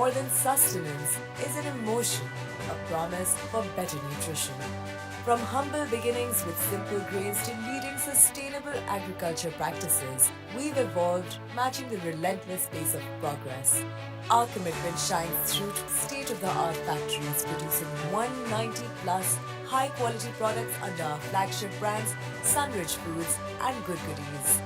more than sustenance, is an emotion, a promise for better nutrition. From humble beginnings with simple grains to leading sustainable agriculture practices, we've evolved, matching the relentless pace of progress. Our commitment shines through to state-of-the-art factories producing 190 plus high-quality products under our flagship brands Sunrich Foods and Good Goodies.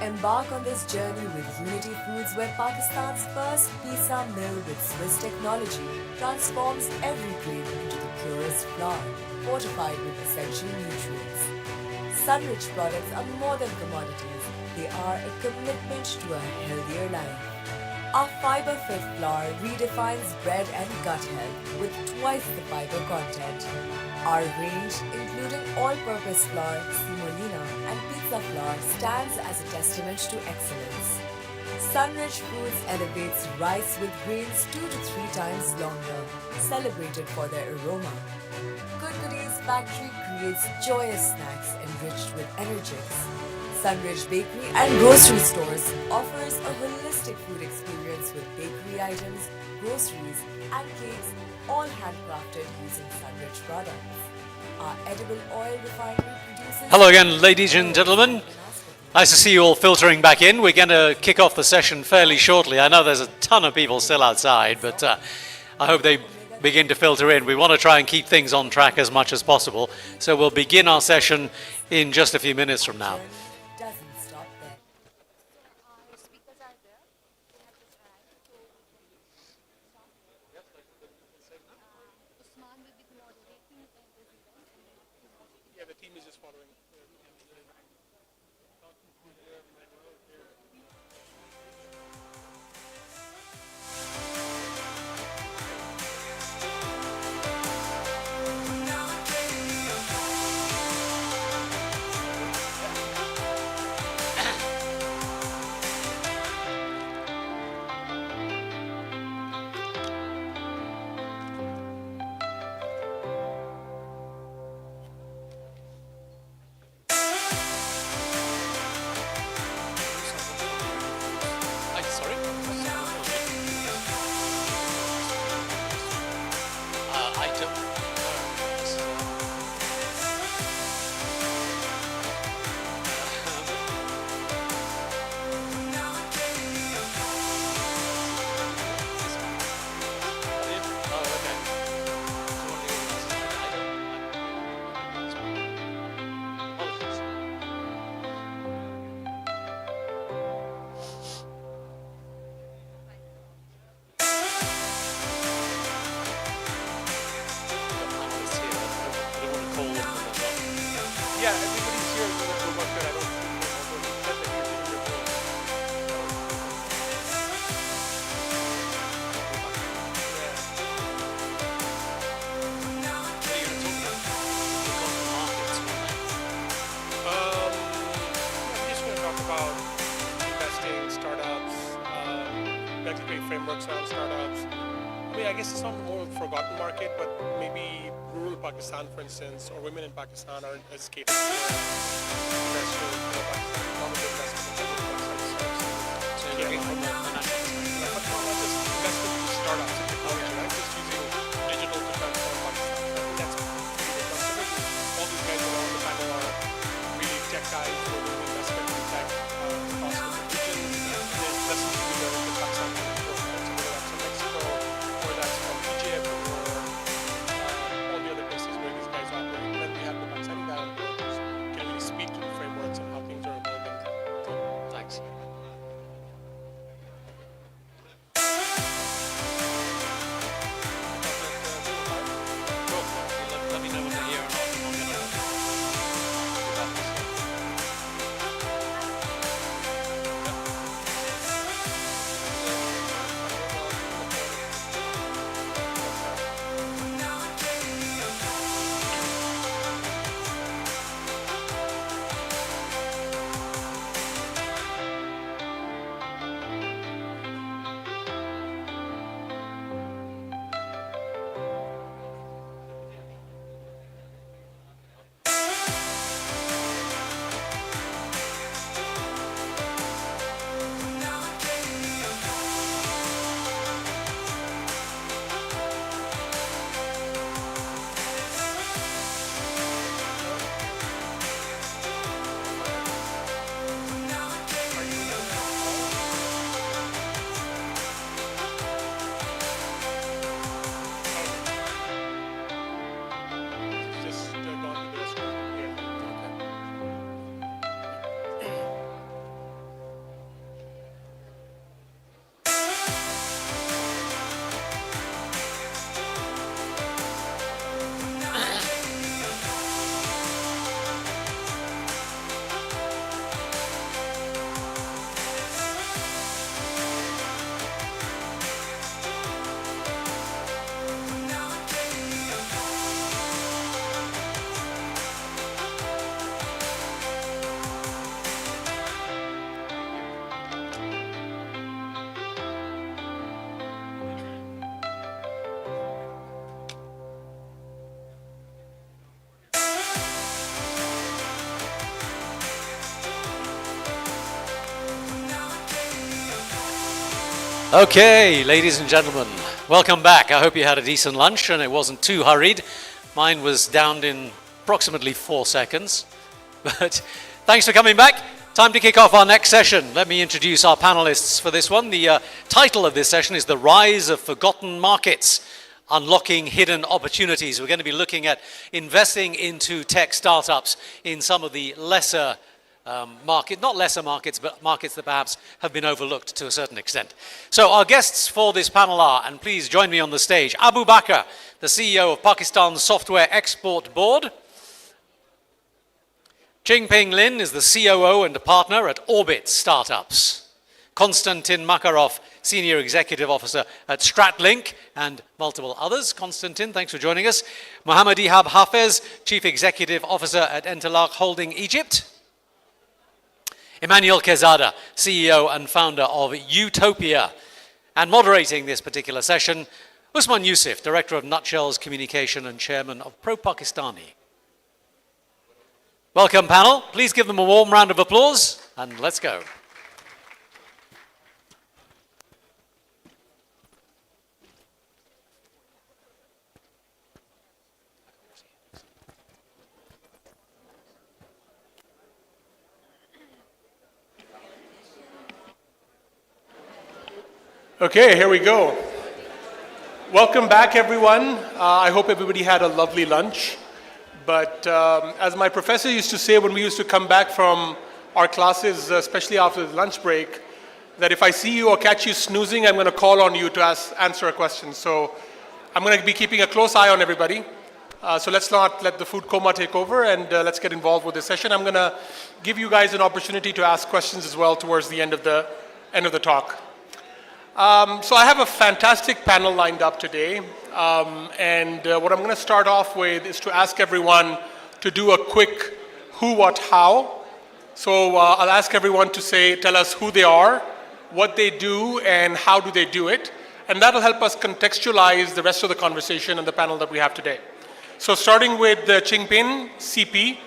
Embark on this journey with Unity Foods, where Pakistan's first pizza mill with Swiss technology transforms every grain into the purest flour, fortified with essential nutrients. Sunrich products are more than commodities, they are a commitment to a healthier life. Our fiber-fed flour redefines bread and gut health with twice the fiber content. Our range, including all-purpose flour, semolina, and pizza flour, stands as a testament to excellence. Sunrich Foods elevates rice with grains 2 to 3 times longer, celebrated for their aroma. Good Goodies Factory creates joyous snacks enriched with energics. Sunrich Bakery and Grocery Stores offers a holistic food experience with bakery items, groceries, and cakes, all handcrafted using Sunrich products. Our edible oil refinery produces... Hello again, ladies and gentlemen. Nice to see you all filtering back in. We're going to kick off the session fairly shortly. I know there's a ton of people still outside, but I hope they begin to filter in. We want to try and keep things on track as much as possible. So we'll begin our session in just a few minutes from now. frameworks around startups. I mean, I guess it's not more of a forgotten market, but maybe rural Pakistan, for instance, or women in Pakistan aren't as capable of investors in Pakistan. A lot of the investment in Pakistan startups. So you're looking from a financial perspective. Yeah, but not just investment in startups and technology, right? Just using digital to transform Pakistan. I think that's pretty the crux of it. All these guys around the panel are really tech guys who are doing investment in tech across different regions. There's lessons to be learned in Pakistan from Mexico, or that's from Egypt, or all the other places where these guys operate. And then we have the Pakistani guy on board who can really speak to the frameworks and how things are evolving. So Okay, ladies and gentlemen, welcome back. I hope you had a decent lunch and it wasn't too hurried. Mine was downed in approximately 4 seconds. But thanks for coming back. Time to kick off our next session. Let me introduce our panelists for this one. The title of this session is The Rise of Forgotten Markets, Unlocking Hidden Opportunities. We're going to be looking at investing into tech startups in some of the lesser not lesser markets, but markets that perhaps have been overlooked to a certain extent. So our guests for this panel are, and please join me on the stage, Abu Bakr, the CEO of Pakistan Software Export Board. Ching-Ping Lin is the COO and a partner at Orbit Startups. Konstantin Makarov, Senior Executive Officer at Stratlink, and multiple others. Konstantin, thanks for joining us. Mohammad Ihab Hafez, Chief Executive Officer at Entelak Holding Egypt. Emmanuel Quezada, CEO and founder of Utopia. And moderating this particular session, Usman Yusuf, Director of Nutshells Communication and Chairman of Pro-Pakistani. Welcome, panel. Please give them a warm round of applause, and let's go. Okay, here we go. Welcome back, everyone. I hope everybody had a lovely lunch. But as my professor used to say when we used to come back from our classes, especially after the lunch break, that if I see you or catch you snoozing, I'm going to call on you to answer a question. So I'm going to be keeping a close eye on everybody. So let's not let the food coma take over, and let's get involved with this session. I'm going to give you guys an opportunity to ask questions as well towards the end of the talk. So I have a fantastic panel lined up today, and what I'm going to start off with is to ask everyone to do a quick who, what, how. So I'll ask everyone to tell us who they are, what they do, and how do they do it, and that'll help us contextualize the rest of the conversation and the panel that we have today. So starting with Ching-Ping, CP,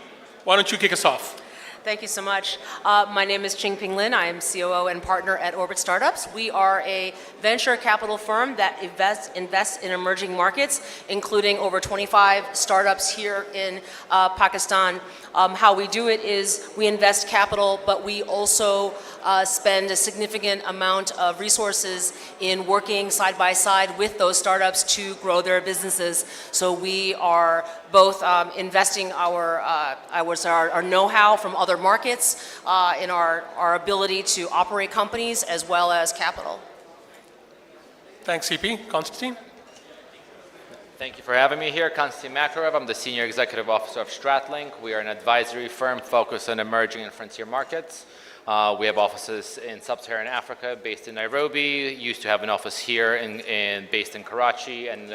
why don't you kick us off? Thank you so much. My name is Ching-Ping Lin. I am COO and partner at Orbit Startups. We are a venture capital firm that invests in emerging markets, including over 25 startups here in Pakistan. How we do it is we invest capital, but we also spend a significant amount of resources in working side by side with those startups to grow their businesses. So we are both investing our know-how from other markets in our ability to operate companies as well as capital. Thanks, CP. Konstantin? Thank you for having me here. Konstantin Makarov. I'm the Senior Executive Officer of Stratlink. We are an advisory firm focused on emerging and frontier markets. We have offices in sub-Saharan Africa based in Nairobi, used to have an office here based in Karachi and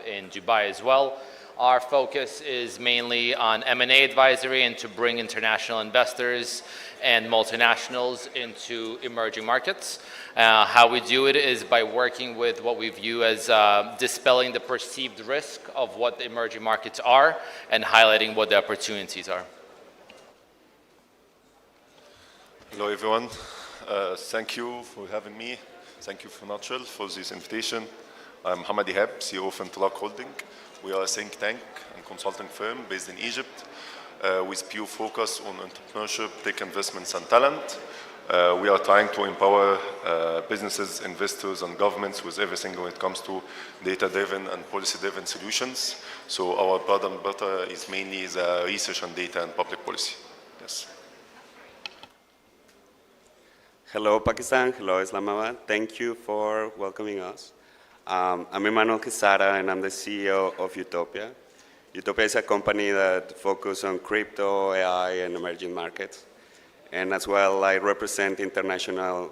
in Dubai as well. Our focus is mainly on M&A advisory and to bring international investors and multinationals into emerging markets. How we do it is by working with what we view as dispelling the perceived risk of what the emerging markets are and highlighting what the opportunities are. Hello, everyone. Thank you for having me. Thank you for Nutshell for this invitation. I'm Mohammad Ihab, CEO of Entelak Holding. We are a think tank and consulting firm based in Egypt with pure focus on entrepreneurship, tech investments, and talent. We are trying to empower businesses, investors, and governments with everything when it comes to data-driven and policy-driven solutions. So our bread and butter is mainly the research and data and public policy. Yes. Hello, Pakistan. Hello, Islamabad. Thank you for welcoming us. I'm Emmanuel Quezada, and I'm the CEO of Utopia. Utopia is a company that focuses on crypto, AI, and emerging markets. And as well, I represent internationally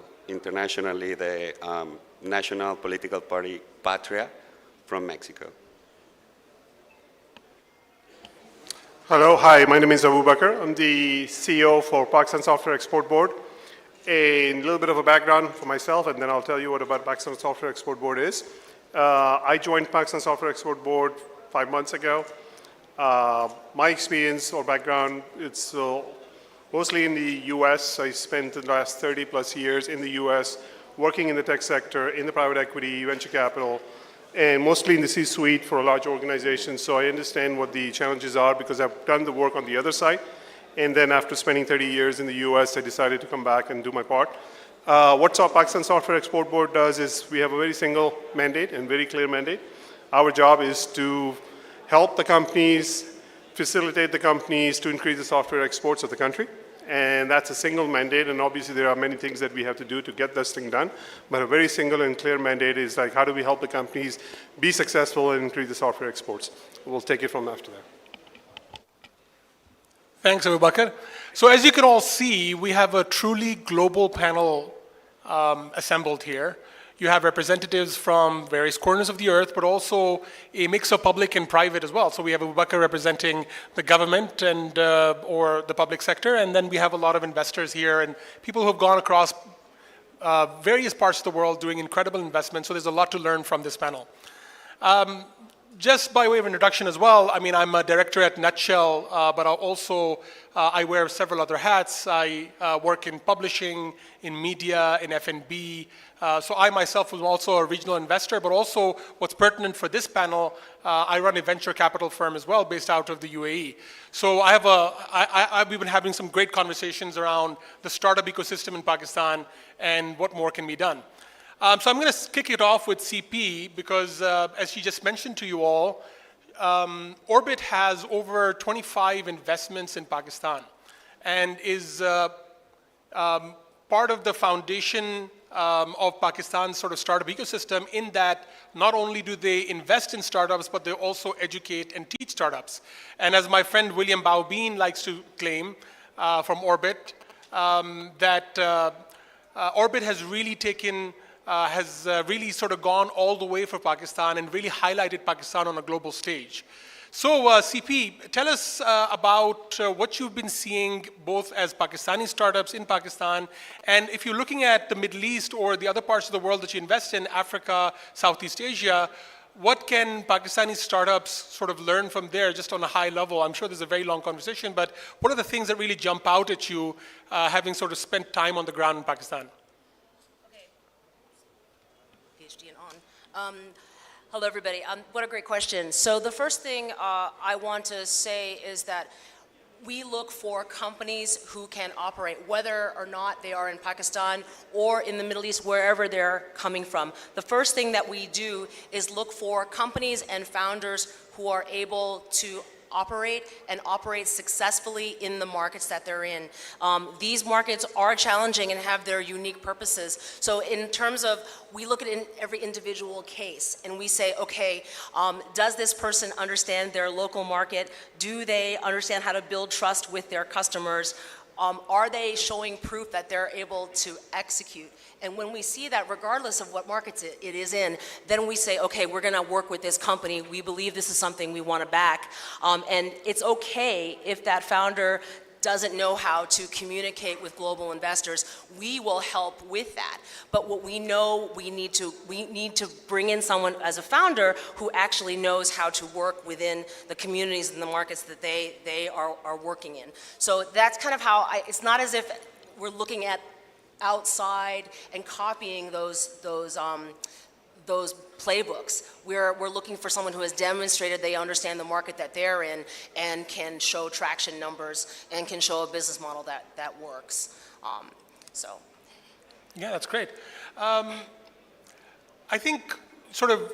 the national political party Patria from Mexico. Hello, hi, my name is Abu Bakr. I'm the CEO for Pakistan Software Export Board. A little bit of a background for myself, and then I'll tell you what about Pakistan Software Export Board is. I joined Pakistan Software Export Board 5 months ago. My experience or background, it's mostly in the US. I spent the last 30 plus years in the US working in the tech sector, in the private equity, venture capital, and mostly in the C-suite for a large organization. So I understand what the challenges are because I've done the work on the other side. And then after spending 30 years in the US, I decided to come back and do my part. What our Pakistan Software Export Board does is we have a very single mandate and very clear mandate. Our job is to help the companies, facilitate the companies to increase the software exports of the country. And that's a single mandate, and obviously there are many things that we have to do to get this thing done. But a very single and clear mandate is like, how do we help the companies be successful and increase the software exports? We'll take it from after that. Thanks, Abu Bakr. So as you can all see, we have a truly global panel assembled here. You have representatives from various corners of the earth, but also a mix of public and private as well. So we have Abu Bakr representing the government and or the public sector, and then we have a lot of investors here and people who have gone across various parts of the world doing incredible investments. So there's a lot to learn from this panel. Just by way of introduction as well, I mean, I'm a director at Nutshell, but I wear several other hats. I work in publishing, in media, in F&B. So I myself was also a regional investor, but also what's pertinent for this panel, I run a venture capital firm as well based out of the UAE. So we've been having some great conversations around the startup ecosystem in Pakistan and what more can be done. So I'm going to kick it off with CP because, as she just mentioned to you all, Orbit has over 25 investments in Pakistan and is part of the foundation of Pakistan's sort of startup ecosystem in that not only do they invest in startups, but they also educate and teach startups. And as my friend William Baubeen likes to claim from Orbit, that Orbit has really really sort of gone all the way for Pakistan and really highlighted Pakistan on a global stage. So CP, tell us about what you've been seeing both as Pakistani startups in Pakistan, and if you're looking at the Middle East or the other parts of the world that you invest in, Africa, Southeast Asia, what can Pakistani startups sort of learn from there just on a high level? I'm sure there's a very long conversation, but what are the things that really jump out at you having sort of spent time on the ground in Pakistan? Hello, everybody. What a great question. So the first thing I want to say is that we look for companies who can operate, whether or not they are in Pakistan or in the Middle East, wherever they're coming from. The first thing that we do is look for companies and founders who are able to operate successfully in the markets that they're in. These markets are challenging and have their unique purposes. So in terms of, we look at every individual case and we say, okay, does this person understand their local market? Do they understand how to build trust with their customers? Are they showing proof that they're able to execute? And when we see that, regardless of what markets it is in, then we say, okay, we're going to work with this company. We believe this is something we want to back. And it's okay if that founder doesn't know how to communicate with global investors. We will help with that. But what we know, we need to bring in someone as a founder who actually knows how to work within the communities and the markets that they are working in. So that's kind of how it's not as if we're looking at outside and copying those playbooks. We're looking for someone who has demonstrated they understand the market that they're in and can show traction numbers and can show a business model that works. Yeah, that's great. I think sort of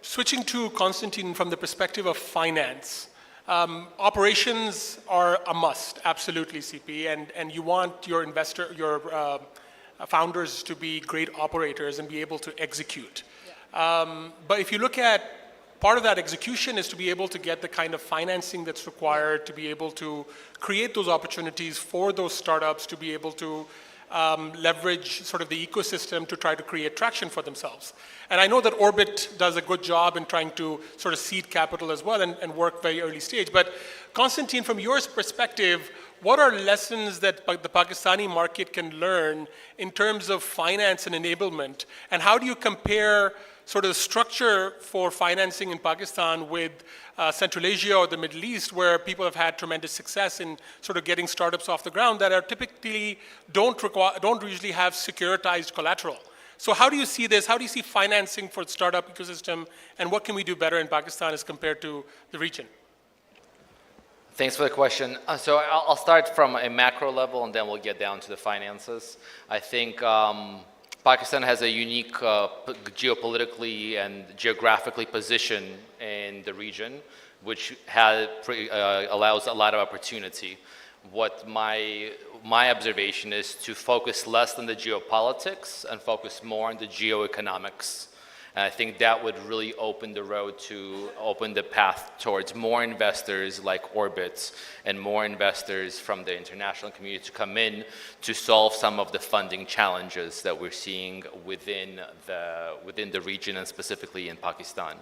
switching to Konstantin from the perspective of finance, operations are a must, absolutely, CP, and you want your founders to be great operators and be able to execute. But if you look at part of that execution is to be able to get the kind of financing that's required to be able to create those opportunities for those startups to be able to leverage sort of the ecosystem to try to create traction for themselves. And I know that Orbit does a good job in trying to sort of seed capital as well and work very early stage. But Konstantin, from your perspective, what are lessons that the Pakistani market can learn in terms of finance and enablement? And how do you compare sort of the structure for financing in Pakistan with Central Asia or the Middle East, where people have had tremendous success in sort of getting startups off the ground that are typically don't usually have securitized collateral? So how do you see this? How do you see financing for the startup ecosystem, and what can we do better in Pakistan as compared to the region? Thanks for the question. So I'll start from a macro level, and then we'll get down to the finances. I think Pakistan has a unique geopolitically and geographically position in the region, which allows a lot of opportunity. What my observation is to focus less on the geopolitics and focus more on the geoeconomics. And I think that would really open the road to open the path towards more investors like Orbit and more investors from the international community to come in to solve some of the funding challenges that we're seeing within the region and specifically in Pakistan.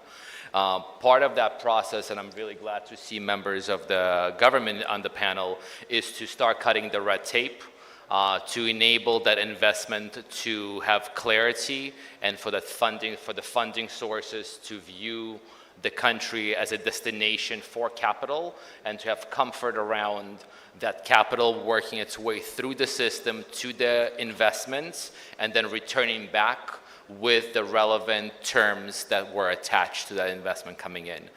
Part of that process, and I'm really glad to see members of the government on the panel, is to start cutting the red tape. To enable that investment to have clarity and for the funding sources to view the country as a destination for capital and to have comfort around that capital working its way through the system to the investments and then returning back with the relevant terms that were attached to that investment coming in.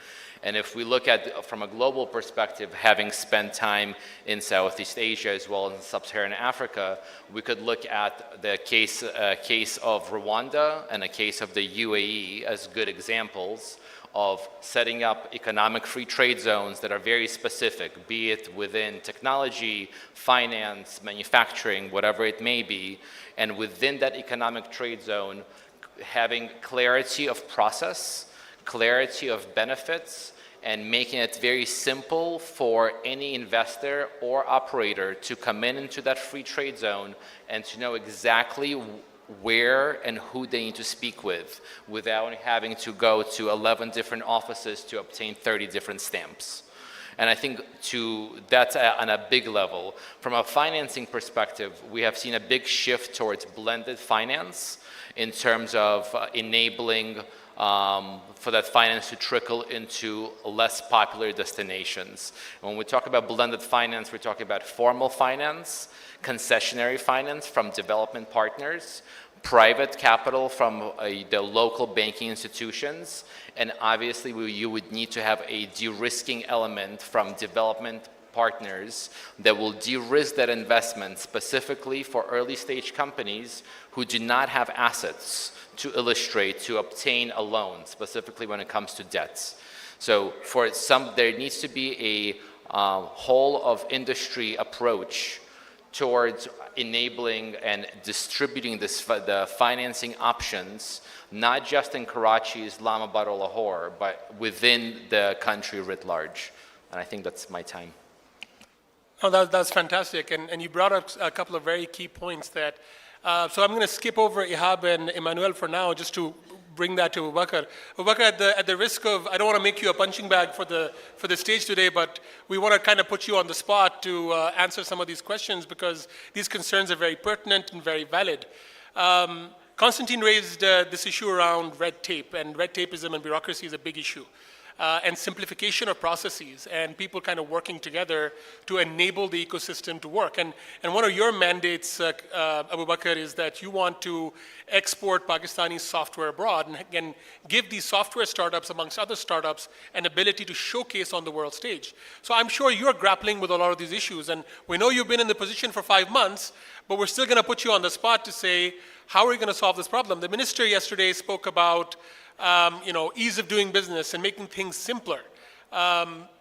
And if we look at, from a global perspective, having spent time in Southeast Asia as well as in Sub-Saharan Africa, we could look at the case of Rwanda and a case of the UAE as good examples of setting up economic free trade zones that are very specific, be it within technology, finance, manufacturing, whatever it may be, and within that economic trade zone, having clarity of process, clarity of benefits, and making it very simple for any investor or operator to come into that free trade zone and to know exactly where and who they need to speak with without having to go to 11 different offices to obtain 30 different stamps. And I think that's on a big level. From a financing perspective, we have seen a big shift towards blended finance in terms of enabling for that finance to trickle into less popular destinations. When we talk about blended finance, we're talking about formal finance, concessionary finance from development partners, private capital from the local banking institutions, and obviously you would need to have a de-risking element from development partners that will de-risk that investment specifically for early stage companies who do not have assets to illustrate, to obtain a loan, specifically when it comes to debts. So there needs to be a whole of industry approach towards enabling and distributing the financing options, not just in Karachi, Islamabad, or Lahore, but within the country writ large. And I think that's my time. Oh, that's fantastic. And you brought up a couple of very key points that so I'm going to skip over Ihab and Emmanuel for now, just to bring that to Abubakar. Abubakar, at the risk of, I don't want to make you a punching bag for the stage today, but we want to kind of put you on the spot to answer some of these questions because these concerns are very pertinent and very valid. Constantine raised this issue around red tape, and red tapeism and bureaucracy is a big issue. And simplification of processes and people kind of working together to enable the ecosystem to work. And one of your mandates, Abubakar, is that you want to export Pakistani software abroad and give these software startups, amongst other startups, an ability to showcase on the world stage. So I'm sure you're grappling with a lot of these issues. And we know you've been in the position for 5 months, but we're still going to put you on the spot to say, how are we going to solve this problem? The minister yesterday spoke about ease of doing business and making things simpler.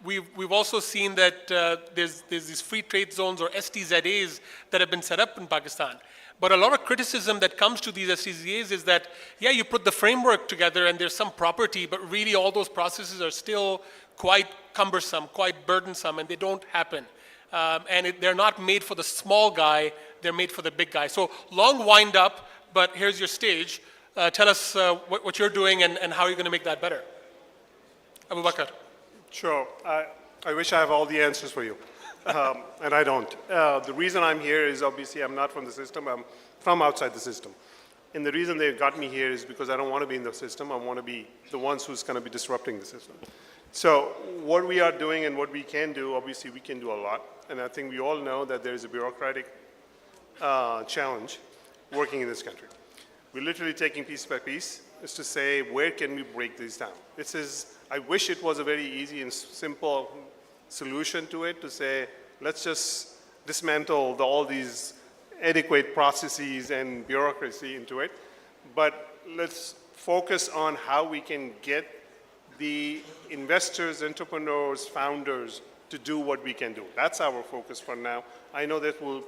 We've also seen that there's these free trade zones or STZAs that have been set up in Pakistan. But a lot of criticism that comes to these STZAs is that, yeah, you put the framework together and there's some property, but really all those processes are still quite cumbersome, quite burdensome, and they don't happen. They're not made for the small guy, they're made for the big guy. So long wind up, but here's your stage. Tell us what you're doing and how you're going to make that better. Abubakar. Sure. I wish I have all the answers for you, and I don't. The reason I'm here is obviously I'm not from the system. I'm from outside the system. And the reason they got me here is because I don't want to be in the system. I want to be the ones who's going to be disrupting the system. So what we are doing and what we can do, obviously we can do a lot. And I think we all know that there is a bureaucratic challenge working in this country. We're literally taking piece by piece is to say, where can we break these down? I wish it was a very easy and simple solution to it, to say, let's just dismantle all these adequate processes and bureaucracy into it, but let's focus on how we can get the investors, entrepreneurs, founders to do what we can do. That's our focus for now. I know that will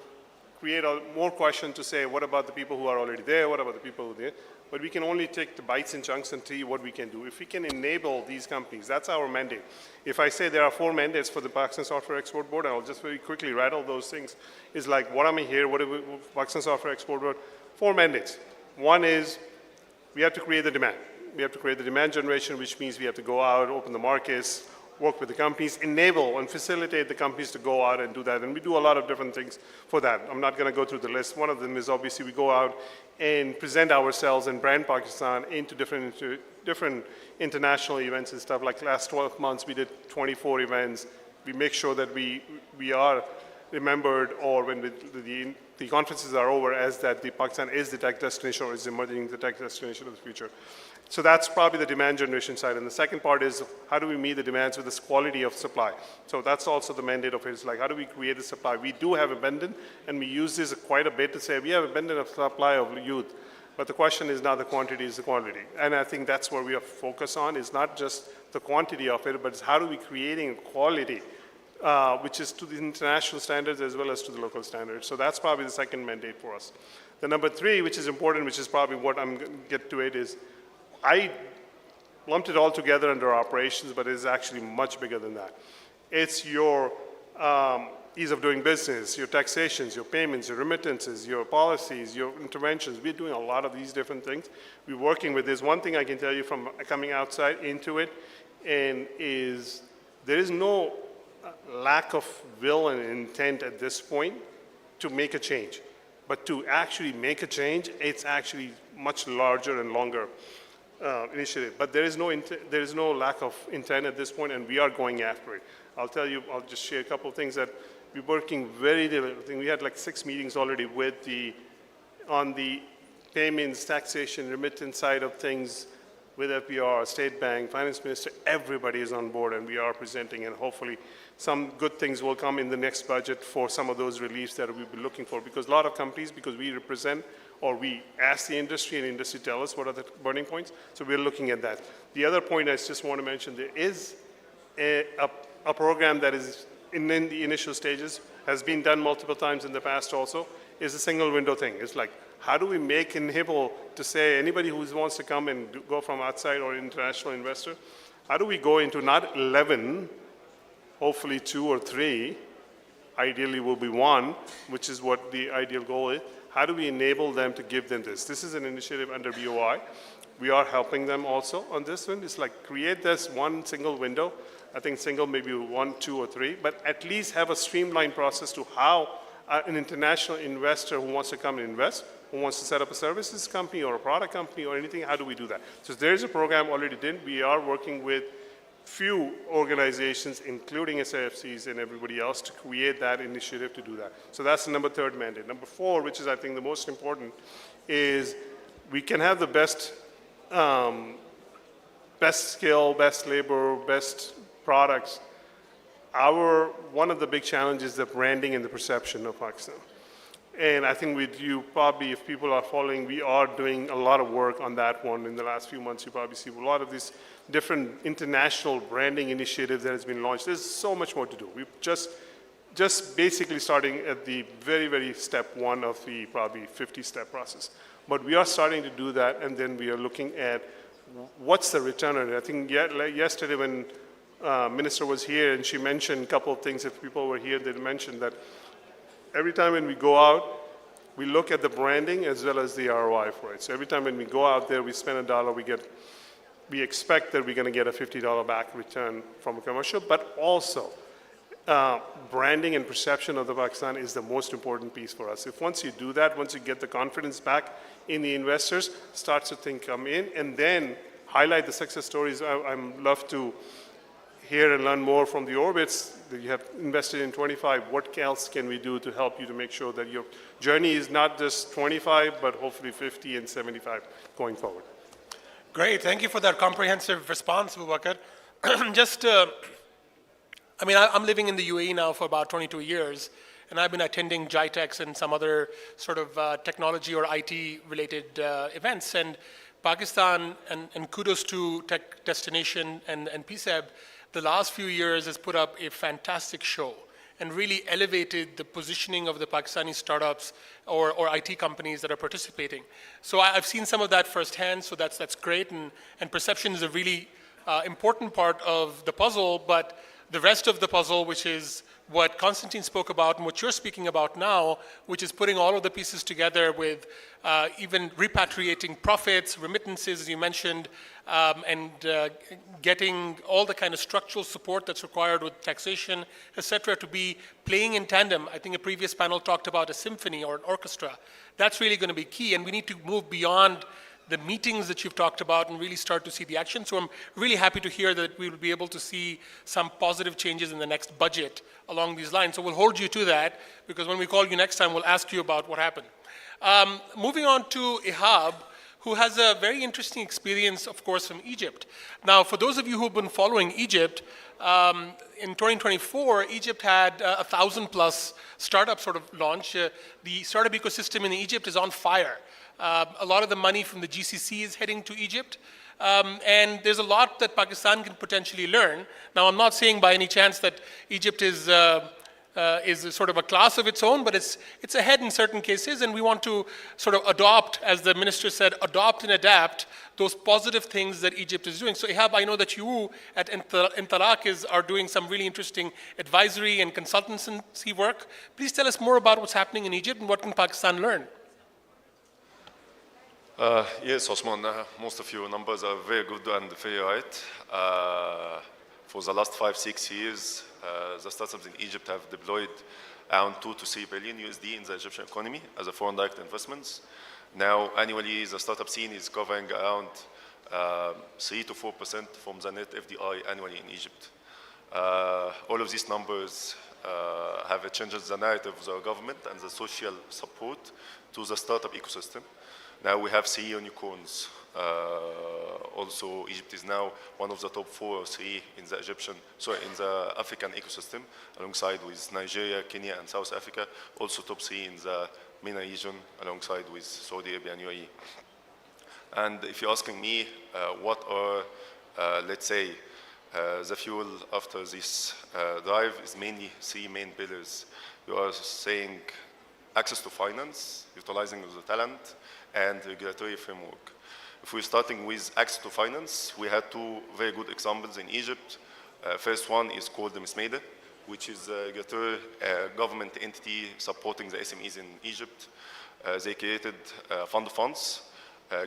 create more questions to say, what about the people who are already there? What about the people who are there? But we can only take the bites and chunks and tell you what we can do. If we can enable these companies, that's our mandate. If I say there are 4 mandates for the Pakistan Software Export Board, I'll just very quickly rattle those things. It's like, what am I here? What do Pakistan Software Export Board? 4 mandates. One is, we have to create the demand. We have to create the demand generation, which means we have to go out, open the markets, work with the companies, enable and facilitate the companies to go out and do that. And we do a lot of different things for that. I'm not going to go through the list. One of them is obviously we go out and present ourselves and brand Pakistan into different international events and stuff. Like last 12 months, we did 24 events. We make sure that we are remembered, or when the conferences are over, as that the Pakistan is the tech destination, or is emerging the tech destination of the future. So that's probably the demand generation side. And the second part is, how do we meet the demands with this quality of supply? So that's also the mandate of it. It's like, how do we create the supply? We do have abundant, and we use this quite a bit to say, we have abundant of supply of youth. But the question is not the quantity, it's the quality. And I think that's where we are focused on. It's not just the quantity of it, but it's how do we creating quality, which is to the international standards as well as to the local standards. So that's probably the second mandate for us. The number 3, which is important, which is probably what I'm going to get to it, is I lumped it all together under operations, but it's actually much bigger than that. It's your ease of doing business, your taxations, your payments, your remittances, your policies, your interventions. We're doing a lot of these different things. We're working with this. One thing I can tell you from coming outside into it, and is there is no lack of will and intent at this point to make a change. But to actually make a change, it's actually much larger and longer initiative. But there is no lack of intent at this point, and we are going after it. I'll just share a couple of things that we're working very diligently. We had like 6 meetings already with on the payments, taxation, remittance side of things, with FBR, State Bank, Finance Minister. Everybody is on board, and we are presenting, and hopefully some good things will come in the next budget for some of those reliefs that we've been looking for. Because a lot of companies, because we represent, or we ask the industry, and industry tell us what are the burning points, so we're looking at that. The other point I just want to mention, there is a program that is in the initial stages, has been done multiple times in the past also, is a single window thing. It's like, how do we enable to say anybody who wants to come and go from outside or international investor, how do we go into not 11, hopefully 2 or 3, ideally will be 1, which is what the ideal goal is. How do we enable them to give them this? This is an initiative under BOI. We are helping them also on this one. It's like create this one single window. I think single maybe 1, 2, or 3, but at least have a streamlined process to how an international investor who wants to come and invest, who wants to set up a services company or a product company or anything, how do we do that? So there's a program already done. We are working with few organizations, including SIFCs and everybody else, to create that initiative to do that. So that's the number 3rd mandate. Number 4, which is I think the most important, is we can have the best skill, best labor, best products. One of the big challenges is the branding and the perception of Pakistan. And I think with you, probably if people are following, we are doing a lot of work on that one in the last few months. You probably see a lot of these different international branding initiatives that has been launched. There's so much more to do. We've just basically starting at the very, very step 1 of the probably 50-step process. But we are starting to do that, and then we are looking at what's the return on it. I think yesterday when Minister was here and she mentioned a couple of things, if people were here, they mentioned that every time when we go out, we look at the branding as well as the ROI for it. So every time when we go out there, we spend $1, we expect that we're going to get a $50 back return from a commercial, but also branding and perception of the Pakistan is the most important piece for us. If once you do that, once you get the confidence back in the investors, starts to think come in, and then highlight the success stories. I love to hear and learn more from the orbits that you have invested in 25, what else can we do to help you to make sure that your journey is not just 25, but hopefully 50 and 75 going forward? Great, thank you for that comprehensive response, Abubakar. I'm living in the UAE now for about 22 years, and I've been attending GITEX and some other sort of technology or IT-related events. And Pakistan, and kudos to Tech Destination and PSEB, the last few years has put up a fantastic show and really elevated the positioning of the Pakistani startups or IT companies that are participating. So I've seen some of that firsthand, so that's great, and perception is a really important part of the puzzle, but the rest of the puzzle, which is what Konstantin spoke about and what you're speaking about now, which is putting all of the pieces together with even repatriating profits, remittances, as you mentioned, and getting all the kind of structural support that's required with taxation, et cetera, to be playing in tandem. I think a previous panel talked about a symphony or an orchestra. That's really going to be key, and we need to move beyond the meetings that you've talked about and really start to see the action. So I'm really happy to hear that we will be able to see some positive changes in the next budget along these lines. So we'll hold you to that, because when we call you next time, we'll ask you about what happened. Moving on to Ihab, who has a very interesting experience, of course, from Egypt. Now, for those of you who've been following Egypt, in 2024, Egypt had 1,000 plus startups sort of launch. The startup ecosystem in Egypt is on fire. A lot of the money from the GCC is heading to Egypt. And there's a lot that Pakistan can potentially learn. Now, I'm not saying by any chance that Egypt is sort of a class of its own, but it's ahead in certain cases, and we want to sort of adopt, as the minister said, adopt and adapt those positive things that Egypt is doing. So Ihab, I know that you at Intalaq are doing some really interesting advisory and consultancy work. Please tell us more about what's happening in Egypt and what can Pakistan learn? Yes, Osman, most of your numbers are very good and very right. For the last 5-6 years, the startups in Egypt have deployed around 2 to 3 billion USD in the Egyptian economy as a foreign direct investments. Now, annually, the startup scene is covering around 3 to 4% from the net FDI annually in Egypt. All of these numbers have changed the narrative of the government and the social support to the startup ecosystem. Now we have 3 unicorns. Also, Egypt is now one of the top 4 or 3 in the in the African ecosystem, alongside with Nigeria, Kenya, and South Africa. Also top 3 in the MENA region, alongside with Saudi Arabia and UAE. And if you're asking me, what are, let's say, the fuel after this drive is mainly 3 main pillars. You are saying access to finance, utilizing the talent, and regulatory framework. If we're starting with access to finance, we had 2 very good examples in Egypt. First one is called the MISMEDA, which is a regulatory government entity supporting the SMEs in Egypt. They created fund of funds,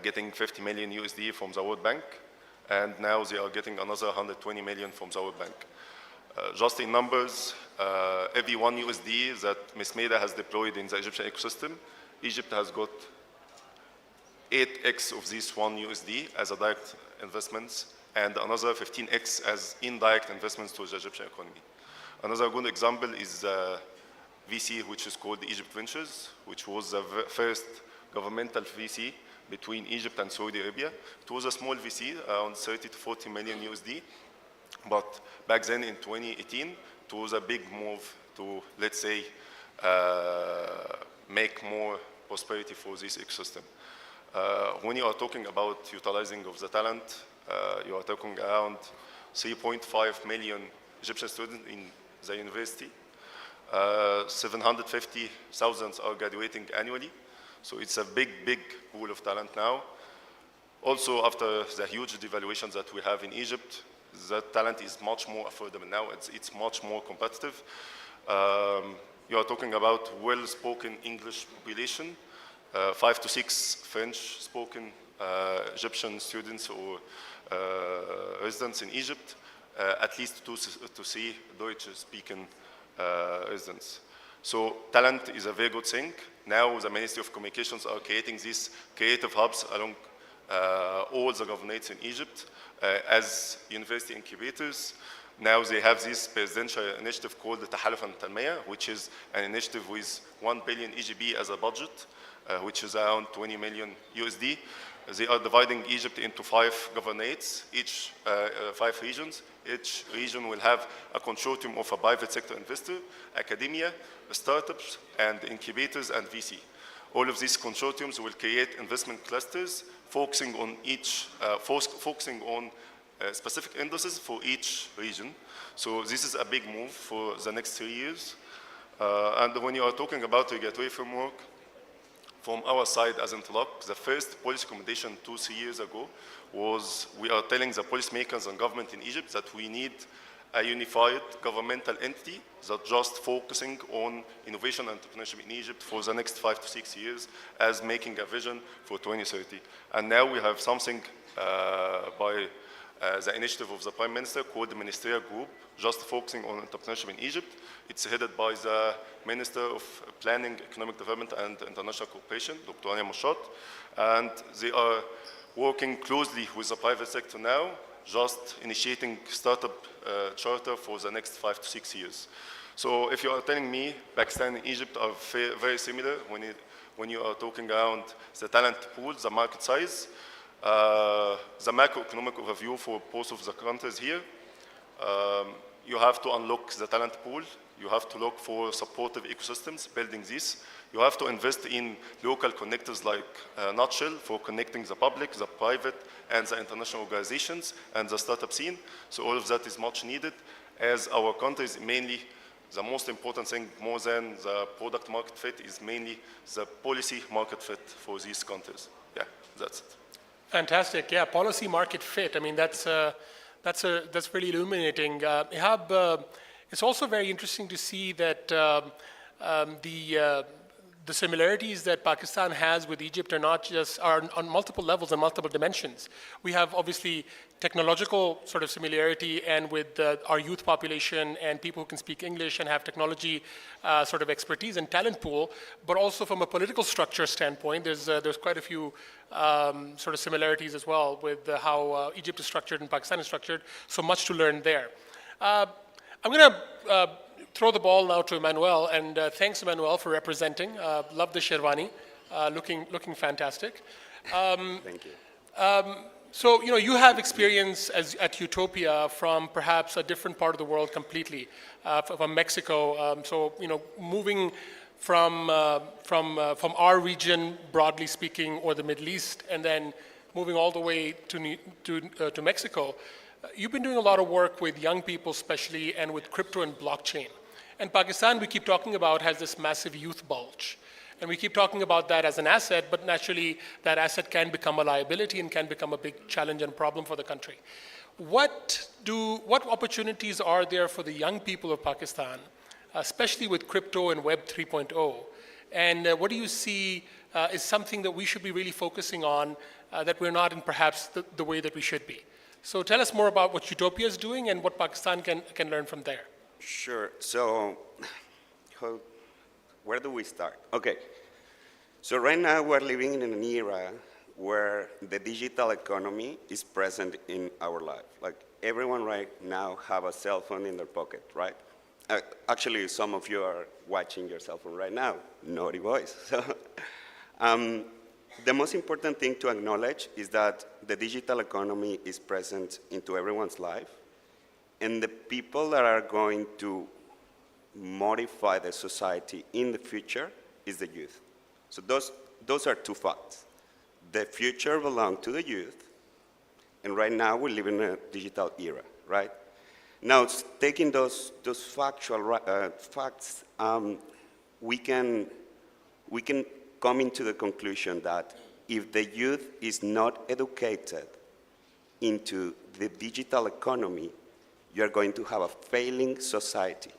getting 50 million USD from the World Bank, and now they are getting another 120 million from the World Bank. Just in numbers, every 1 USD that MISMEDA has deployed in the Egyptian ecosystem, Egypt has got 8x of this 1 USD as a direct investments, and another 15x as indirect investments to the Egyptian economy. Another good example is VC, which is called Egypt Ventures, which was the first governmental VC between Egypt and Saudi Arabia. It was a small VC, around 30 to 40 million USD, but back then in 2018, it was a big move to, let's say, make more prosperity for this ecosystem. When you are talking about utilizing of the talent, you are talking around 3.5 million Egyptian students in the university. 750,000 are graduating annually. So it's a big, big pool of talent now. Also, after the huge devaluations that we have in Egypt, that talent is much more affordable now. It's much more competitive. You are talking about well-spoken English population. 5 to 6 French-spoken Egyptian students or residents in Egypt, at least 2 to 3 Deutsch-speaking residents. So talent is a very good thing. Now the Ministry of Communications are creating these creative hubs along all the governorates in Egypt as university incubators. Now they have this presidential initiative called the Tahaluf al-Tanmiyya, which is an initiative with 1 billion EGB as a budget, which is around 20 million USD. They are dividing Egypt into 5 governorates, each 5 regions. Each region will have a consortium of a private sector investor, academia, startups, and incubators and VC. All of these consortiums will create investment clusters focusing on specific indices for each region. So this is a big move for the next 3 years. And when you are talking about regulatory framework, from our side as Interlock, the first policy recommendation 2-3 years ago was we are telling the policymakers and government in Egypt that we need a unified governmental entity that just focusing on innovation and entrepreneurship in Egypt for the next 5 to 6 years as making a vision for 2030. And now we have something by the initiative of the Prime Minister called the Ministerial Group, just focusing on entrepreneurship in Egypt. It's headed by the Minister of Planning, Economic Development and International Cooperation, Dr. Ania Mouchat, and they are working closely with the private sector now, just initiating startup charter for the next 5 to 6 years. So if you are telling me Pakistan and Egypt are very similar when you are talking around the talent pool, the market size, the macroeconomic overview for both of the countries here, you have to unlock the talent pool. You have to look for supportive ecosystems, building this. You have to invest in local connectors like Nutshell for connecting the public, the private, and the international organizations and the startup scene. So all of that is much needed as our country is mainly the most important thing more than the product market fit is mainly the policy market fit for these countries. Yeah, that's it. Fantastic. Yeah, policy market fit. I mean, that's really illuminating. Ihab, it's also very interesting to see that the similarities that Pakistan has with Egypt are on multiple levels and multiple dimensions. We have obviously technological sort of similarity, and with our youth population and people who can speak English and have technology sort of expertise and talent pool, but also from a political structure standpoint, there's quite a few sort of similarities as well with how Egypt is structured and Pakistan is structured. So much to learn there. I'm going to throw the ball now to Emmanuel, and thanks, Emmanuel, for representing. Love the Sherwani, looking fantastic. Thank you. So, you have experience at Utopia from perhaps a different part of the world completely, from Mexico. So, moving from our region, broadly speaking, or the Middle East, and then moving all the way to Mexico. You've been doing a lot of work with young people, especially, and with crypto and blockchain. And Pakistan, we keep talking about, has this massive youth bulge. And we keep talking about that as an asset, but naturally, that asset can become a liability and can become a big challenge and problem for the country. What opportunities are there for the young people of Pakistan, especially with crypto and Web 3.0? And what do you see is something that we should be really focusing on that we're not in perhaps the way that we should be? So tell us more about what Utopia is doing and what Pakistan can learn from there. Sure. So where do we start? Okay. So right now we're living in an era where the digital economy is present in our life. Like everyone right now have a cell phone in their pocket, right? Actually, some of you are watching your cell phone right now. Naughty boys. So, the most important thing to acknowledge is that the digital economy is present into everyone's life, and the people that are going to modify the society in the future is the youth. So those are two facts. The future belongs to the youth, and right now we live in a digital era, right? Now, taking those factual facts, we can come into the conclusion that if the youth is not educated into the digital economy, you're going to have a failing society.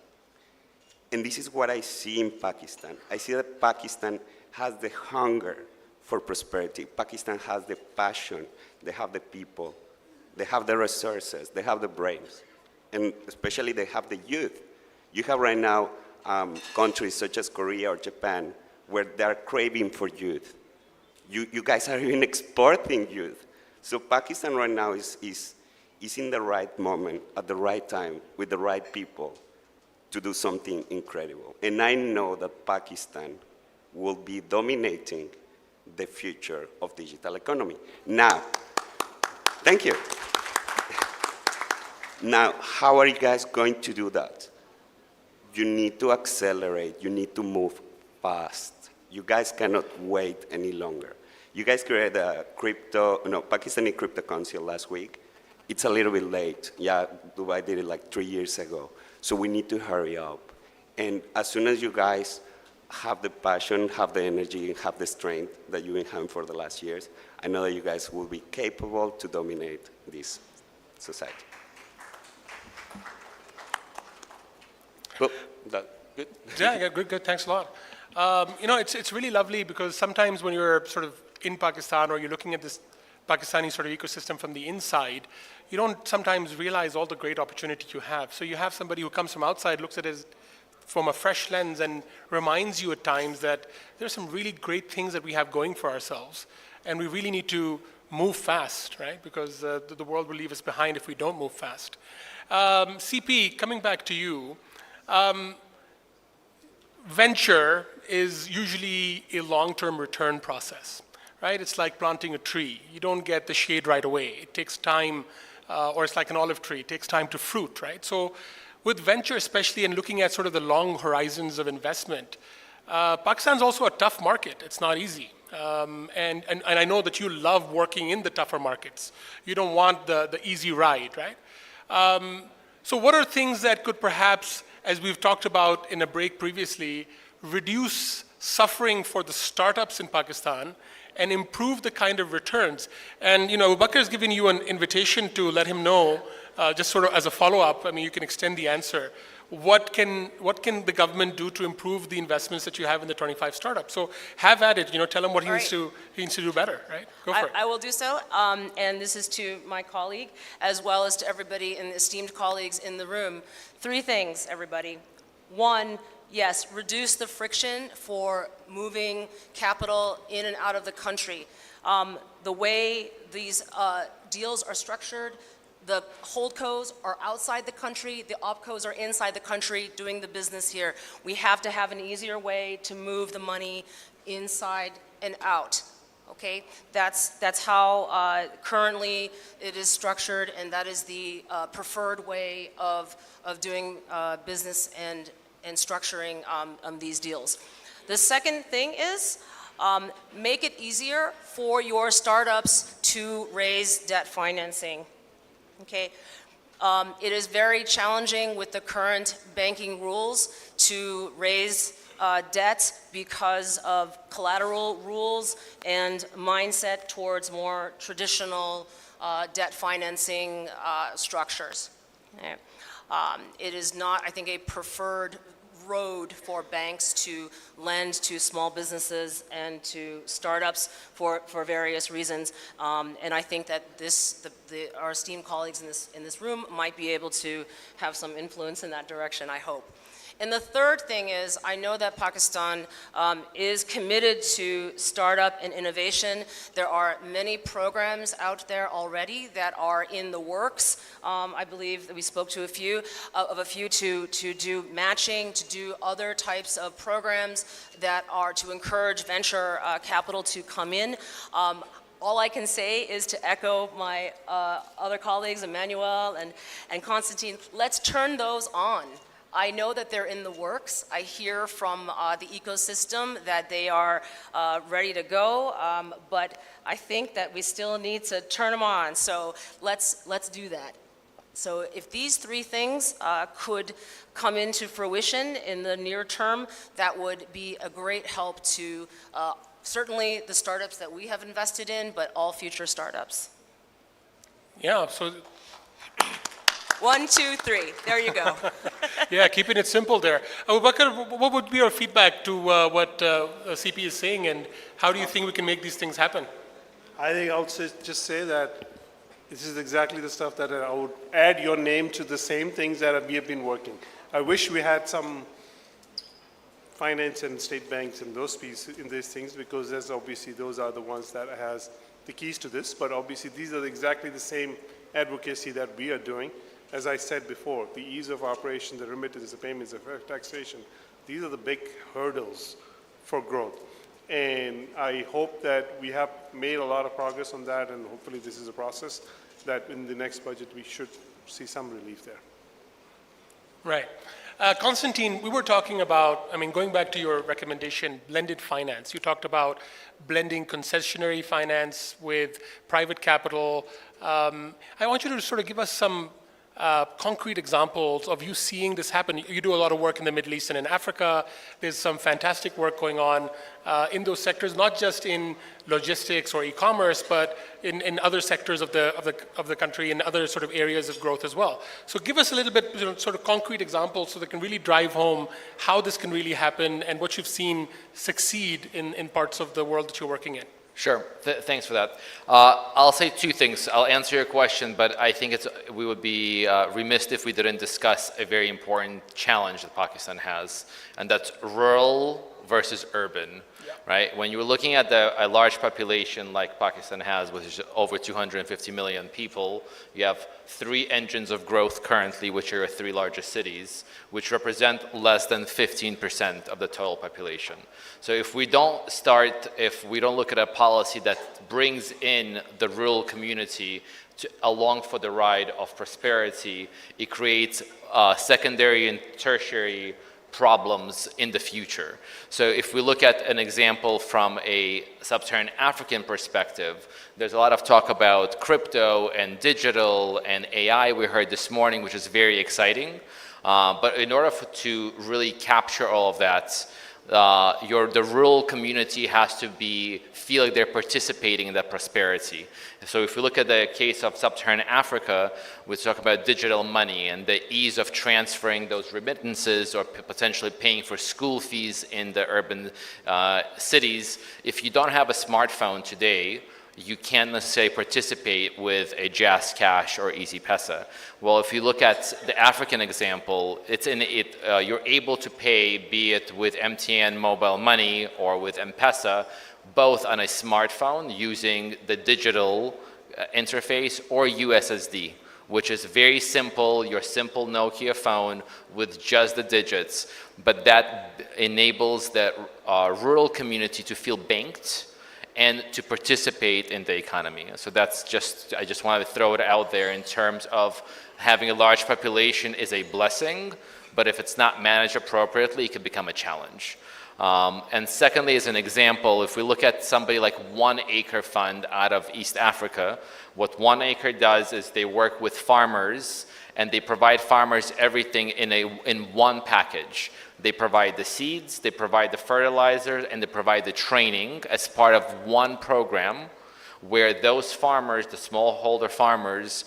And this is what I see in Pakistan. I see that Pakistan has the hunger for prosperity. Pakistan has the passion. They have the people. They have the resources. They have the brains. And especially they have the youth. You have right now countries such as Korea or Japan where they're craving for youth. You guys are even exporting youth. So Pakistan right now is is in the right moment, at the right time, with the right people to do something incredible. And I know that Pakistan will be dominating the future of digital economy. Now, thank you. Now, how are you guys going to do that? You need to accelerate, you need to move fast. You guys cannot wait any longer. You guys created a Pakistani crypto council last week. It's a little bit late. Yeah, Dubai did it like 3 years ago. So we need to hurry up. And as soon as you guys have the passion, have the energy, and have the strength that you've been having for the last years, I know that you guys will be capable to dominate this society. Well, that good? Yeah, good. Thanks a lot. It's really lovely because sometimes when you're sort of in Pakistan or you're looking at this Pakistani sort of ecosystem from the inside, you don't sometimes realize all the great opportunity you have. So you have somebody who comes from outside, looks at it from a fresh lens and reminds you at times that there's some really great things that we have going for ourselves. And we really need to move fast, right? Because the world will leave us behind if we don't move fast. CP, coming back to you, venture is usually a long-term return process, right? It's like planting a tree. You don't get the shade right away. It takes time, or it's like an olive tree. It takes time to fruit, right? So with venture especially and looking at sort of the long horizons of investment, Pakistan's also a tough market. It's not easy. And I know that you love working in the tougher markets. You don't want the easy ride, right? So what are things that could perhaps, as we've talked about in a break previously, reduce suffering for the startups in Pakistan and improve the kind of returns? And Abu Bakr has given you an invitation to let him know, just sort of as a follow-up, I mean, you can extend the answer. What can the government do to improve the investments that you have in the 25 startups? So have at it, tell him what he needs to do better, right? Go for it. I will do so, and this is to my colleague, as well as to everybody and esteemed colleagues in the room. 3 things, everybody. 1, yes, reduce the friction for moving capital in and out of the country. The way these deals are structured, the holdcos are outside the country, the opcos are inside the country doing the business here. We have to have an easier way to move the money inside and out. Okay, that's how currently it is structured, and that is the preferred way of doing business and structuring these deals. The second thing is make it easier for your startups to raise debt financing. Okay, it is very challenging with the current banking rules to raise debt because of collateral rules and mindset towards more traditional debt financing structures. Okay. It is not, I think, a preferred road for banks to lend to small businesses and to startups for various reasons. And I think that our esteemed colleagues in this room might be able to have some influence in that direction, I hope. And the third thing is, I know that Pakistan is committed to startup and innovation. There are many programs out there already that are in the works. I believe that we spoke to a few to do matching, to do other types of programs that are to encourage venture capital to come in. All I can say is to echo my other colleagues, Emmanuel and Constantine, let's turn those on. I know that they're in the works. I hear from the ecosystem that they are ready to go, but I think that we still need to turn them on. So let's do that. So if these 3 things could come into fruition in the near term, that would be a great help to certainly the startups that we have invested in, but all future startups. Yeah, so 1, 2, 3. There you go. yeah, keeping it simple there. Abu Bakr, what would be your feedback to what CP is saying, and how do you think we can make these things happen? I think I'll just say that this is exactly the stuff that I would add your name to the same things that we have been working. I wish we had some finance and state banks and those pieces in these things, because there's obviously those are the ones that has the keys to this, but obviously these are exactly the same advocacy that we are doing. As I said before, the ease of operation, the remittance, the payments, the taxation, these are the big hurdles for growth. And I hope that we have made a lot of progress on that, and hopefully this is a process that in the next budget we should see some relief there. Right. Konstantin, we were talking about, going back to your recommendation, blended finance. You talked about blending concessionary finance with private capital. I want you to sort of give us some concrete examples of you seeing this happen. You do a lot of work in the Middle East and in Africa. There's some fantastic work going on in those sectors, not just in logistics or e-commerce, but in other sectors of the country and other sort of areas of growth as well. So give us a little bit sort of concrete examples so that can really drive home how this can really happen and what you've seen succeed in parts of the world that you're working in. Sure. Thanks for that. I'll say two things. I'll answer your question, but I think we would be remiss if we didn't discuss a very important challenge that Pakistan has, and that's rural versus urban, right? When you're looking at a large population like Pakistan has, which is over 250 million people, you have 3 engines of growth currently, which are your 3 largest cities, which represent less than 15% of the total population. So if we don't look at a policy that brings in the rural community along for the ride of prosperity, it creates secondary and tertiary problems in the future. So if we look at an example from a sub-Saharan African perspective, there's a lot of talk about crypto and digital and AI we heard this morning, which is very exciting. But in order to really capture all of that, the rural community has to feel like they're participating in that prosperity. So if we look at the case of sub-Saharan Africa, we talk about digital money and the ease of transferring those remittances or potentially paying for school fees in the urban cities. If you don't have a smartphone today, you can't necessarily participate with a Jazz Cash or Easy Pesa. Well, if you look at the African example, you're able to pay, be it with MTN mobile money or with M-Pesa, both on a smartphone using the digital interface or USSD, which is very simple, your simple Nokia phone with just the digits. But that enables the rural community to feel banked and to participate in the economy. So I just wanted to throw it out there in terms of having a large population is a blessing, but if it's not managed appropriately, it can become a challenge. And secondly, as an example, if we look at somebody like One Acre Fund out of East Africa, what One Acre does is they work with farmers and they provide farmers everything in one package. They provide the seeds, they provide the fertilizer, and they provide the training as part of one program where those farmers, the smallholder farmers,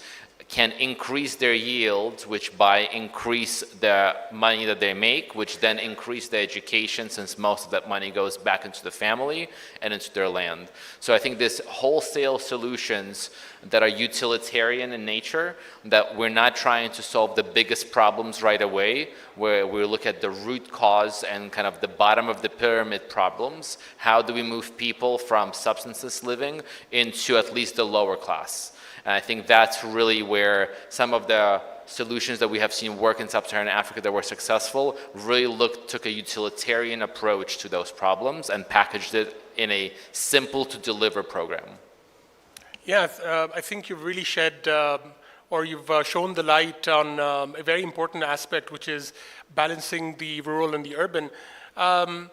can increase their yields, which by increase the money that they make, which then increase the education, since most of that money goes back into the family and into their land. So I think this wholesale solutions that are utilitarian in nature, that we're not trying to solve the biggest problems right away, where we look at the root cause and kind of the bottom of the pyramid problems. How do we move people from subsistence living into at least the lower class? And I think that's really where some of the solutions that we have seen work in sub-Saharan Africa that were successful really took a utilitarian approach to those problems and packaged it in a simple to deliver program. Yeah, I think you've really shed or you've shown the light on a very important aspect, which is balancing the rural and the urban. Ihab,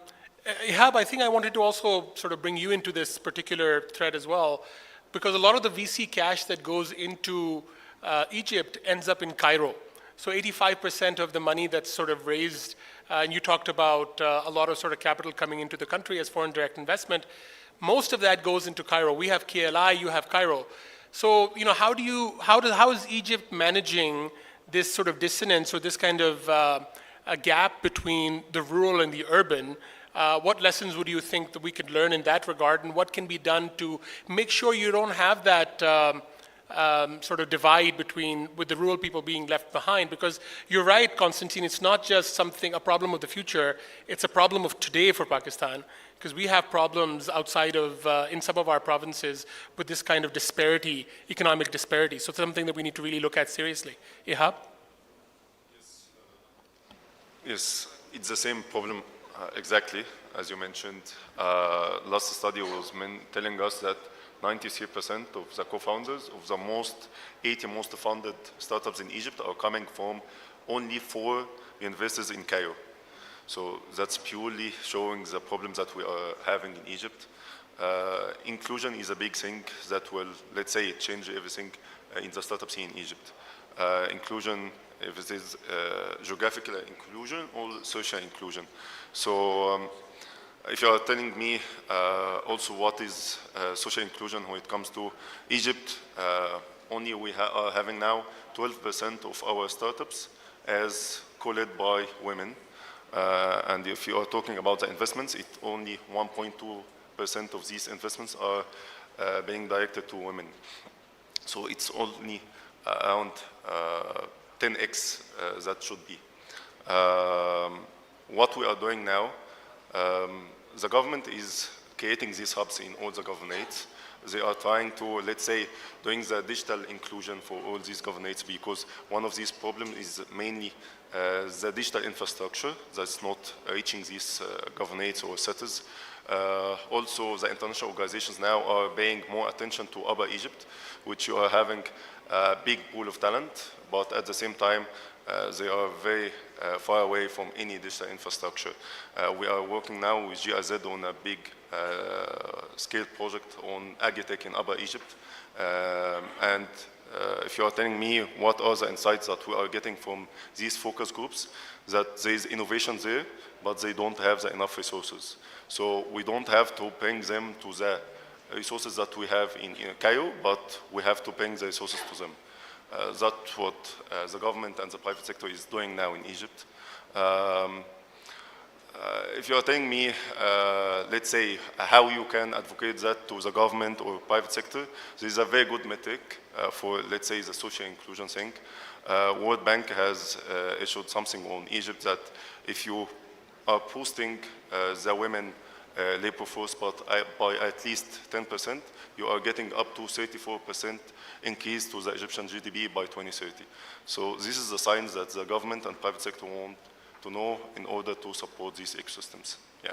I think I wanted to also sort of bring you into this particular thread as well, because a lot of the VC cash that goes into Egypt ends up in Cairo. So 85% of the money that's sort of raised, and you talked about a lot of sort of capital coming into the country as foreign direct investment, most of that goes into Cairo. We have KLI, you have Cairo. So, how is Egypt managing this sort of dissonance or this kind of a gap between the rural and the urban? What lessons would you think that we could learn in that regard, and what can be done to make sure you don't have that sort of divide with the rural people being left behind? Because you're right, Konstantin, it's not just a problem of the future, it's a problem of today for Pakistan. Because we have problems outside of, in some of our provinces with this kind of disparity, economic disparity. So it's something that we need to really look at seriously. Ihab? Yes, it's the same problem exactly, as you mentioned. Last study was telling us that 93% of the co-founders of the 80 most funded startups in Egypt are coming from only 4 universities in Cairo. So that's purely showing the problems that we are having in Egypt. Inclusion is a big thing that will, let's say, change everything in the startup scene in Egypt. Inclusion, if it is geographical inclusion or social inclusion. So if you are telling me also what is social inclusion when it comes to Egypt, only we are having now 12% of our startups as co-led by women. And if you are talking about the investments, it's only 1.2% of these investments are being directed to women. So it's only around 10x that should be. What we are doing now, the government is creating these hubs in all the governorates. They are trying to, let's say, doing the digital inclusion for all these governorates, because one of these problems is mainly the digital infrastructure that's not reaching these governorates or cities. Also, the international organizations now are paying more attention to Upper Egypt, which you are having a big pool of talent, but at the same time, they are very far away from any digital infrastructure. We are working now with GIZ on a big scale project on agritech in Upper Egypt. And if you are telling me what are the insights that we are getting from these focus groups, that there is innovation there, but they don't have the enough resources. So we don't have to bring them to the resources that we have in Cairo, but we have to bring the resources to them. That's what the government and the private sector is doing now in Egypt. If you are telling me, let's say, how you can advocate that to the government or private sector, there is a very good metric for, let's say, the social inclusion thing. World Bank has issued something on Egypt that if you are boosting the women labor force by at least 10%, you are getting up to 34% increase to the Egyptian GDP by 2030. So this is the signs that the government and private sector want to know in order to support these ecosystems. Yeah.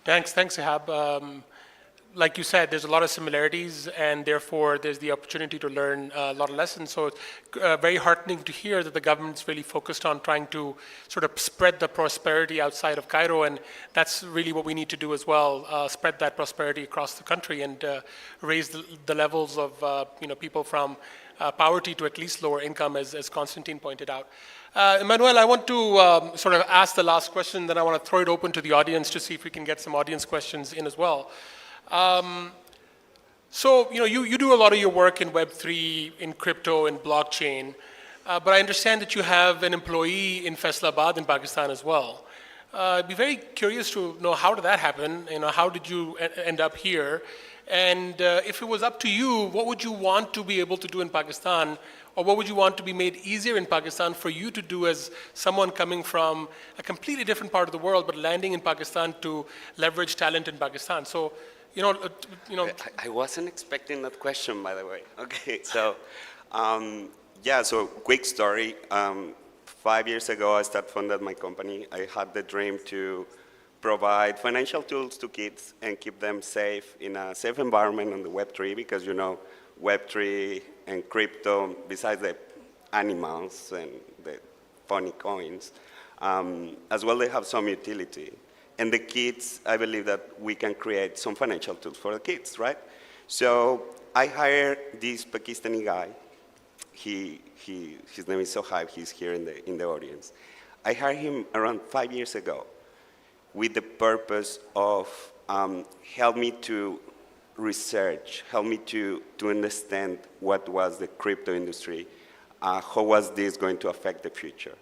Thanks, Ihab. Like you said, there's a lot of similarities, and therefore there's the opportunity to learn a lot of lessons. So it's very heartening to hear that the government's really focused on trying to sort of spread the prosperity outside of Cairo, and that's really what we need to do as well, spread that prosperity across the country and raise the levels of people from poverty to at least lower income, as Constantine pointed out. Emmanuel, I want to sort of ask the last question, then I want to throw it open to the audience to see if we can get some audience questions in as well. So, you do a lot of your work in Web3, in crypto, and blockchain, but I understand that you have an employee in ISLAMABAD in Pakistan as well. I'd be very curious to know, how did that happen? How did you end up here? And if it was up to you, what would you want to be able to do in Pakistan, or what would you want to be made easier in Pakistan for you to do as someone coming from a completely different part of the world, but landing in Pakistan to leverage talent in Pakistan? So, I wasn't expecting that question, by the way. Okay, so, so quick story. 5 years ago, I funded my company. I had the dream to provide financial tools to kids and keep them safe in a safe environment on the Web3, because Web3 and crypto, besides the animals and the funny coins, as well they have some utility. And the kids, I believe that we can create some financial tools for the kids, right? So I hired this Pakistani guy. His name is Sohaib. He's here in the audience. I hired him around 5 years ago with the purpose of help me to research, help me to understand what was the crypto industry, how was this going to affect the future.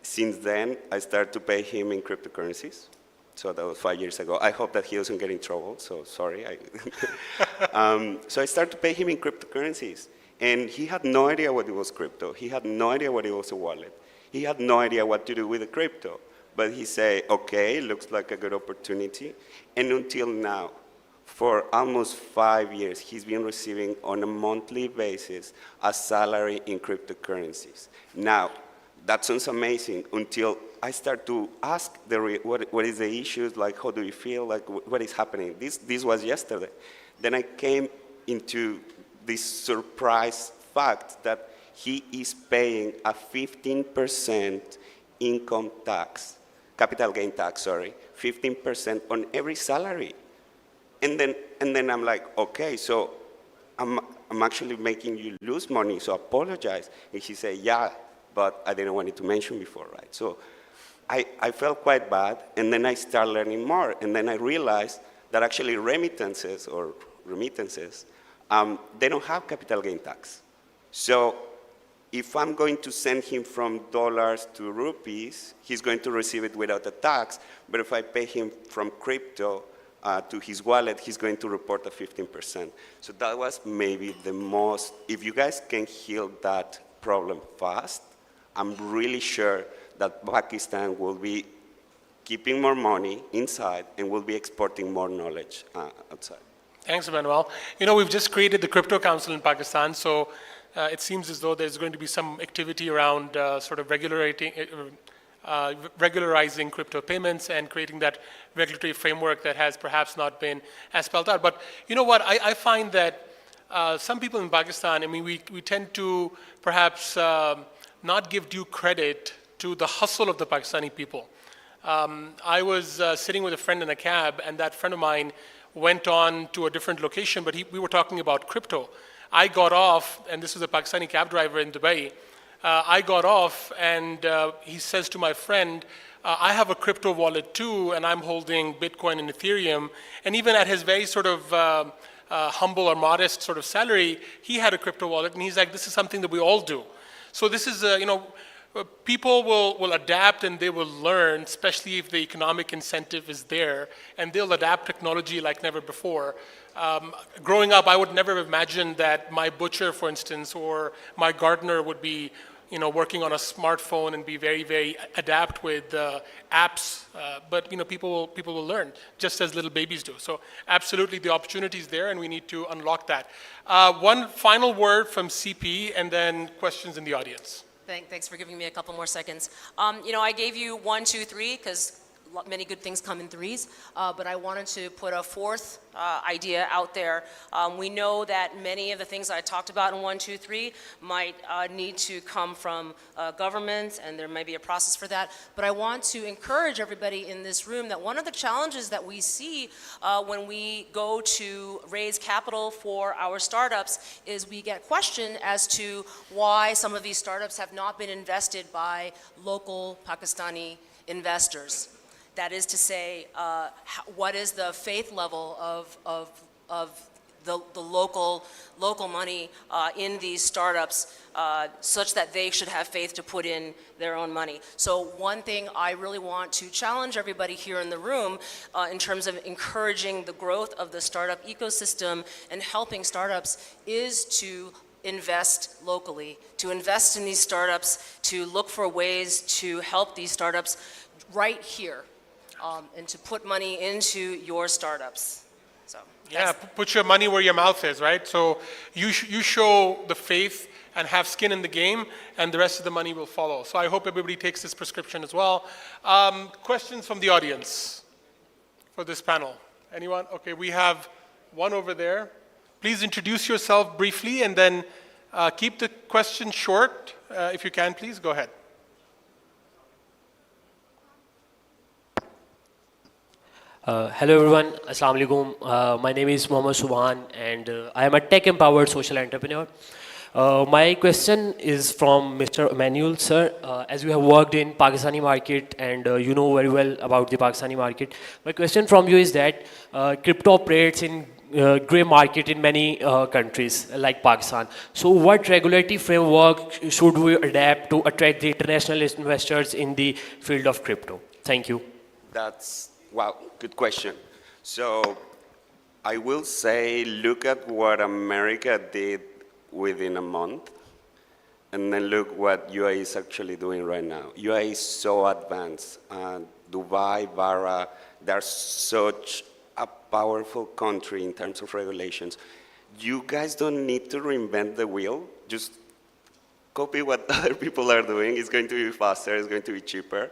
Since then, I started to pay him in cryptocurrencies. So that was 5 years ago. I hope that he doesn't get in trouble, so sorry. So I started to pay him in cryptocurrencies. And he had no idea what it was crypto. He had no idea what it was a wallet. He had no idea what to do with the crypto. but he say, okay, looks like a good opportunity. And until now, for almost 5 years, he's been receiving on a monthly basis a salary in cryptocurrencies. Now, that sounds amazing until I start to ask what is the issues, like how do you feel, like what is happening? This was yesterday. Then I came into this surprise fact that he is paying a 15% income tax, capital gain tax, sorry, 15% on every salary. And then I'm like, okay, so I'm actually making you lose money, so apologize. And he said, yeah, but I didn't want it to mention before, right? So I felt quite bad, and then I started learning more, and then I realized that actually remittances, they don't have capital gain tax. So if I'm going to send him from dollars to rupees, he's going to receive it without a tax, but if I pay him from crypto to his wallet, he's going to report a 15%. So that was maybe the most, if you guys can heal that problem fast, I'm really sure that Pakistan will be keeping more money inside and will be exporting more knowledge outside. Thanks, Emmanuel. You know, we've just created the Crypto Council in Pakistan, so it seems as though there's going to be some activity around sort of regularizing crypto payments and creating that regulatory framework that has perhaps not been as spelled out. But you know what, I find that some people in Pakistan, I mean, we tend to perhaps not give due credit to the hustle of the Pakistani people. I was sitting with a friend in a cab, and that friend of mine went on to a different location, but we were talking about crypto. I got off, and this was a Pakistani cab driver in Dubai. I got off, and he says to my friend, I have a crypto wallet too, and I'm holding Bitcoin and Ethereum. And even at his very sort of humble or modest sort of salary, he had a crypto wallet, and he's like, this is something that we all do. So this is, you know, people will adapt and they will learn, especially if the economic incentive is there, and they'll adapt technology like never before. Growing up, I would never have imagined that my butcher, for instance, or my gardener would be, you know, working on a smartphone and be very, very adept with apps. But you know, people will learn just as little babies do. So absolutely, the opportunity is there, and we need to unlock that. One final word from CP, and then questions in the audience. Thanks for giving me a couple more seconds. You know, I gave you 1, 2, 3 because many good things come in threes, but I wanted to put a fourth idea out there. We know that many of the things I talked about in 1, 2, 3 might need to come from government, and there may be a process for that. But I want to encourage everybody in this room that one of the challenges that we see when we go to raise capital for our startups is we get questioned as to why some of these startups have not been invested by local Pakistani investors. That is to say, what is the faith level of the local money in these startups such that they should have faith to put in their own money. So one thing I really want to challenge everybody here in the room in terms of encouraging the growth of the startup ecosystem and helping startups is to invest locally, to invest in these startups, to look for ways to help these startups right here. And to put money into your startups. So yeah, put your money where your mouth is, right? So you show the faith and have skin in the game, and the rest of the money will follow. So I hope everybody takes this prescription as well. Questions from the audience for this panel? Anyone? Okay, we have one over there. Please introduce yourself briefly, and then keep the question short. If you can, please, go ahead. Hello everyone, Assalamu alaikum. My name is Mohammad Subhan, and I am a tech-empowered social entrepreneur. My question is from Mr. Emmanuel, sir. As you have worked in Pakistani market and you know very well about the Pakistani market, my question from you is that crypto operates in grey market in many countries like Pakistan. So what regulatory framework should we adapt to attract the international investors in the field of crypto? Thank you. Wow, good question. So I will say, look at what America did within a month. and then look what UAE is actually doing right now. UAE is so advanced. Dubai, Bara, they're such a powerful country in terms of regulations. You guys don't need to reinvent the wheel. Just copy what other people are doing. It's going to be faster. It's going to be cheaper.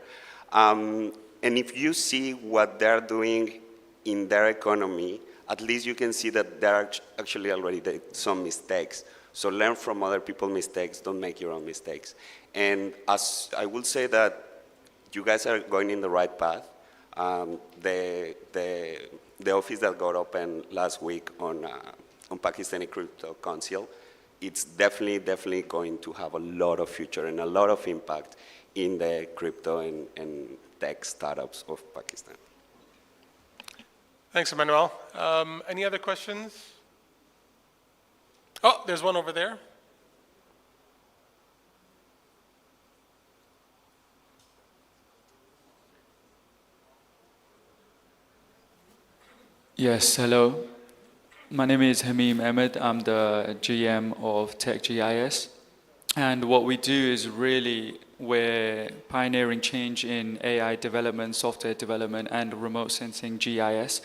And if you see what they're doing in their economy, at least you can see that there actually already some mistakes. So learn from other people's mistakes. Don't make your own mistakes. And as I will say that you guys are going in the right path. The office that got open last week on Pakistani Crypto Council, it's definitely going to have a lot of future and a lot of impact in the crypto and tech startups of Pakistan. Thanks, Emmanuel. Any other questions? Oh, there's one over there. Yes, hello. My name is Hamim Ahmed. I'm the GM of Tech GIS. And what we do is really, we're pioneering change in AI development, software development, and remote sensing GIS.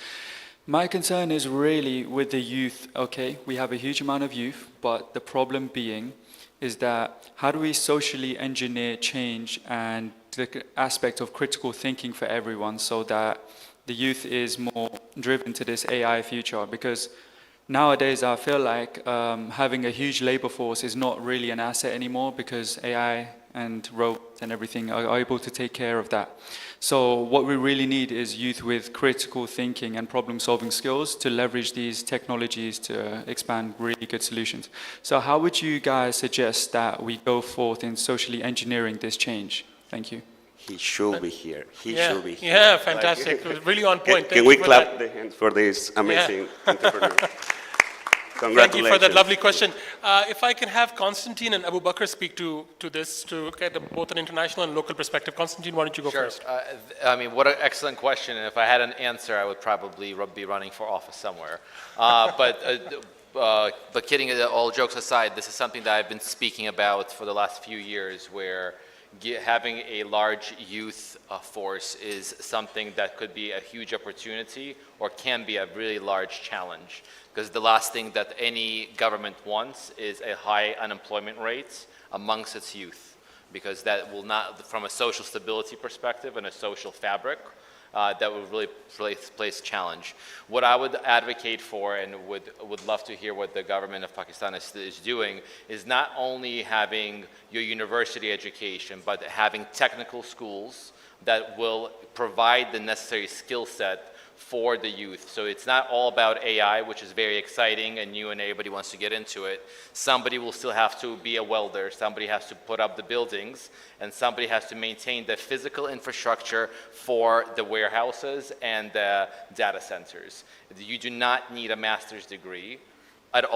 My concern is really with the youth. Okay, we have a huge amount of youth, but the problem being is that how do we socially engineer change and the aspect of critical thinking for everyone so that the youth is more driven to this AI future? Because nowadays I feel like having a huge labor force is not really an asset anymore because AI and robots and everything are able to take care of that. So what we really need is youth with critical thinking and problem-solving skills to leverage these technologies to expand really good solutions. So how would you guys suggest that we go forth in socially engineering this change? Thank you. He should be here. He Yeah. should be here. Yeah, fantastic. It was really on point. Can we clap the hands for this amazing entrepreneur? Thank you for that lovely question. If I can have Constantine and Abu Bakr speak to this to get both an international and local perspective. Constantine, why don't you go first? I mean, what an excellent question. And if I had an answer, I would probably be running for office somewhere. But kidding all jokes aside, this is something that I've been speaking about for the last few years, where having a large youth force is something that could be a huge opportunity or can be a really large challenge. Because the last thing that any government wants is a high unemployment rate amongst its youth. Because that will not, from a social stability perspective and a social fabric, that would really place a challenge. What I would advocate for and would love to hear what the government of Pakistan is doing is not only having your university education, but having technical schools that will provide the necessary skill set for the youth. So it's not all about AI, which is very exciting and new and everybody wants to get into it. Somebody will still have to be a welder, somebody has to put up the buildings, and somebody has to maintain the physical infrastructure for the warehouses and the data centers. You do not need a master's degree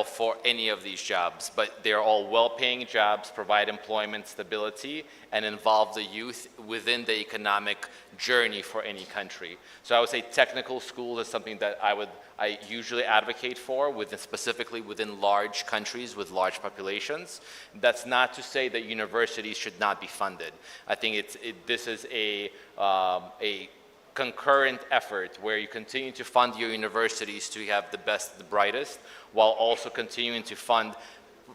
for any of these jobs, but they're all well-paying jobs, provide employment stability, and involve the youth within the economic journey for any country. So I would say technical schools is something that I usually advocate for, specifically within large countries with large populations. That's not to say that universities should not be funded. I think this is a concurrent effort where you continue to fund your universities to have the best, the brightest, while also continuing to fund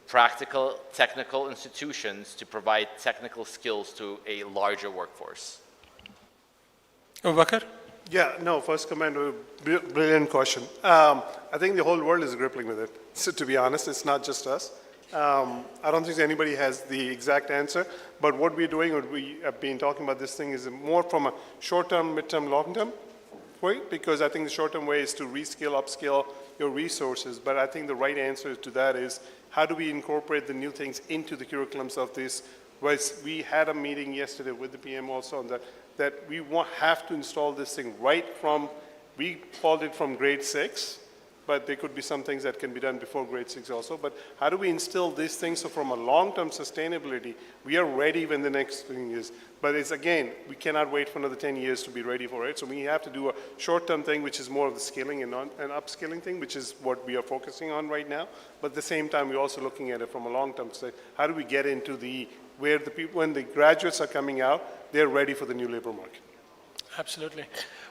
practical, technical institutions to provide technical skills to a larger workforce. Abu Bakr? Yeah, no, first comment, brilliant question. I think the whole world is grappling with it. So to be honest, it's not just us. I don't think anybody has the exact answer, but what we're doing, what we have been talking about this thing is more from a short-term, mid-term, long-term way, because I think the short-term way is to reskill, upskill your resources, but I think the right answer to that is how do we incorporate the new things into the curriculums of this? We had a meeting yesterday with the PM also on that we have to install this thing right from, we called it from grade 6, but there could be some things that can be done before grade 6 also. But how do we instill these things so from a long-term sustainability, we are ready when the next thing is. But it's again, we cannot wait for another 10 years to be ready for it. So we have to do a short-term thing, which is more of the scaling and upskilling thing, which is what we are focusing on right now. But at the same time, we're also looking at it from a long-term side. How do we get into where the people, when the graduates are coming out, they're ready for the new labor market? Absolutely.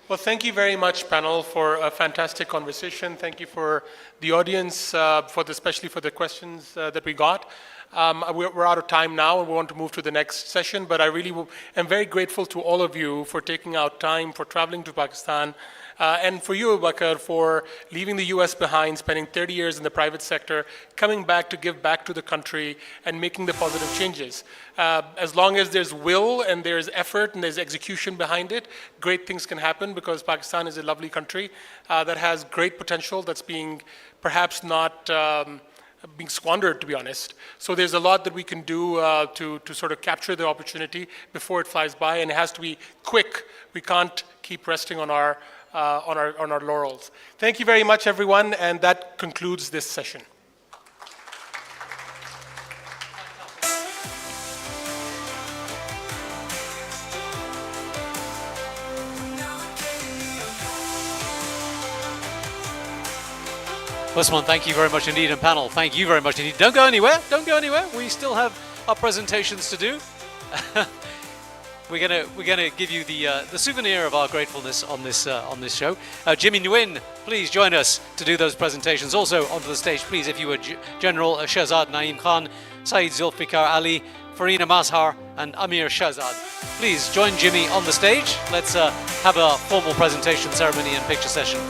Well, thank you very much, panel, for a fantastic conversation. Thank you for the audience, especially for the questions that we got. We're out of time now, and we want to move to the next session, but I really am very grateful to all of you for taking out time, for traveling to Pakistan, and for you, Abubakar, for leaving the US behind, spending 30 years in the private sector, coming back to give back to the country and making the positive changes. As long as there's will and there's effort and there's execution behind it, great things can happen, because Pakistan is a lovely country that has great potential that's being perhaps not being squandered, to be honest. So there's a lot that we can do to sort of capture the opportunity before it flies by, and it has to be quick. We can't keep resting on our laurels. Thank you very much, everyone, and that concludes this session. Usman, thank you very much indeed, and panel, thank you very much indeed. Don't go anywhere. Don't go anywhere. We still have our presentations to do. We're gonna give you the souvenir of our gratefulness on this show. Jimmy Nguyen, please join us to do those presentations. Also onto the stage, please, if you were General Shahzad Naeem Khan, Saeed Zulfikar Ali, Farina Mazhar, and Amir Shahzad. Please join Jimmy on the stage. Let's have a formal presentation ceremony and picture session.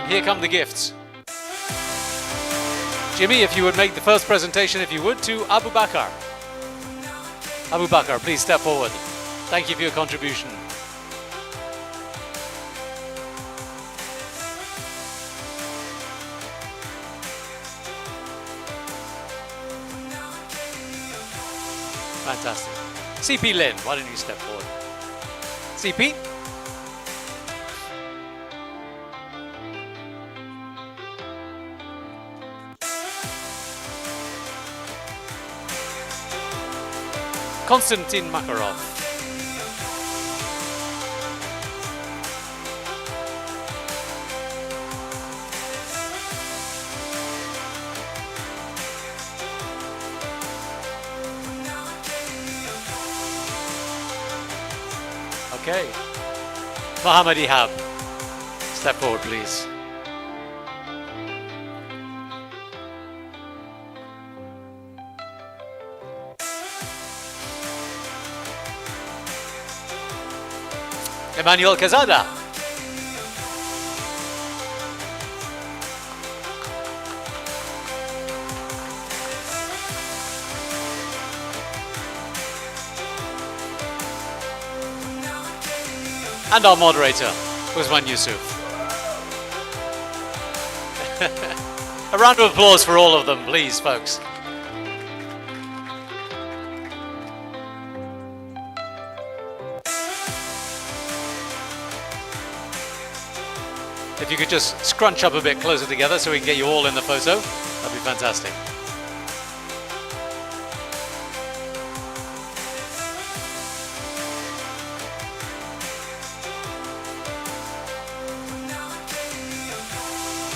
Here come the gifts. Jimmy, if you would make the first presentation, if you would, to Abu Bakr. Abu Bakr, please step forward. Thank you for your contribution. Fantastic. CP Lin, why don't you step forward? CP? Konstantin Makarov. Okay. Mohammad Ihab, step forward, please. Emmanuel Quezada. And our moderator, Usman Yusuf. A round of applause for all of them, please, folks. If you could just scrunch up a bit closer together so we can get you all in the photo, that'd be fantastic.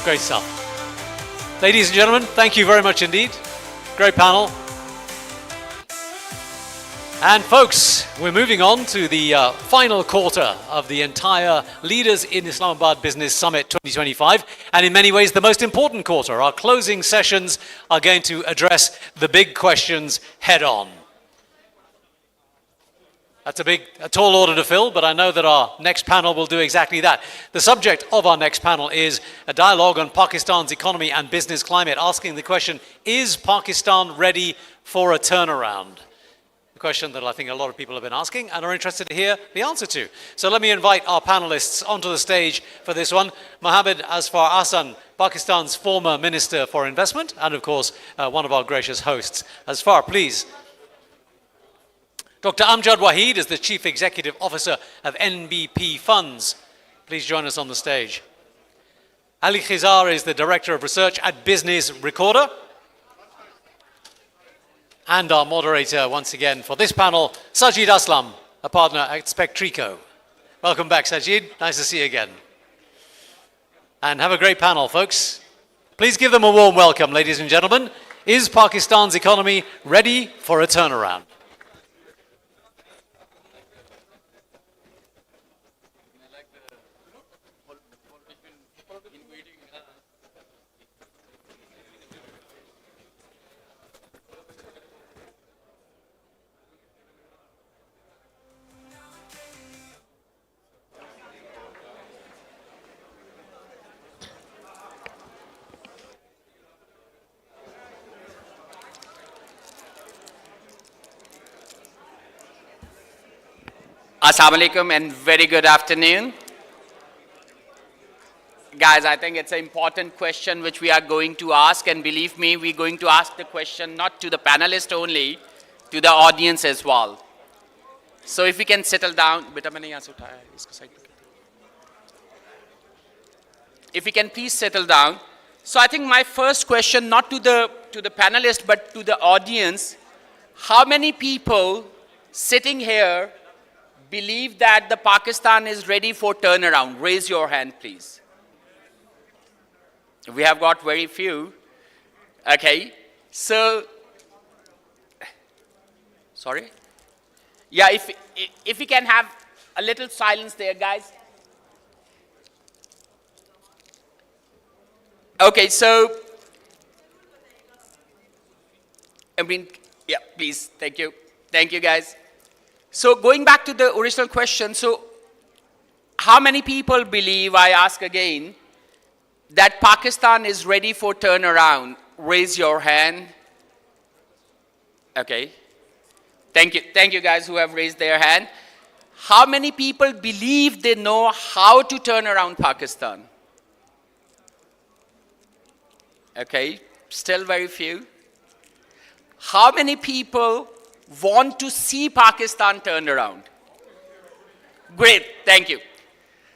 Great stuff. Ladies and gentlemen, thank you very much indeed. Great panel. And folks, we're moving on to the final quarter of the entire Leaders in Islamabad Business Summit 2025, and in many ways the most important quarter. Our closing sessions are going to address the big questions head on. That's a tall order to fill, but I know that our next panel will do exactly that. The subject of our next panel is a dialogue on Pakistan's economy and business climate, asking the question, is Pakistan ready for a turnaround? A question that I think a lot of people have been asking and are interested to hear the answer to. So let me invite our panelists onto the stage for this one. Mohammed Asfar Ahsan, Pakistan's former Minister for Investment, and of course, one of our gracious hosts. Asfar, please. Dr. Amjad Waheed is the Chief Executive Officer of NBP Funds. Please join us on the stage. Ali Khizar is the Director of Research at Business Recorder. And our moderator, once again, for this panel, Sajid Aslam, a partner at Spectrico. Welcome back, Sajid. Nice to see you again. And have a great panel, folks. Please give them a warm welcome, ladies and gentlemen. Is Pakistan's economy ready for a turnaround? Assalamu alaikum and very good afternoon. Guys, I think it's an important question which we are going to ask, and believe me, we're going to ask the question not to the panelists only, to the audience as well. So if we can settle down, if we can please settle down. So I think my first question, not to the panelists, but to the audience, how many people sitting here believe that the Pakistan is ready for turnaround? Raise your hand, please. We have got very few. Okay, so, sorry? Yeah, if we can have a little silence there, guys. Okay, so, yeah, please, thank you. Thank you, guys. So going back to the original question, so how many people believe, I ask again, that Pakistan is ready for turnaround? Raise your hand. Okay. Thank you guys who have raised their hand. How many people believe they know how to turn around Pakistan? Okay, still very few. How many people want to see Pakistan turned around? Great, thank you.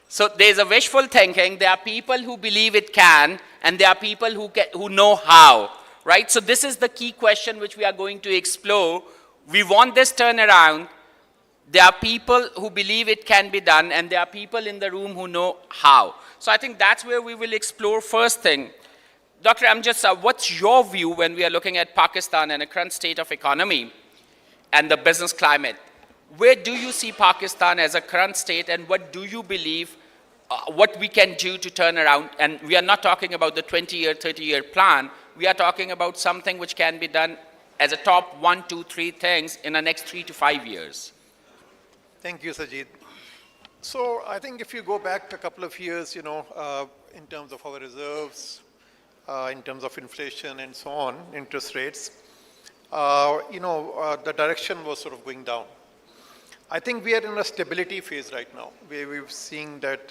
So there's a wishful thinking. There are people who believe it can, and there are people who know how, right? So this is the key question which we are going to explore. We want this turnaround. There are people who believe it can be done, and there are people in the room who know how. So I think that's where we will explore first thing. Dr. Amjad, what's your view when we are looking at Pakistan and the current state of economy and the business climate? Where do you see Pakistan as a current state, and what do you believe what we can do to turn around? And we are not talking about the 20-year, 30-year plan. We are talking about something which can be done as a top 1, 2, 3 things in the next 3 to 5 years. Thank you, Sajid. So I think if you go back a couple of years, in terms of our reserves, in terms of inflation and so on, interest rates, the direction was sort of going down. I think we are in a stability phase right now, where we're seeing that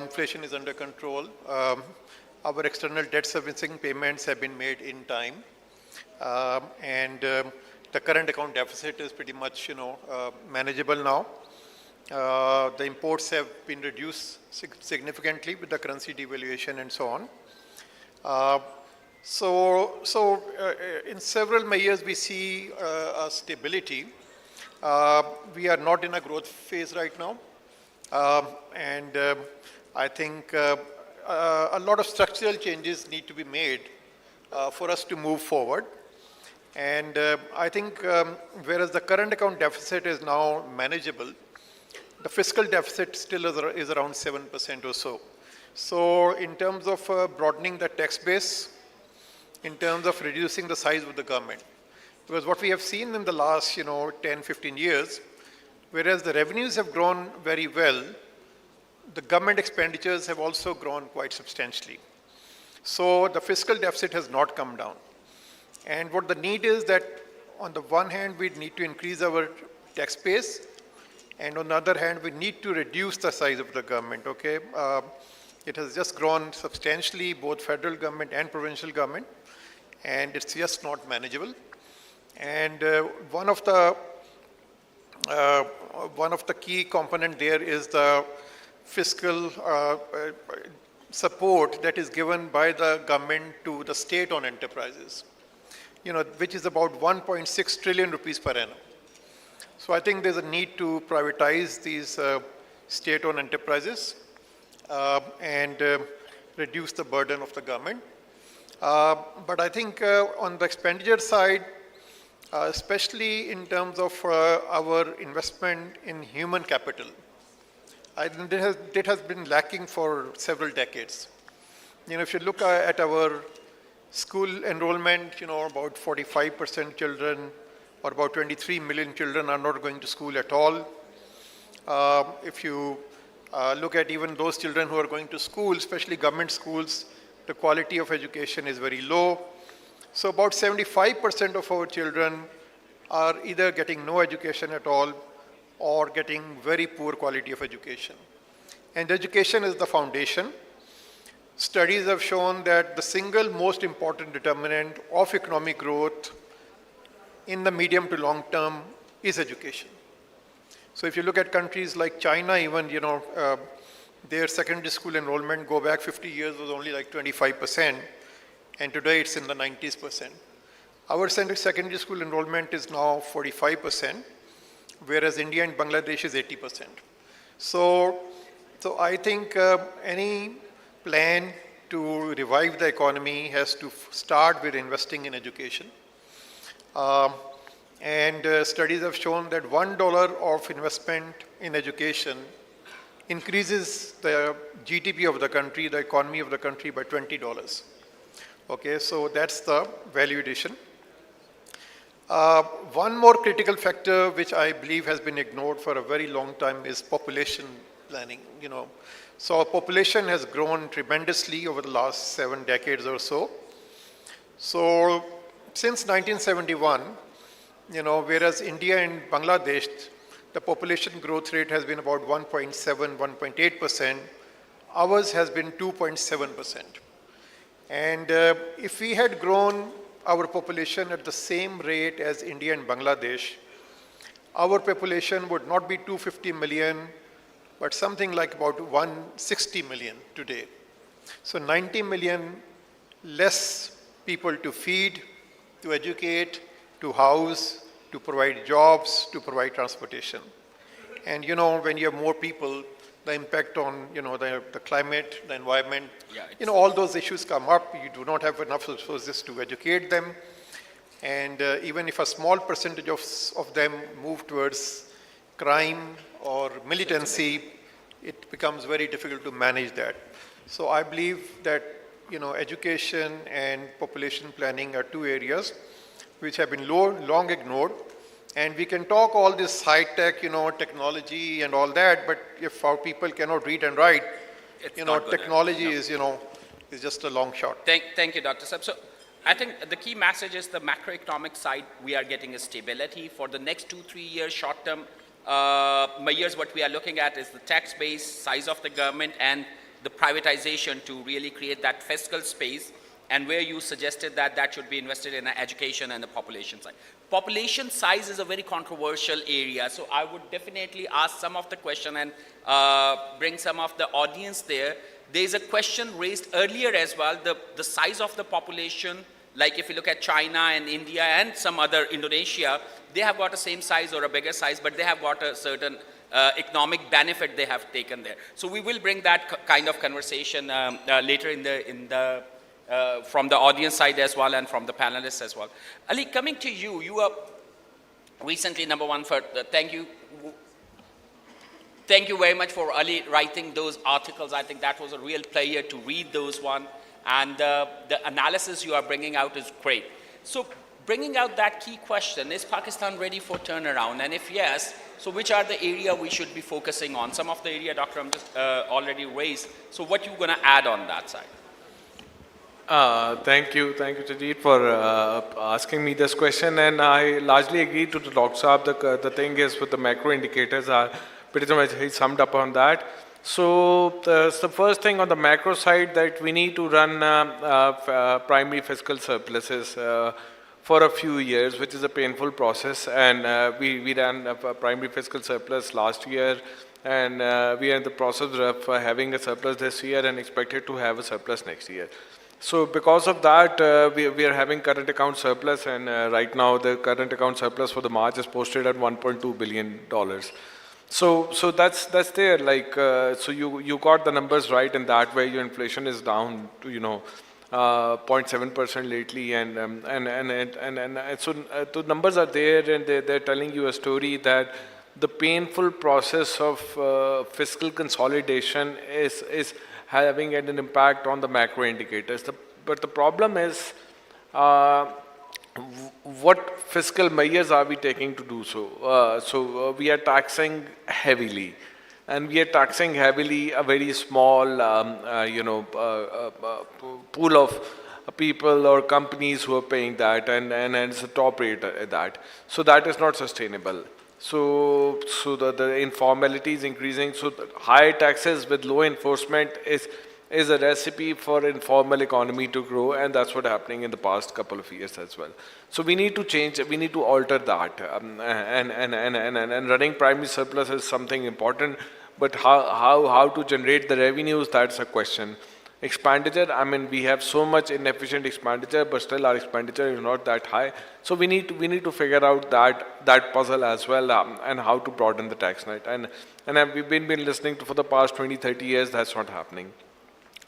inflation is under control. Our external debt servicing payments have been made in time. And the current account deficit is pretty much, manageable now. The imports have been reduced significantly with the currency devaluation and so on. So in several measures, we see a stability. We are not in a growth phase right now. I think a lot of structural changes need to be made for us to move forward. And I think whereas the current account deficit is now manageable, the fiscal deficit still is around 7% or so. So in terms of broadening the tax base, in terms of reducing the size of the government, because what we have seen in the last 10, 15 years, whereas the revenues have grown very well, the government expenditures have also grown quite substantially. So the fiscal deficit has not come down. And what the need is that on the one hand, we need to increase our tax base, and on the other hand, we need to reduce the size of the government, okay? It has just grown substantially, both federal government and provincial government, and it's just not manageable. And one of the key component there is the fiscal support that is given by the government to the state-owned enterprises, which is about 1.6 trillion rupees per annum. So I think there's a need to privatize these state-owned enterprises and reduce the burden of the government. But I think on the expenditure side, especially in terms of our investment in human capital, I think that has been lacking for several decades. If you look at our school enrollment, about 45% children or about 23 million children are not going to school at all. If you look at even those children who are going to school, especially government schools, the quality of education is very low. So about 75% of our children are either getting no education at all or getting very poor quality of education. And education is the foundation. Studies have shown that the single most important determinant of economic growth in the medium to long term is education. So if you look at countries like China, even, their secondary school enrollment go back 50 years was only like 25%, and today it's in the 90s%. Our secondary school enrollment is now 45%, whereas India and Bangladesh is 80%. So I think any plan to revive the economy has to start with investing in education. Studies have shown that $1 of investment in education increases the GDP of the country, the economy of the country by $20. Okay, so that's the value addition. One more critical factor which I believe has been ignored for a very long time is population planning. So our population has grown tremendously over the last 7 decades or so. So since 1971, whereas India and Bangladesh, the population growth rate has been about 1.7, 1.8%, ours has been 2.7%. And if we had grown our population at the same rate as India and Bangladesh, our population would not be 250 million, but something like about 160 million today. So 90 million less people to feed, to educate, to house, to provide jobs, to provide transportation. And when you have more people, the impact on the climate, the environment, all those issues come up. You do not have enough resources to educate them. And even if a small percentage of them move towards crime or militancy, it becomes very difficult to manage that. So I believe that education and population planning are two areas which have been long ignored. And we can talk all this high-tech, technology and all that, but if our people cannot read and write, technology is just a long shot. Thank you, Dr. Saab. So I think the key message is the macroeconomic side. We are getting a stability for the next 2-3 years, short-term years. What we are looking at is the tax base, size of the government, and the privatization to really create that fiscal space. And where you suggested that should be invested in education and the population side. Population size is a very controversial area, so I would definitely ask some of the question and bring some of the audience there. There's a question raised earlier as well, the size of the population, like if you look at China and India and some other Indonesia, they have got the same size or a bigger size, but they have got a certain economic benefit they have taken there. So we will bring that kind of conversation later from the audience side as well and from the panelists as well. Ali, coming to you, you are recently #1 for, thank you very much for Ali writing those articles. I think that was a real pleasure to read those one, and the analysis you are bringing out is great. So bringing out that key question, is Pakistan ready for turnaround? And if yes, so which are the area we should be focusing on? Some of the area Dr. Amjad already raised. So what you going to add on that side? Thank you, Sajid, for asking me this question. And I largely agree to the Dr. Saab. The thing is, with the macro indicators are pretty much he summed up on that. So the first thing on the macro side that we need to run primary fiscal surpluses for a few years, which is a painful process. And we ran a primary fiscal surplus last year, and we are in the process of having a surplus this year and expected to have a surplus next year. So because of that, we are having current account surplus, and right now the current account surplus for the March is posted at $1.2 billion. So that's there. Like so you got the numbers right, and that way your inflation is down to 0.7% lately, and so the numbers are there, and they're telling you a story that the painful process of fiscal consolidation is having an impact on the macro indicators. But the problem is, what fiscal measures are we taking to do so? We are taxing heavily, and we are taxing heavily a very small, pool of people or companies who are paying that, and it's a top rate at that. So that is not sustainable. So the informality is increasing. So the high taxes with low enforcement is a recipe for informal economy to grow, and that's what's happening in the past couple of years as well. So we need to change, we need to alter that, and running primary surplus is something important, but how to generate the revenues, that's a question. Expenditure, I mean, we have so much inefficient expenditure, but still our expenditure is not that high. So we need to figure out that puzzle as well, and how to broaden the tax net. And we've been listening to for the past 20-30 years, that's not happening.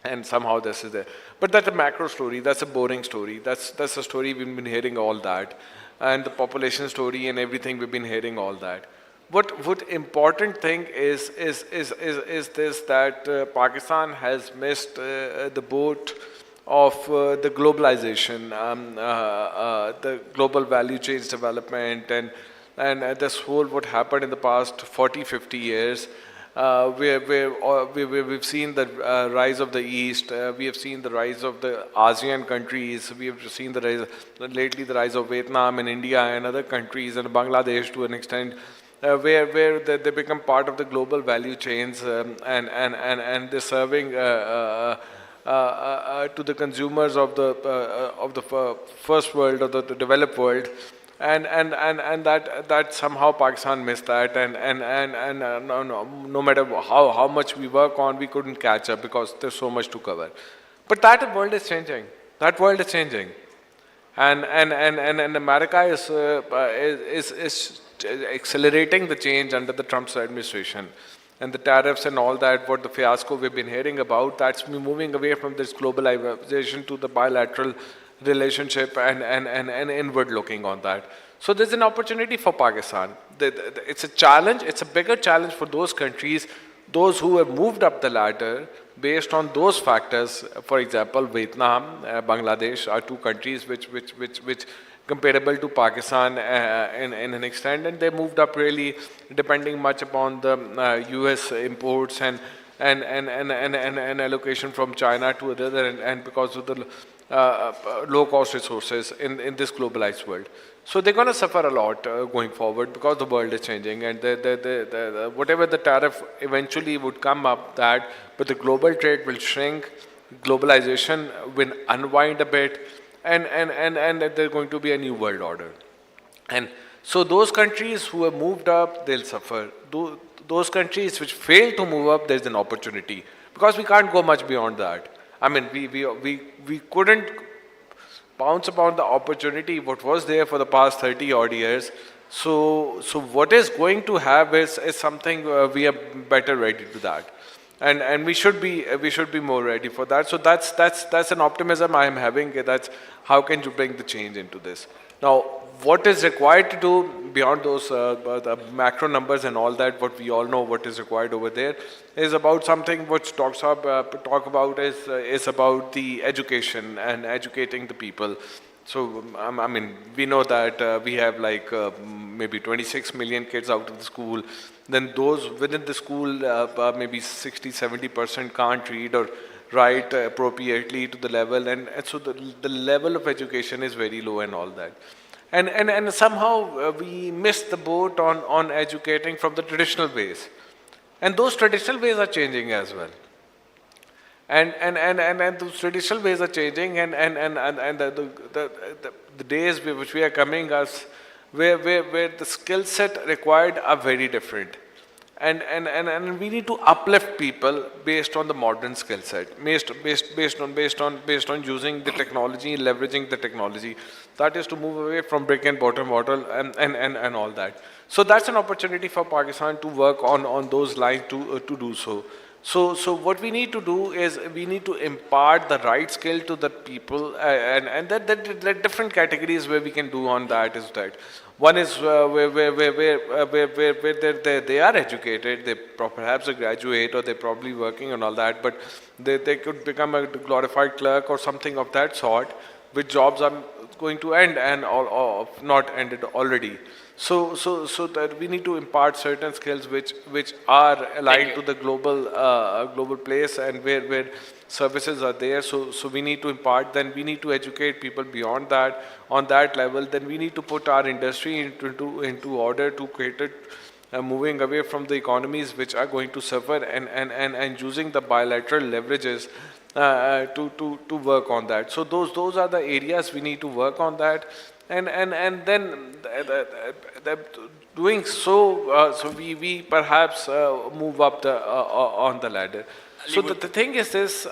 And somehow this is there. But that's a macro story, that's a boring story. That's a story we've been hearing all that. And the population story and everything, we've been hearing all that. What important thing is this, that Pakistan has missed the boat of the globalization, the global value chains development, and this whole what happened in the past 40-50 years. We've seen the rise of the East, we have seen the rise of the ASEAN countries, we have seen the rise, lately the rise of Vietnam and India and other countries, and Bangladesh to an extent, where they become part of the global value chains, and they're serving to the consumers of the first world, or the developed world. And that somehow Pakistan missed that, and no matter how much we work on, we couldn't catch up because there's so much to cover. But that world is changing. That world is changing, and America is accelerating the change under the Trump administration, and the tariffs and all that. What the fiasco we've been hearing about, that's moving away from this globalization to the bilateral relationship and inward looking on that. So there's an opportunity for Pakistan. It's a challenge, it's a bigger challenge for those countries, those who have moved up the ladder based on those factors. For example, Vietnam, Bangladesh are two countries which comparable to Pakistan in an extent, and they moved up really depending much upon the US imports and allocation from China to the other, and because of the low-cost resources in this globalized world. So they're going to suffer a lot going forward because the world is changing, and whatever the tariff eventually would come up, but the global trade will shrink, globalization will unwind a bit, and there's going to be a new world order. And so those countries who have moved up, they'll suffer. Those countries which fail to move up, there's an opportunity, because we can't go much beyond that. I mean, we couldn't bounce upon the opportunity what was there for the past 30 odd years. So what is going to have is something we are better ready to that, and we should be more ready for that. So that's an optimism I am having. That's how can you bring the change into this. Now, what is required to do beyond those the macro numbers and all that, what we all know what is required over there, is about something which talk about is about the education and educating the people. So, I mean, we know that we have like maybe 26 million kids out of the school. Then those within the school, maybe 60-70% can't read or right appropriately to the level, and so the level of education is very low and all that. And somehow we missed the boat on educating from the traditional ways. And those traditional ways are changing as well. And those traditional ways are changing, and the days which we are coming us where the skill set required are very different. And we need to uplift people based on the modern skill set, based on using the technology, leveraging the technology. That is to move away from brick and mortar model and all that. So that's an opportunity for Pakistan to work on those lines to do so. So what we need to do is we need to impart the right skill to the people, and there are different categories where we can do on that is that. One is where they are educated, they perhaps a graduate or they're probably working and all that, but they could become a glorified clerk or something of that sort, which jobs are going to end and or not ended already. So that we need to impart certain skills which are aligned to the global place and where services are there. So we need to impart. Then we need to educate people beyond that. On that level, then we need to put our industry into order to create it, moving away from the economies which are going to suffer and using the bilateral leverages to work on that. So those are the areas we need to work on that. And then doing so, so we perhaps move up on the ladder. So the thing is this,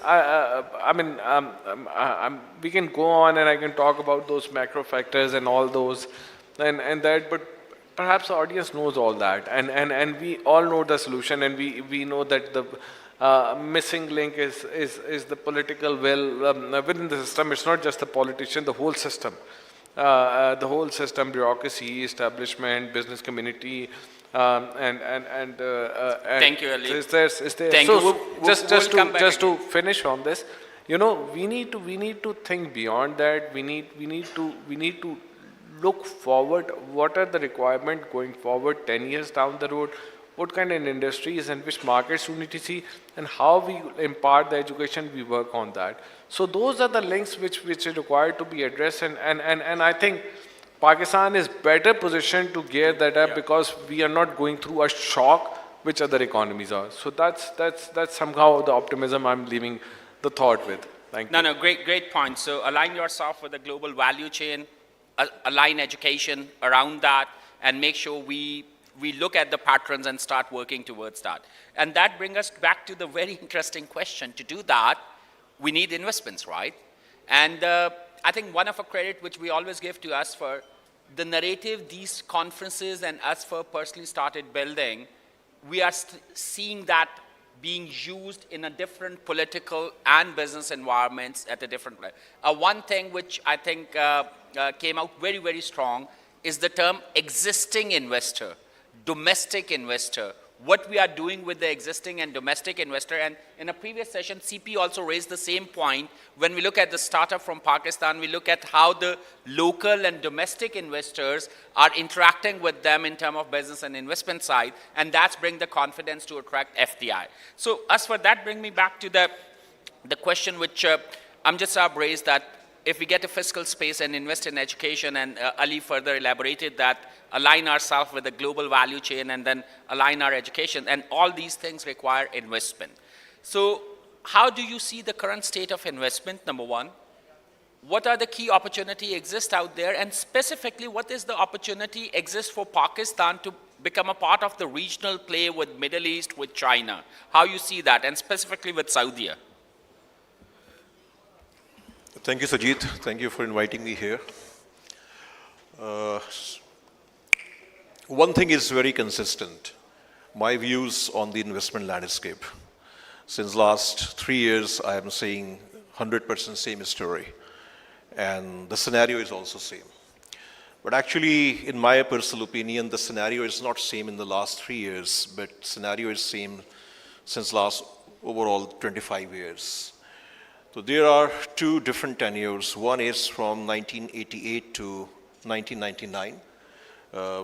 we can go on and I can talk about those macro factors and all those and that, but perhaps the audience knows all that, and we all know the solution, and we know that the missing link is the political will within the system. It's not just the politician, the whole system. The whole system, bureaucracy, establishment, business community, and thank you, Ali. Is there, thank so you. Just to finish on this, you know, we need to think beyond that. We need to look forward. What are the requirements going forward 10 years down the road? What kind of industries and which markets we need to see, and how we impart the education, we work on that. So those are the links which are required to be addressed, and I think Pakistan is better positioned to gear that up because we are not going through a shock which other economies are. So that's somehow the optimism I'm leaving the thought with. Thank you. No, great point. So align yourself with the global value chain, align education around that, and make sure we look at the patterns and start working towards that. And that brings us back to the very interesting question. To do that, we need investments, right? And I think one of a credit which we always give to us for the narrative these conferences and us for personally started building, we are seeing that being used in a different political and business environments at a different level. One thing which I think came out very, very strong is the term existing investor, domestic investor, what we are doing with the existing and domestic investor. And in a previous session, CP also raised the same point. When we look at the startup from Pakistan, we look at how the local and domestic investors are interacting with them in terms of business and investment side, and that's bring the confidence to attract FDI. So as for that, bring me back to the question which Amjad Saab raised, that if we get a fiscal space and invest in education, and Ali further elaborated that, align ourselves with the global value chain and then align our education, and all these things require investment. So how do you see the current state of investment, number one? What are the key opportunity exist out there, and specifically what is the opportunity exist for Pakistan to become a part of the regional play with Middle East, with China? How you see that, and specifically with Saudi? Thank you, Sajid. Thank you for inviting me here. One thing is very consistent, my views on the investment landscape. Since last 3 years, I am saying 100% same story. And the scenario is also same. But actually, in my personal opinion, the scenario is not same in the last 3 years, but scenario is same since last overall 25 years. So there are two different tenures. One is from 1988 to 1999,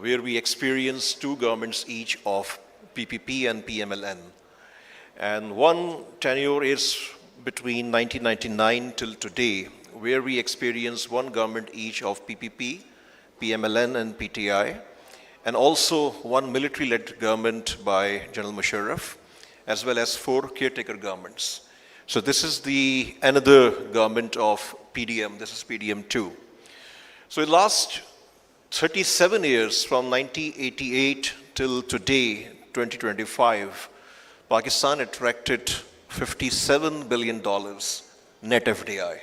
where we experienced two governments each of PPP and PMLN. And one tenure is between 1999 till today, where we experienced one government each of PPP, PMLN and PTI, and also one military-led government by General Musharraf, as well as 4 caretaker governments. So this is the another government of PDM, this is PDM 2. So in the last 37 years, from 1988 till today, 2025, Pakistan attracted $57 billion net FDI,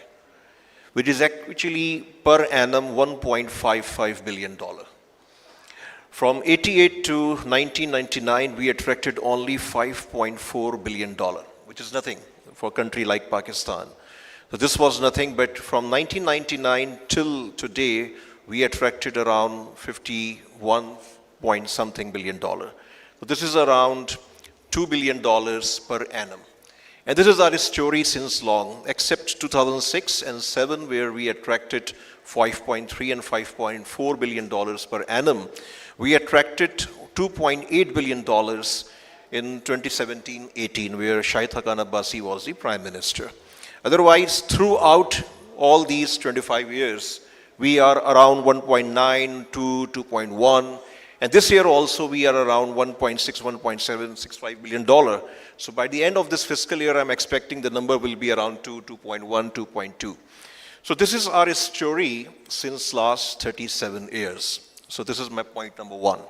which is actually per annum $1.55 billion. From 88 to 1999, we attracted only $5.4 billion, which is nothing for a country like Pakistan. So this was nothing, but from 1999 till today, we attracted around 51 point something billion dollar. So this is around $2 billion per annum. And this is our story since long, except 2006 and 7, where we attracted 5.3 and 5.4 billion dollars per annum. We attracted $2.8 billion in 2017-18, where Shahid Haqqan Abbasi was the Prime Minister. Otherwise, throughout all these 25 years, we are around 1.9 to 2.1. And this year also, we are around 1.6, 1.765 billion dollar. So by the end of this fiscal year, I'm expecting the number will be around 2.1, 2.2. So this is our story since last 37 years. So this is my point number 1.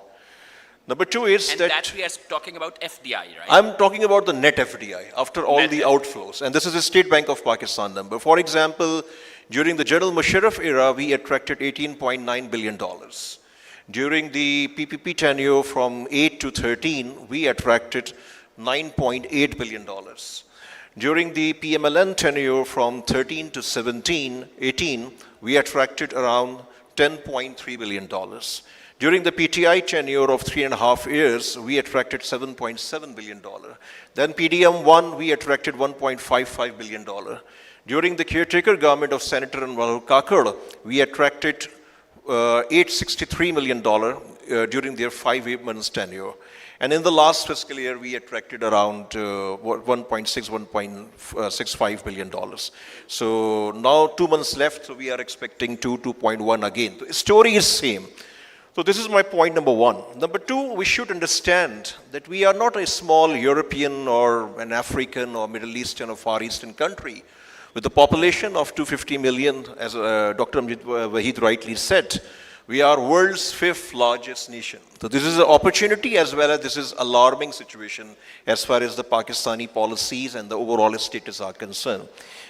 Number 2 is and that we are talking about FDI, right? I'm talking about the net FDI after all the outflows. And this is the State Bank of Pakistan number. For example, during the General Musharraf era, we attracted $18.9 billion. During the PPP tenure from 8 to 13, we attracted $9.8 billion. During the PMLN tenure from 13 to 18, we attracted around $10.3 billion. During the PTI tenure of 3.5 years, we attracted $7.7 billion. Then PDM 1, we attracted $1.55 billion. During the caretaker government of Senator Anwar Kakar, we attracted $863 million during their 5 months tenure. And in the last fiscal year, we attracted around 1.65 billion dollars. So now 2 months left, so we are expecting 2.1 again. The story is same. So this is my point number 1. Number 2, we should understand that we are not a small European or an African or Middle Eastern or Far Eastern country. With a population of 250 million, as Dr. Amjad Waheed rightly said, we are world's 5th largest nation. So this is an opportunity as well as this is alarming situation as far as the Pakistani policies and the overall status are concerned.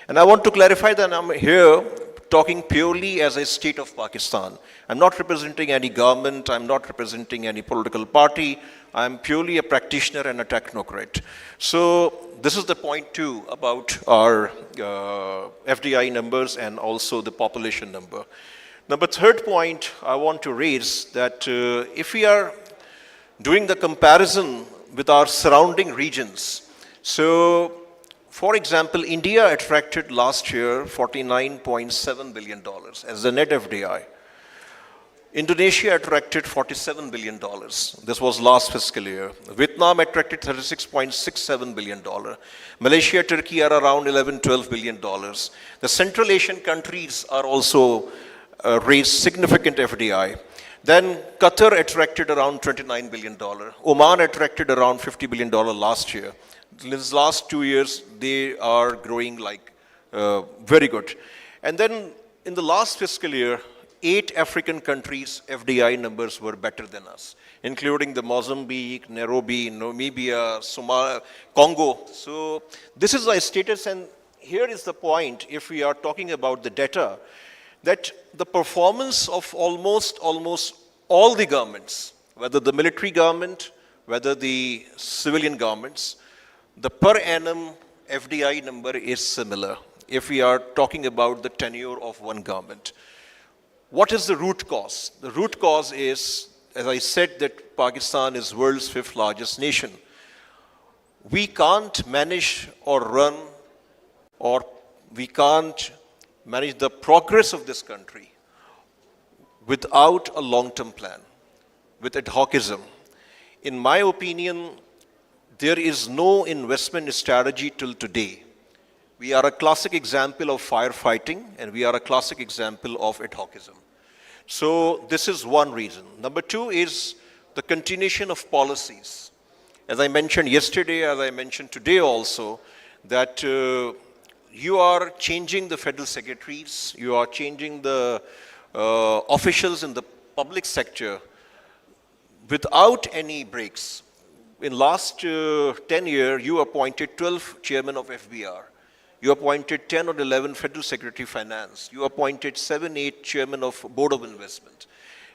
And I want to clarify that I'm here talking purely as a state of Pakistan. I'm not representing any government, I'm not representing any political party, I'm purely a practitioner and a technocrat. So this is the point 2 about our FDI numbers and also the population number. Number 3rd point I want to raise that if we are doing the comparison with our surrounding regions, so for example, India attracted last year $49.7 billion as the net FDI. Indonesia attracted $47 billion. This was last fiscal year. Vietnam attracted $36.67 billion. Malaysia, Turkey are around $11-12 billion. The Central Asian countries are also raised significant FDI. Then Qatar attracted around $29 billion. Oman attracted around $50 billion last year. In these last 2 years, they are growing like very good. And then in the last fiscal year, 8 African countries' FDI numbers were better than us, including the Mozambique, Nairobi, Namibia, Somalia, Congo. So this is our status, and here is the point, if we are talking about the data, that the performance of almost all the governments, whether the military government, whether the civilian governments, the per annum FDI number is similar if we are talking about the tenure of one government. What is the root cause? The root cause is, as I said, that Pakistan is world's 5th largest nation. We can't manage or run, or we can't manage the progress of this country without a long-term plan, with ad hocism. In my opinion, there is no investment strategy till today We are a classic example of firefighting, and we are a classic example of ad hocism. So this is one reason. Number two is the continuation of policies. As I mentioned yesterday, as I mentioned today also, that you are changing the federal secretaries, you are changing the officials in the public sector without any breaks. In last 10 years, you appointed 12 chairmen of FBR. You appointed 10 or 11 Federal Secretary Finance. You appointed 7, 8 chairmen of Board of Investment.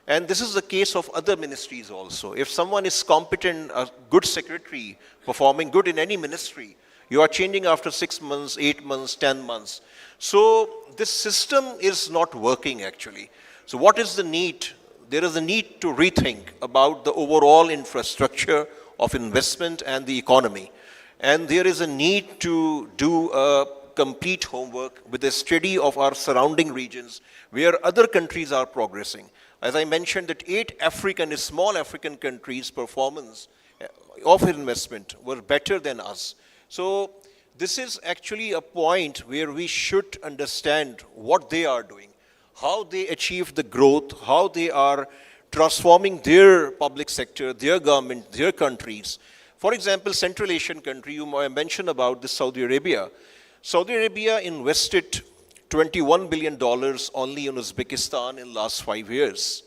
And this is the case of other ministries also. If someone is competent, a good secretary, performing good in any ministry, you are changing after 6 months, 8 months, 10 months. So this system is not working actually. So what is the need? There is a need to rethink about the overall infrastructure of investment and the economy. And there is a need to do a complete homework with a study of our surrounding regions where other countries are progressing. As I mentioned, that 8 small African countries' performance of investment were better than us. So this is actually a point where we should understand what they are doing, how they achieve the growth, how they are transforming their public sector, their government, their countries. For example, Central Asian country, you mentioned about the Saudi Arabia. Saudi Arabia invested $21 billion only in Uzbekistan in last 5 years.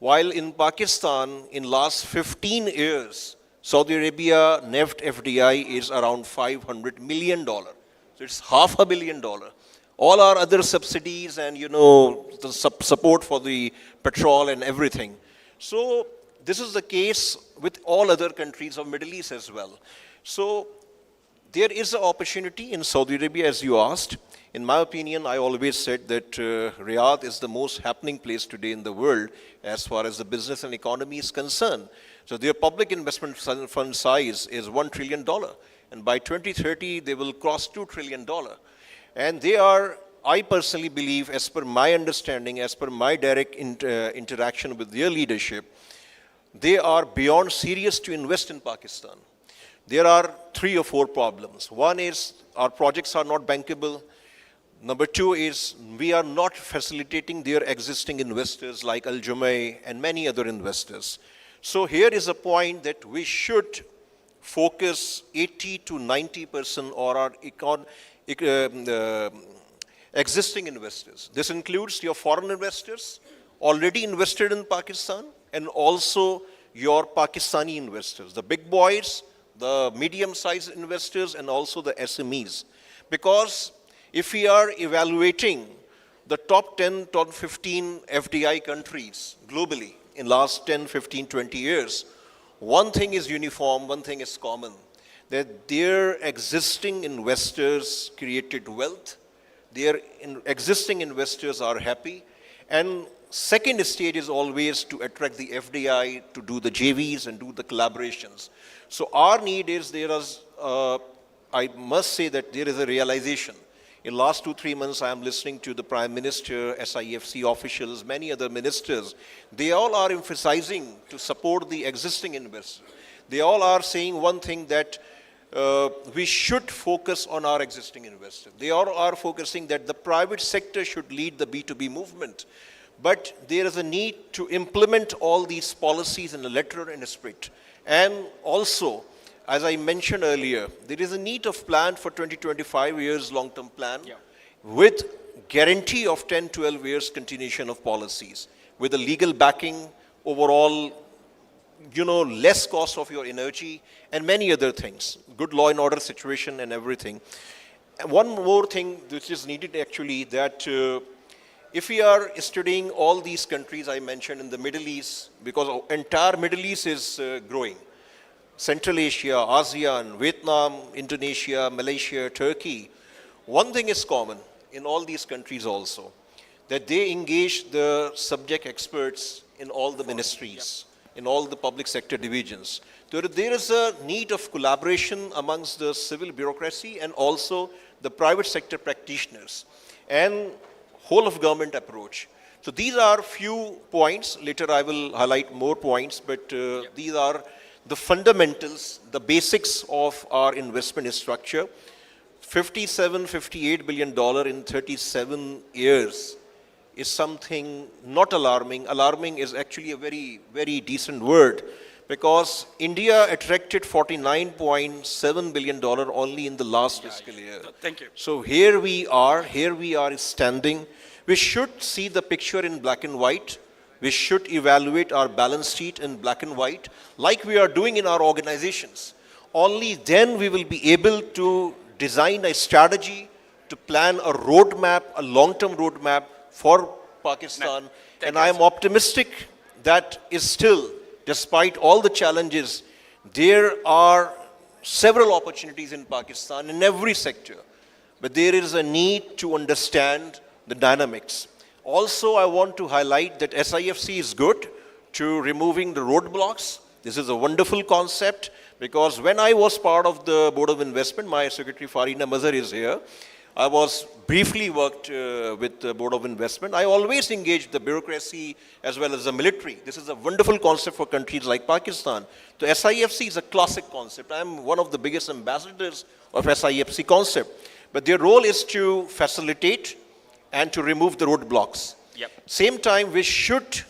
While in Pakistan, in last 15 years, Saudi Arabia NEFT FDI is around $500 million. So it's $500 million. All our other subsidies and, the support for the petrol and everything. So this is the case with all other countries of Middle East as well. So there is an opportunity in Saudi Arabia, as you asked. In my opinion, I always said that Riyadh is the most happening place today in the world as far as the business and economy is concerned. So their public investment fund size is $1 trillion. And by 2030, they will cross $2 trillion. And they are, I personally believe, as per my understanding, as per my direct interaction with their leadership, they are beyond serious to invest in Pakistan. There are 3 or 4 problems. One is our projects are not bankable. Number 2 is we are not facilitating their existing investors like Al Jumaih and many other investors. So here is a point that we should focus 80 to 90% on our existing investors. This includes your foreign investors already invested in Pakistan and also your Pakistani investors, the big boys, the medium-sized investors, and also the SMEs. Because if we are evaluating the top 10, top 15 FDI countries globally in last 10, 15, 20 years, one thing is uniform, one thing is common, that their existing investors created wealth, their existing investors are happy, and second stage is always to attract the FDI, to do the JVs and do the collaborations. So our need is I must say that there is a realization. In last 2-3 months, I am listening to the Prime Minister, SIFC officials, many other ministers. They all are emphasizing to support the existing investors. They all are saying one thing, that we should focus on our existing investors. They all are focusing that the private sector should lead the B2B movement. But there is a need to implement all these policies in a letter and a spirit. And also, as I mentioned earlier, there is a need of plan for 20-25 years long-term plan with guarantee of 10-12 years continuation of policies, with a legal backing, overall, less cost of your energy and many other things, good law and order situation and everything. And one more thing which is needed actually, that if we are studying all these countries I mentioned in the Middle East, because entire Middle East is growing, Central Asia, ASEAN, Vietnam, Indonesia, Malaysia, Turkey, one thing is common in all these countries also, that they engage the subject experts in all the ministries, in all the public sector divisions. So there is a need of collaboration amongst the civil bureaucracy and also the private sector practitioners and whole of government approach. So these are few points. Later I will highlight more points, but these are the fundamentals, the basics of our investment structure. $58 billion in 37 years is something not alarming. Alarming is actually a very, very decent word, because India attracted $49.7 billion only in the last fiscal year. Thank you. So here we are standing. We should see the picture in black and white. We should evaluate our balance sheet in black and white, like we are doing in our organizations. Only then we will be able to design a strategy, to plan a roadmap, a long-term roadmap for Pakistan. And I am optimistic that is still, despite all the challenges, there are several opportunities in Pakistan in every sector. But there is a need to understand the dynamics. Also, I want to highlight that SIFC is good to removing the roadblocks. This is a wonderful concept, because when I was part of the Board of Investment, my secretary Farina Mazhar is here. I was briefly worked with the Board of Investment. I always engaged the bureaucracy as well as the military. This is a wonderful concept for countries like Pakistan. So SIFC is a classic concept. I am one of the biggest ambassadors of SIFC concept. But their role is to facilitate and to remove the roadblocks. Same time, we should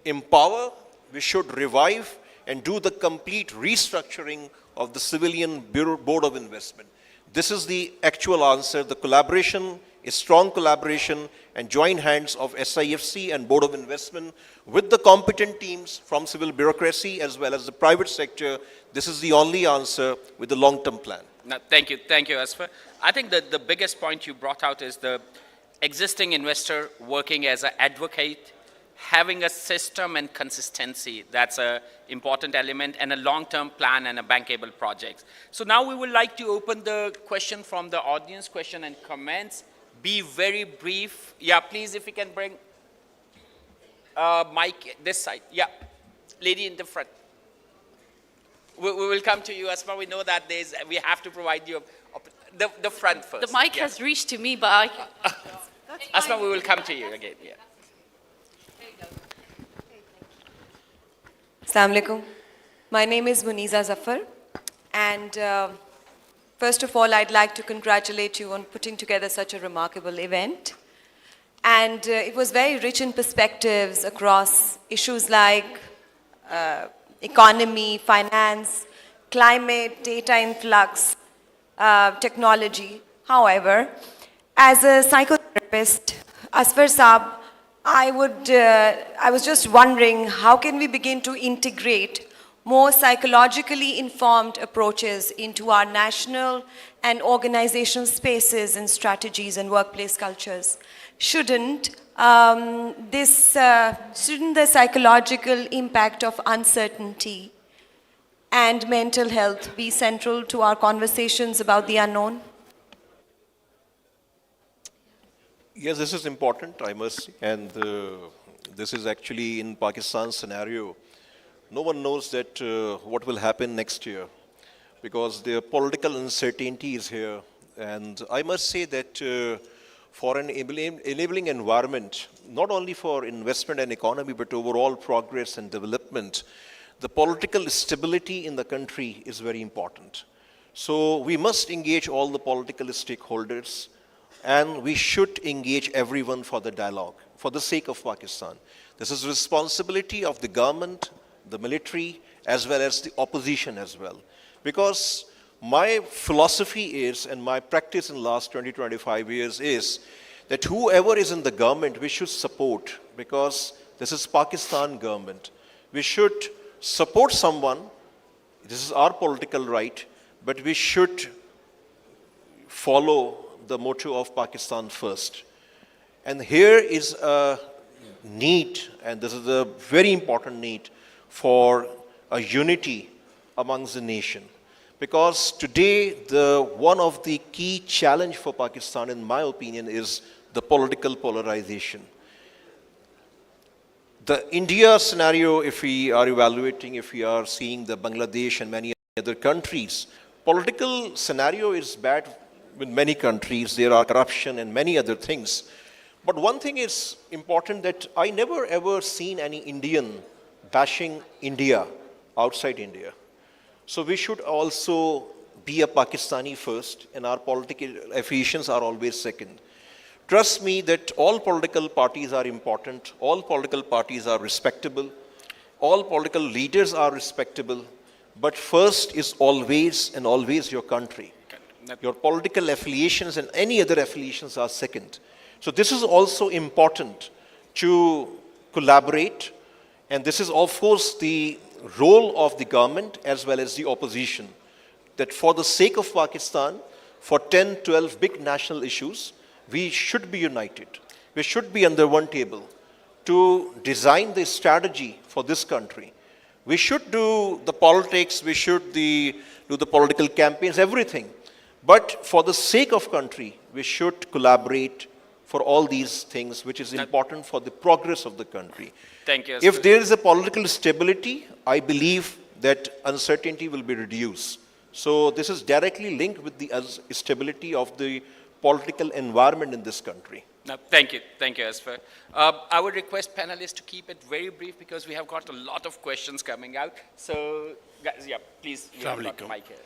empower, we should revive, and do the complete restructuring of the civilian Board of Investment. This is the actual answer. The collaboration is strong collaboration and joint hands of SIFC and Board of Investment with the competent teams from civil bureaucracy as well as the private sector. This is the only answer with the long-term plan. No, thank you, Asfar. I think that the biggest point you brought out is the existing investor working as an advocate, having a system and consistency. That's an important element, and a long-term plan and a bankable projects. So now we would like to open the question from the audience, question and comments. Be very brief. Yeah, please, if you can bring mic this side. Yeah, lady in the front. We will come to you, Asma. We know that we have to provide you the front first. The mic has reached to me, but Asma, we will come to you again. Yeah. Assalamu alaikum. My name is Muniza Zafar, and first of all, I'd like to congratulate you on putting together such a remarkable event. And it was very rich in perspectives across issues like economy, finance, climate, data influx, technology. However, as a psychotherapist, Asfar Saab, I was just wondering, how can we begin to integrate more psychologically informed approaches into our national and organizational spaces and strategies and workplace cultures? Shouldn't the psychological impact of uncertainty and mental health be central to our conversations about the unknown? Yes, this is important, I must say, and this is actually in Pakistan's scenario. No one knows that what will happen next year, because the political uncertainty is here. And I must say that for an enabling environment, not only for investment and economy, but overall progress and development, the political stability in the country is very important. So we must engage all the political stakeholders, and we should engage everyone for the dialogue, for the sake of Pakistan. This is responsibility of the government, the military, as well as the opposition as well. Because my philosophy is, and my practice in the last 20, 25 years is, that whoever is in the government, we should support, because this is Pakistan government. We should support someone, this is our political right, but we should follow the motto of Pakistan first. And here is a need, and this is a very important need, for a unity amongst the nation. Because today, one of the key challenge for Pakistan, in my opinion, is the political polarization. The India scenario, if we are evaluating, if we are seeing the Bangladesh and many other countries, political scenario is bad with many countries. There are corruption and many other things. But one thing is important, that I never ever seen any Indian bashing India outside India. So we should also be a Pakistani first, and our political affiliations are always second. Trust me that all political parties are important, all political parties are respectable, all political leaders are respectable, but first is always and always your country. Your political affiliations and any other affiliations are second. So this is also important to collaborate, and this is of course the role of the government as well as the opposition, that for the sake of Pakistan, for 10, 12 big national issues, we should be united. We should be under one table to design the strategy for this country. We should do the politics, we should do the political campaigns, everything. But for the sake of country, we should collaborate for all these things, which is important for the progress of the country. Thank you. If there is a political stability, I believe that uncertainty will be reduced. So this is directly linked with the stability of the political environment in this country. No, thank you, Asfar. I would request panelists to keep it very brief because we have got a lot of questions coming out. So, guys, yeah, please. Assalamu alaikum. Mic here.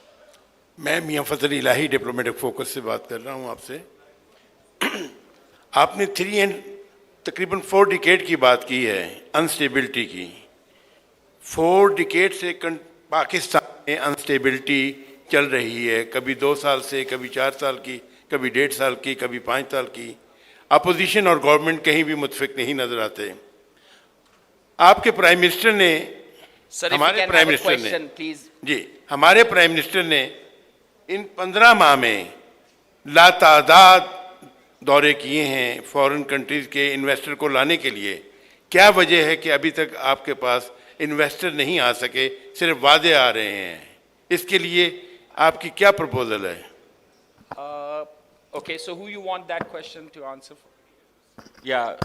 मैं मियां फजल इलाही diplomatic focus से बात कर रहा हूं आपसे। आपने तकरीबन 4 decade की बात की है अनस्टेबिलिटी की। 4 डिकेड से पाकिस्तान में अनस्टेबिलिटी चल रही है, कभी 2 साल से, कभी 4 साल की, कभी 1.5 साल की, कभी 5 साल की। अपोजिशन और गवर्नमेंट कहीं भी मुतफिक नहीं नजर आते। आपके प्राइम मिनिस्टर ने, हमारे प्राइम मिनिस्टर ने, हमारे प्राइम मिनिस्टर ने इन 15 माह में लातादाद दौरे किए हैं फॉरेन कंट्रीज के इन्वेस्टर को लाने के लिए। क्या वजह है कि अभी तक आपके पास इन्वेस्टर नहीं आ सके, सिर्फ वादे आ रहे हैं? इसके लिए आपकी क्या प्रपोजल है? Okay, so who you want that question to answer for? Yeah.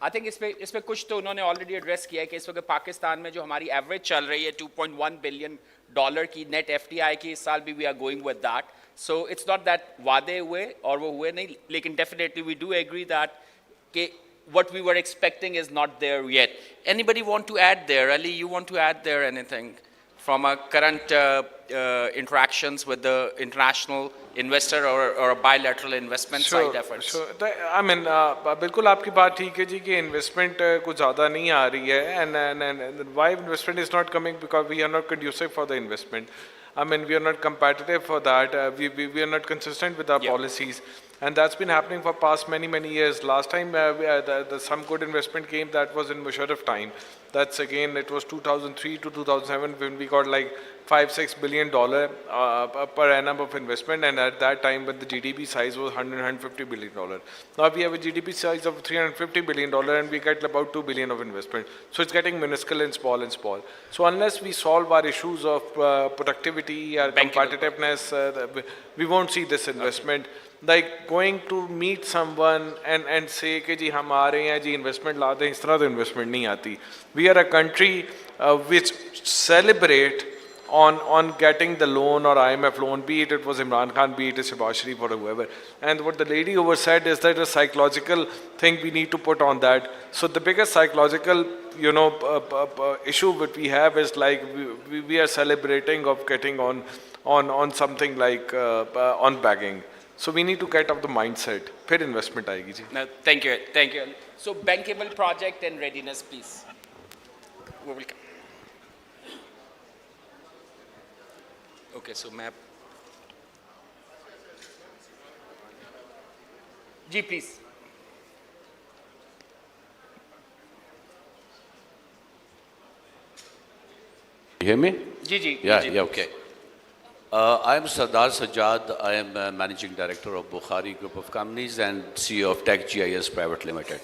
I think इसमें कुछ तो उन्होंने ऑलरेडी एड्रेस किया है कि इस वक्त पाकिस्तान में जो हमारी एवरेज चल रही है $2.1 बिलियन की नेट एफडीआई की, इस साल भी we are going with that. So it's not that वादे हुए और वो हुए नहीं, लेकिन definitely we do agree that कि what we were expecting is not there yet. Anybody want to add there? Ali, you want to add there anything from our current interactions with the international investor or a bilateral investment side efforts? I mean, बिल्कुल आपकी बात ठीक है जी कि investment कुछ ज़्यादा नहीं आ रही है, and why investment is not coming? Because we are not conducive for the investment. I mean, we are not competitive for that. We are not consistent with our policies. And that's been happening for past many years. Last time some good investment came, that was in Musharraf time. That's again, it was 2003 to 2007 when we got like $5-6 billion per annum of investment, and at that time when the GDP size was $150 billion. Now we have a GDP size of $350 billion and we get about $2 billion of investment. So it's getting minuscule and small and small. So unless we solve our issues of productivity, our competitiveness, we won't see this investment. Like going to meet someone and say कि जी हम आ रहे हैं जी investment लाते हैं, इस तरह तो investment नहीं आती. We are a country which celebrate on getting the loan or IMF loan, be it was Imran Khan, be it Shehbaz Sharif or whoever. And what the lady over said is that a psychological thing we need to put on that. So the biggest psychological issue that we have is like we are celebrating of getting on something like on bagging. So we need to get off the mindset. फिर investment आएगी जी. No, thank you. So bankable project and readiness, please. We will come. Okay, so map. Ji, please. You hear me? Ji. Yeah, okay. I am Sardar Sajjad. I am Managing Director of Bukhari Group of Companies and CEO of Tech GIS Private Limited.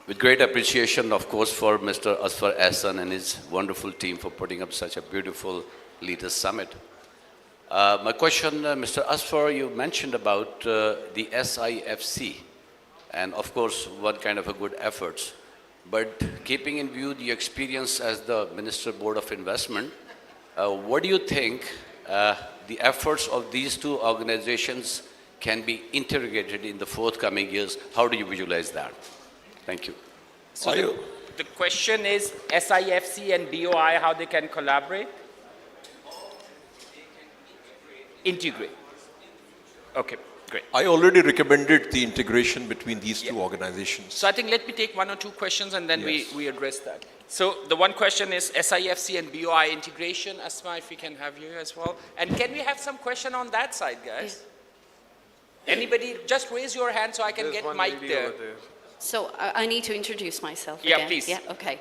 With great appreciation, of course, for Mr. Asfar Ahsan and his wonderful team for putting up such a beautiful Leaders Summit. My question, Mr. Asfar, you mentioned about the SIFC, and of course, one kind of a good efforts. But keeping in view the experience as the Minister Board of Investment, what do you think the efforts of these two organizations can be integrated in the forthcoming years? How do you visualize that? Thank you. So the question is SIFC and BOI, how they can collaborate? integrate. Okay, great. I already recommended the integration between these two organizations. So I think let me take one or two questions and then Yes. we address that. So the one question is SIFC and BOI integration. Asma, if we can have you as well. And can we have some question on that side, guys? Anybody, just raise your hand so I can get mic there. So I need to introduce myself Yeah, again. please. Yeah, okay.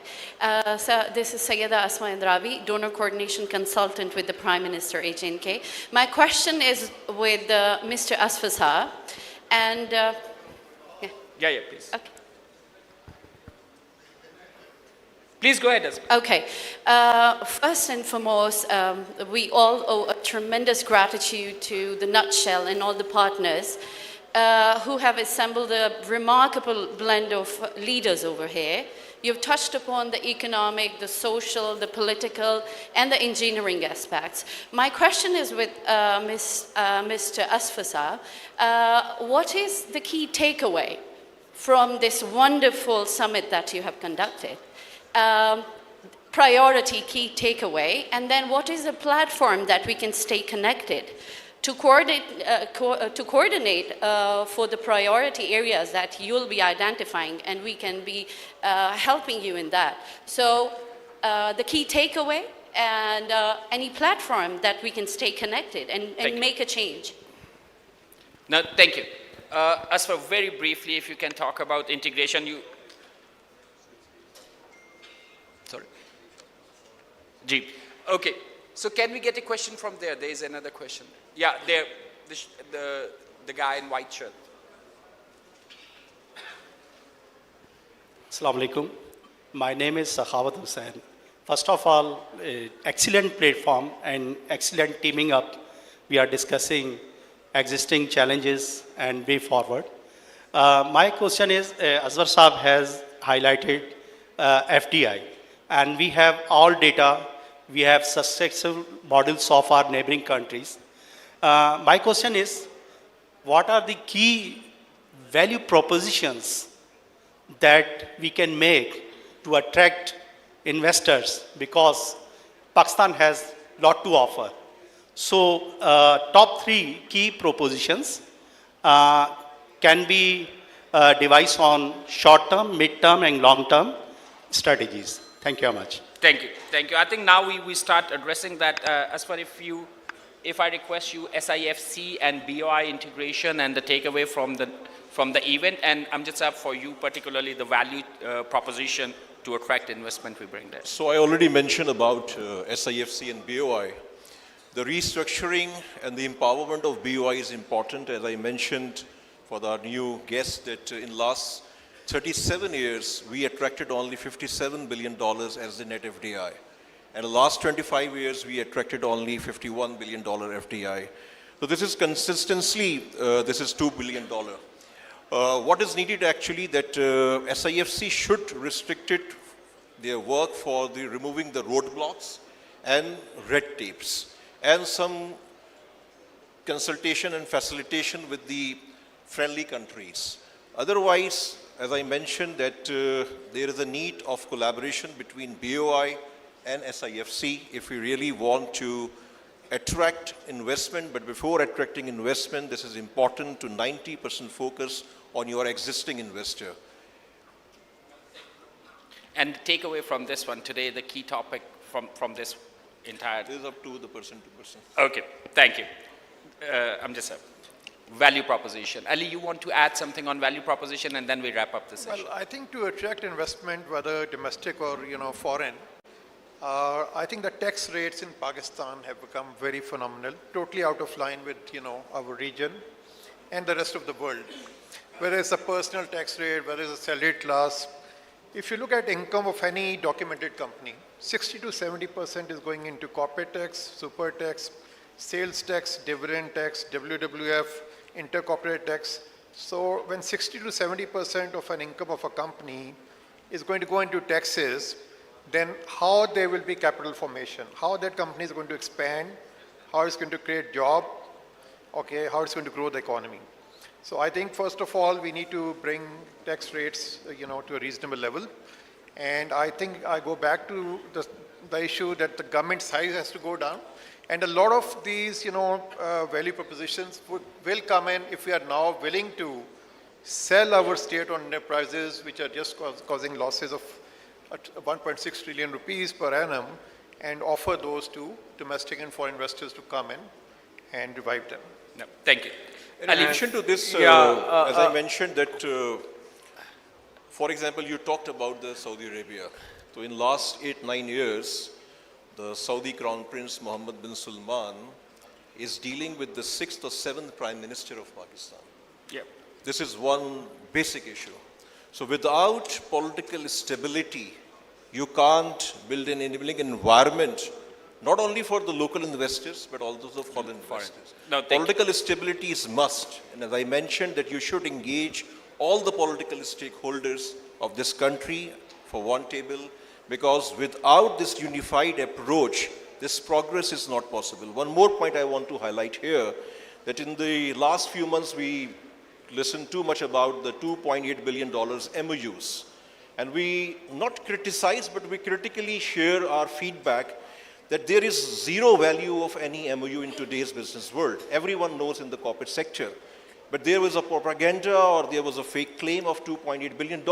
So this is Sayyida Asma Indrawi, Donor Coordination Consultant with the Prime Minister, HNK. My question is with Mr. Asfasa, and Yeah, please. Okay. Please go ahead, Asma. Okay. First and foremost, we all owe a tremendous gratitude to the Nutshell and all the partners who have assembled a remarkable blend of leaders over here. You've touched upon the economic, the social, the political, and the engineering aspects. My question is with Mr. Asfasa. What is the key takeaway from this wonderful summit that you have conducted? Priority key takeaway, and then what is the platform that we can stay connected to coordinate for the priority areas that you'll be identifying, and we can be helping you in that. So the key takeaway and any platform that we can stay connected and make a change. No, thank you. Asma, very briefly, if you can talk about integration. Sorry. Jeep. Okay. So can we get a question from there? There is another question. Yeah, there, the guy in white shirt. Assalamu alaikum. My name is Sakhawat Hussain. First of all, excellent platform and excellent teaming up. We are discussing existing challenges and way forward. My question is, Azhar Saab has highlighted FDI, and we have all data. We have successful models of our neighboring countries. My question is, what are the key value propositions that we can make to attract investors, because Pakistan has a lot to offer. So top three key propositions can be devised on short-term, mid-term, and long-term strategies. Thank you very much. Thank you. Thank you. I think now we start addressing that. As far if I request you SIFC and BOI integration and the takeaway from the event, and I'm just up for you particularly the value proposition to attract investment we bring there. So I already mentioned about SIFC and BOI. The restructuring and the empowerment of BOI is important. As I mentioned for our new guest, that in last 37 years, we attracted only $57 billion as the net FDI. And the last 25 years, we attracted only $51 billion FDI. So this is consistently, this is $2 billion. What is needed actually that SIFC should restrict their work for removing the roadblocks and red tapes, and some consultation and facilitation with the friendly countries. Otherwise, as I mentioned, that there is a need of collaboration between BOI and SIFC if we really want to attract investment. But before attracting investment, this is important to 90% focus on your existing investor. And the takeaway from this one today, the key topic from this entire... This is up to the person to person. Okay, thank you. I'm just value proposition. Ali, you want to add something on value proposition, and then we wrap up the session. Well, I think to attract investment, whether domestic or foreign, I think the tax rates in Pakistan have become very phenomenal, totally out of line with our region and the rest of the world. Whether it's a personal tax rate, whether it's a salaried class, if you look at income of any documented company, 60 to 70% is going into corporate tax, super tax, sales tax, dividend tax, WWF, intercorporate tax. So when 60 to 70% of an income of a company is going to go into taxes, then how there will be capital formation, how that company is going to expand, how it's going to create job, okay, how it's going to grow the economy. So I think first of all, we need to bring tax rates, to a reasonable level. And I think I go back to the issue that the government size has to go down And a lot of these, value propositions will come in if we are now willing to sell our state-owned enterprises, which are just causing losses of 1.6 trillion rupees per annum, and offer those to domestic and foreign investors to come in and revive them. No, thank you. In addition to this, as I mentioned that, for example, you talked about the Saudi Arabia. So in last 8-9 years, the Saudi Crown Prince Mohammed bin Salman is dealing with the 6th or 7th Prime Minister of Pakistan. Yep. This is one basic issue. So without political stability, you can't build an enabling environment, not only for the local investors, but also the foreign investors. No, political stability is must. And as I mentioned, that you should engage all the political stakeholders of this country for one table, because without this unified approach, this progress is not possible. One more point I want to highlight here, that in the last few months, we listened too much about the $2.8 billion MOUs. And we not criticize, but we critically share our feedback that there is zero value of any MOU in today's business world. Everyone knows in the corporate sector. But there was a propaganda or there was a fake claim of $2.8 billion.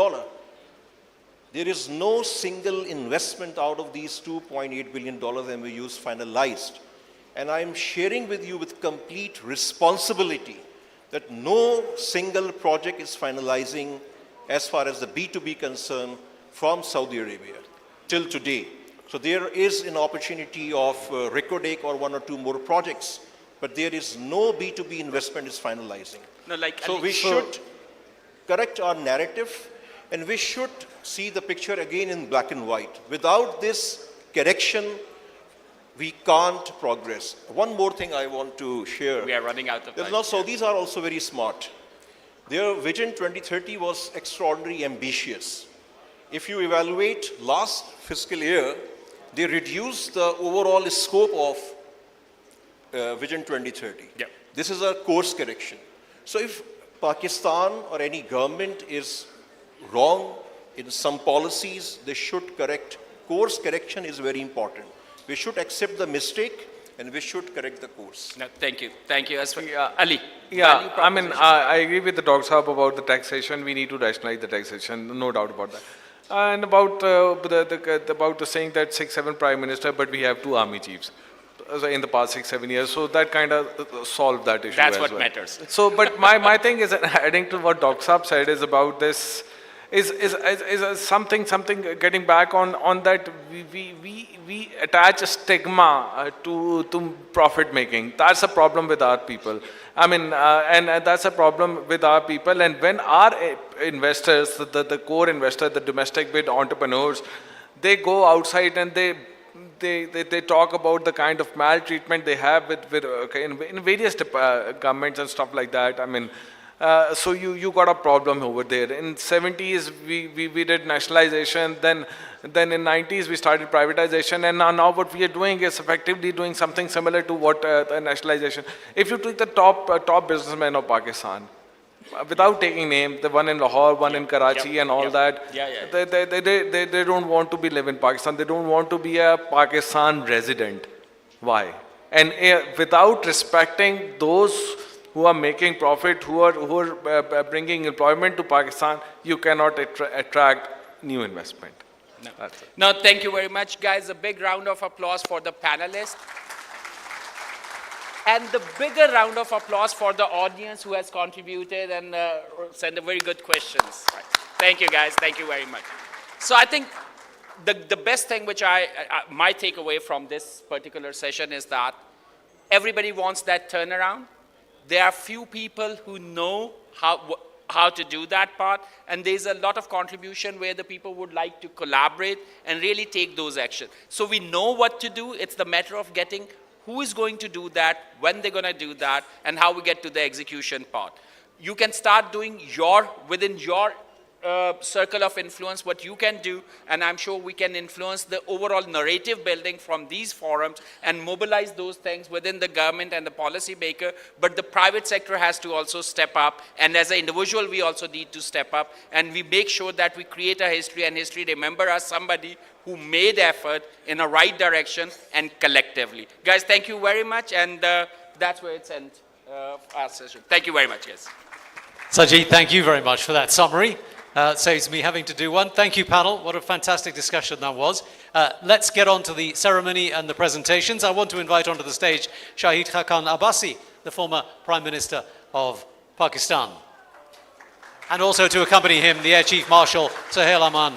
There is no single investment out of these $2.8 billion MOUs finalized. And I'm sharing with you with complete responsibility that no single project is finalizing as far as the B2B concern from Saudi Arabia till today. So there is an opportunity of Recordec or one or two more projects, but there is no B2B investment is finalizing. No, so we should correct our narrative, and we should see the picture again in black and white. Without this correction, we can't progress. One more thing I want to share. We are running out of time. So these are also very smart. Their vision 2030 was extraordinarily ambitious. If you evaluate last fiscal year, they reduced the overall scope of vision 2030. Yep. This is a course correction. So if Pakistan or any government is wrong in some policies, they should correct. Course correction is very important. We should accept the mistake and we should correct the course. No, thank you. Thank you. As for Ali. Yeah, I mean, I agree with the Dr. Saab about the taxation. We need to rationalize the taxation, no doubt about that. And about the saying that 6-7 prime minister, but we have 2 army chiefs in the past 6-7 years. So that kind of solved that issue. That's as what well. matters. So, but my thing is, adding to what Dr. Saab said, is about this. Is something getting back on that we attach a stigma to profit making. That's a problem with our people. I mean, and that's a problem with our people. And when our investors, the core investor, the domestic bid entrepreneurs, they go outside and they talk about the kind of maltreatment they have in various governments and stuff like that. I mean. So you got a problem over there. In 70s we did nationalization, then in 90s we started privatization, and now what we are doing is effectively doing something similar to what the nationalization. If you take the top businessmen of Pakistan, without taking name, the one in Lahore, one in Karachi and all that, they don't want to live in Pakistan. They don't want to be a Pakistan resident. Why? And without respecting those who are making profit, who are bringing employment to Pakistan, you cannot attract new investment. No, thank you very much, guys. A big round of applause for the panelists. And the bigger round of applause for the audience who has contributed and sent very good questions. Right. Thank you, guys. Thank you very much. So I think the best thing which my takeaway from this particular session is that everybody wants that turnaround. There are few people who know how to do that part, and there's a lot of contribution where the people would like to collaborate and really take those actions. So we know what to do. It's the matter of getting who is going to do that, when they're going to do that, and how we get to the execution part. You can start doing within your circle of influence, what you can do, and I'm sure we can influence the overall narrative building from these forums and mobilize those things within the government and the policy maker, but the private sector has to also step up, and as an individual we also need to step up, and we make sure that we create a history, and history remember us somebody who made effort in a right direction and collectively. Guys, thank you very much, and that's where it's end our session. Thank you very much, guys. Sajid, thank you very much for that summary. Saves me having to do one. Thank you, panel. What a fantastic discussion that was. Let's get on to the ceremony and the presentations. I want to invite onto the stage Shahid Khaqan Abbasi, the former Prime Minister of Pakistan. And also to accompany him, the Air Chief Marshal, Sohail Aman.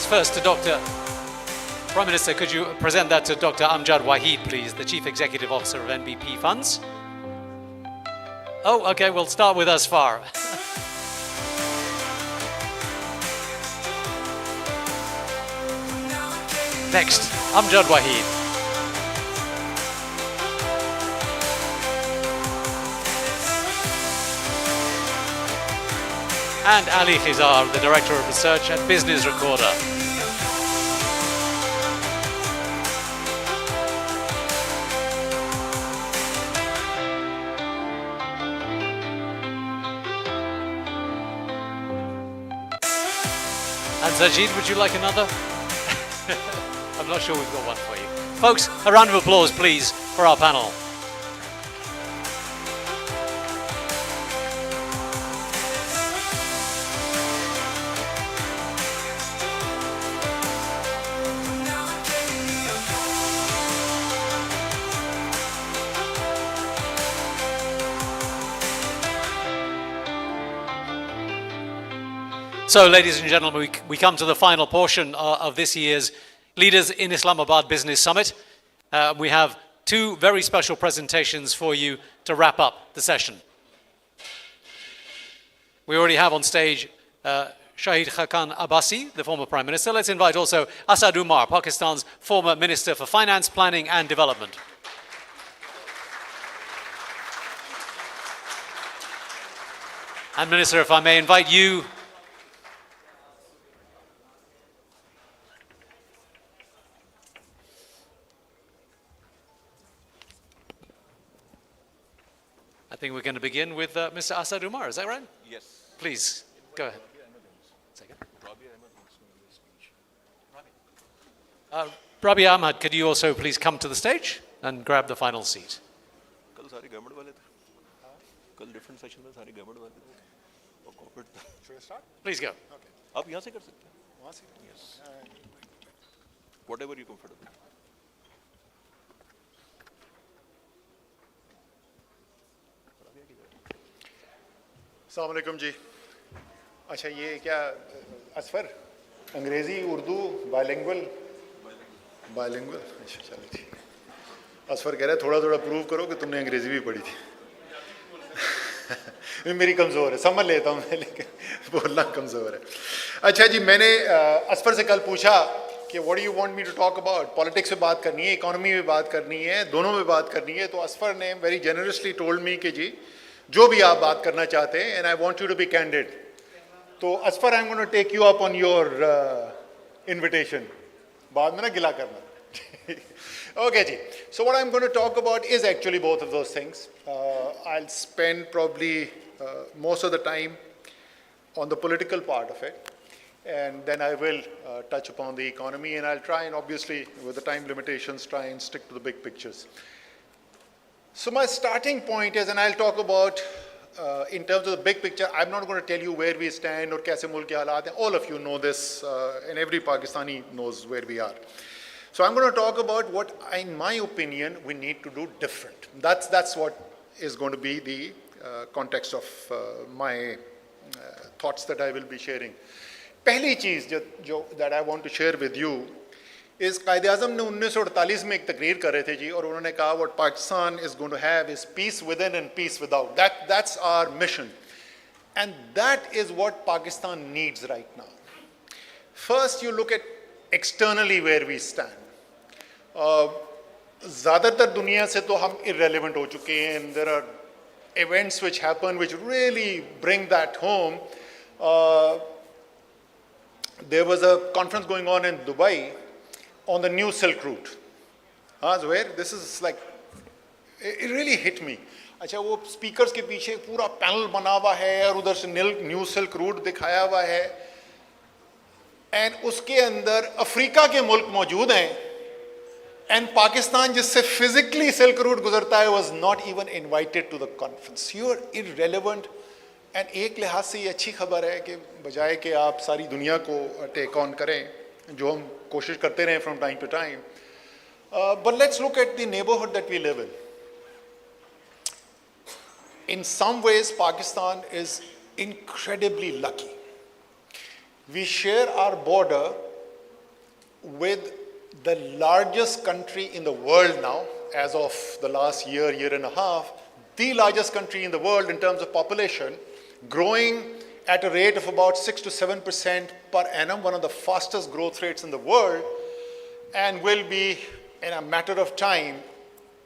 First to Dr. Prime Minister, could you present that to Dr. Amjad Waheed, please, the Chief Executive Officer of NBP Funds? Oh, okay, we'll start with Asfar. Next, Amjad Waheed. And Ali Khizar, the Director of Research at Business Recorder. And Sajid, would you like another? I'm not sure we've got one for you. Folks, a round of applause, please, for our panel. So, ladies and gentlemen, we come to the final portion of this year's Leaders in Islamabad Business Summit. We have two very special presentations for you to wrap up the session. We already have on stage Shahid Khaqan Abbasi, the former Prime Minister. Let's invite also Asad Umar, Pakistan's former Minister for Finance, Planning and Development. And Minister, if I may invite you I think we're going to begin with Mr. Asad Umar, is that right? Yes. Please, go ahead. Rabi Ahmad, could you also please come to the stage and grab the final seat? Should I start? Please go. Okay. Yes. Whatever you're comfortable. अस्सलाम वालेकुम जी। अच्छा ये क्या असफर अंग्रेज़ी Urdu bilingual अच्छा चलो ठीक है। असफर कह रहा है थोड़ा थोड़ा प्रूव करो कि तुमने अंग्रेज़ी भी पढ़ी थी। मेरी कमज़ोर है, समझ लेता हूँ मैं, लेकिन बोलना कमज़ोर है। अच्छा जी, मैंने असफर से कल पूछा कि what do you want me to talk about, politics पे बात करनी है, इकोनॉमी पे बात करनी है, दोनों में बात करनी है। तो असफर ने वेरी जेनरसली टोल्ड मी कि जी जो भी आप बात करना चाहते हैं, and I want you to be candid. तो as far I am gonna take you up on your invitation, बाद में ना गिला करना। Okay ji, so what I'm going to talk about is actually both of those things. I'll spend probably most of the time on the political part of it, and then I will touch upon the economy, and I'll try and obviously with the time limitations try and stick to the big pictures. So my starting point is, and I'll talk about in terms of the big picture, I'm not going to tell you where we stand or kaise mulk ke halat hain. All of you know this, and every Pakistani knows where we are. So I'm going to talk about what, in my opinion, we need to do different. That's what is going to be the context of my thoughts that I will be sharing. Pehli cheez that I want to share with you इस कायदे-आज़म ने 1948 में एक तकरीर कर रहे थे जी, और उन्होंने कहा what Pakistan is going to have is peace within and peace without. That's our mission. And that is what Pakistan needs right now. First, you look at externally where we stand. ज़्यादातर दुनिया से तो हम irrelevant हो चुके हैं, and there are events which happen which really bring that home. There was a conference going on in Dubai on the new Silk Route. Zuhair, this is like, it really hit me. अच्छा, वो speakers के पीछे पूरा panel बना हुआ है और उधर से new Silk Route दिखाया हुआ है, and उसके अंदर अफ्रीका के मुल्क मौजूद हैं, and Pakistan जिससे physically Silk Route गुजरता है was not even invited to the conference. You are irrelevant. And एक लिहाज से ये अच्छी खबर है कि बजाय कि आप सारी दुनिया को टेक ऑन करें, जो हम कोशिश करते रहे from time to time. But let's look at the neighborhood that we live in. In some ways, Pakistan is incredibly lucky. We share our border with the largest country in the world now, as of the last year, year and a half, the largest country in the world in terms of population, growing at a rate of about 6 to 7% per annum, one of the fastest growth rates in the world, and will be, in a matter of time,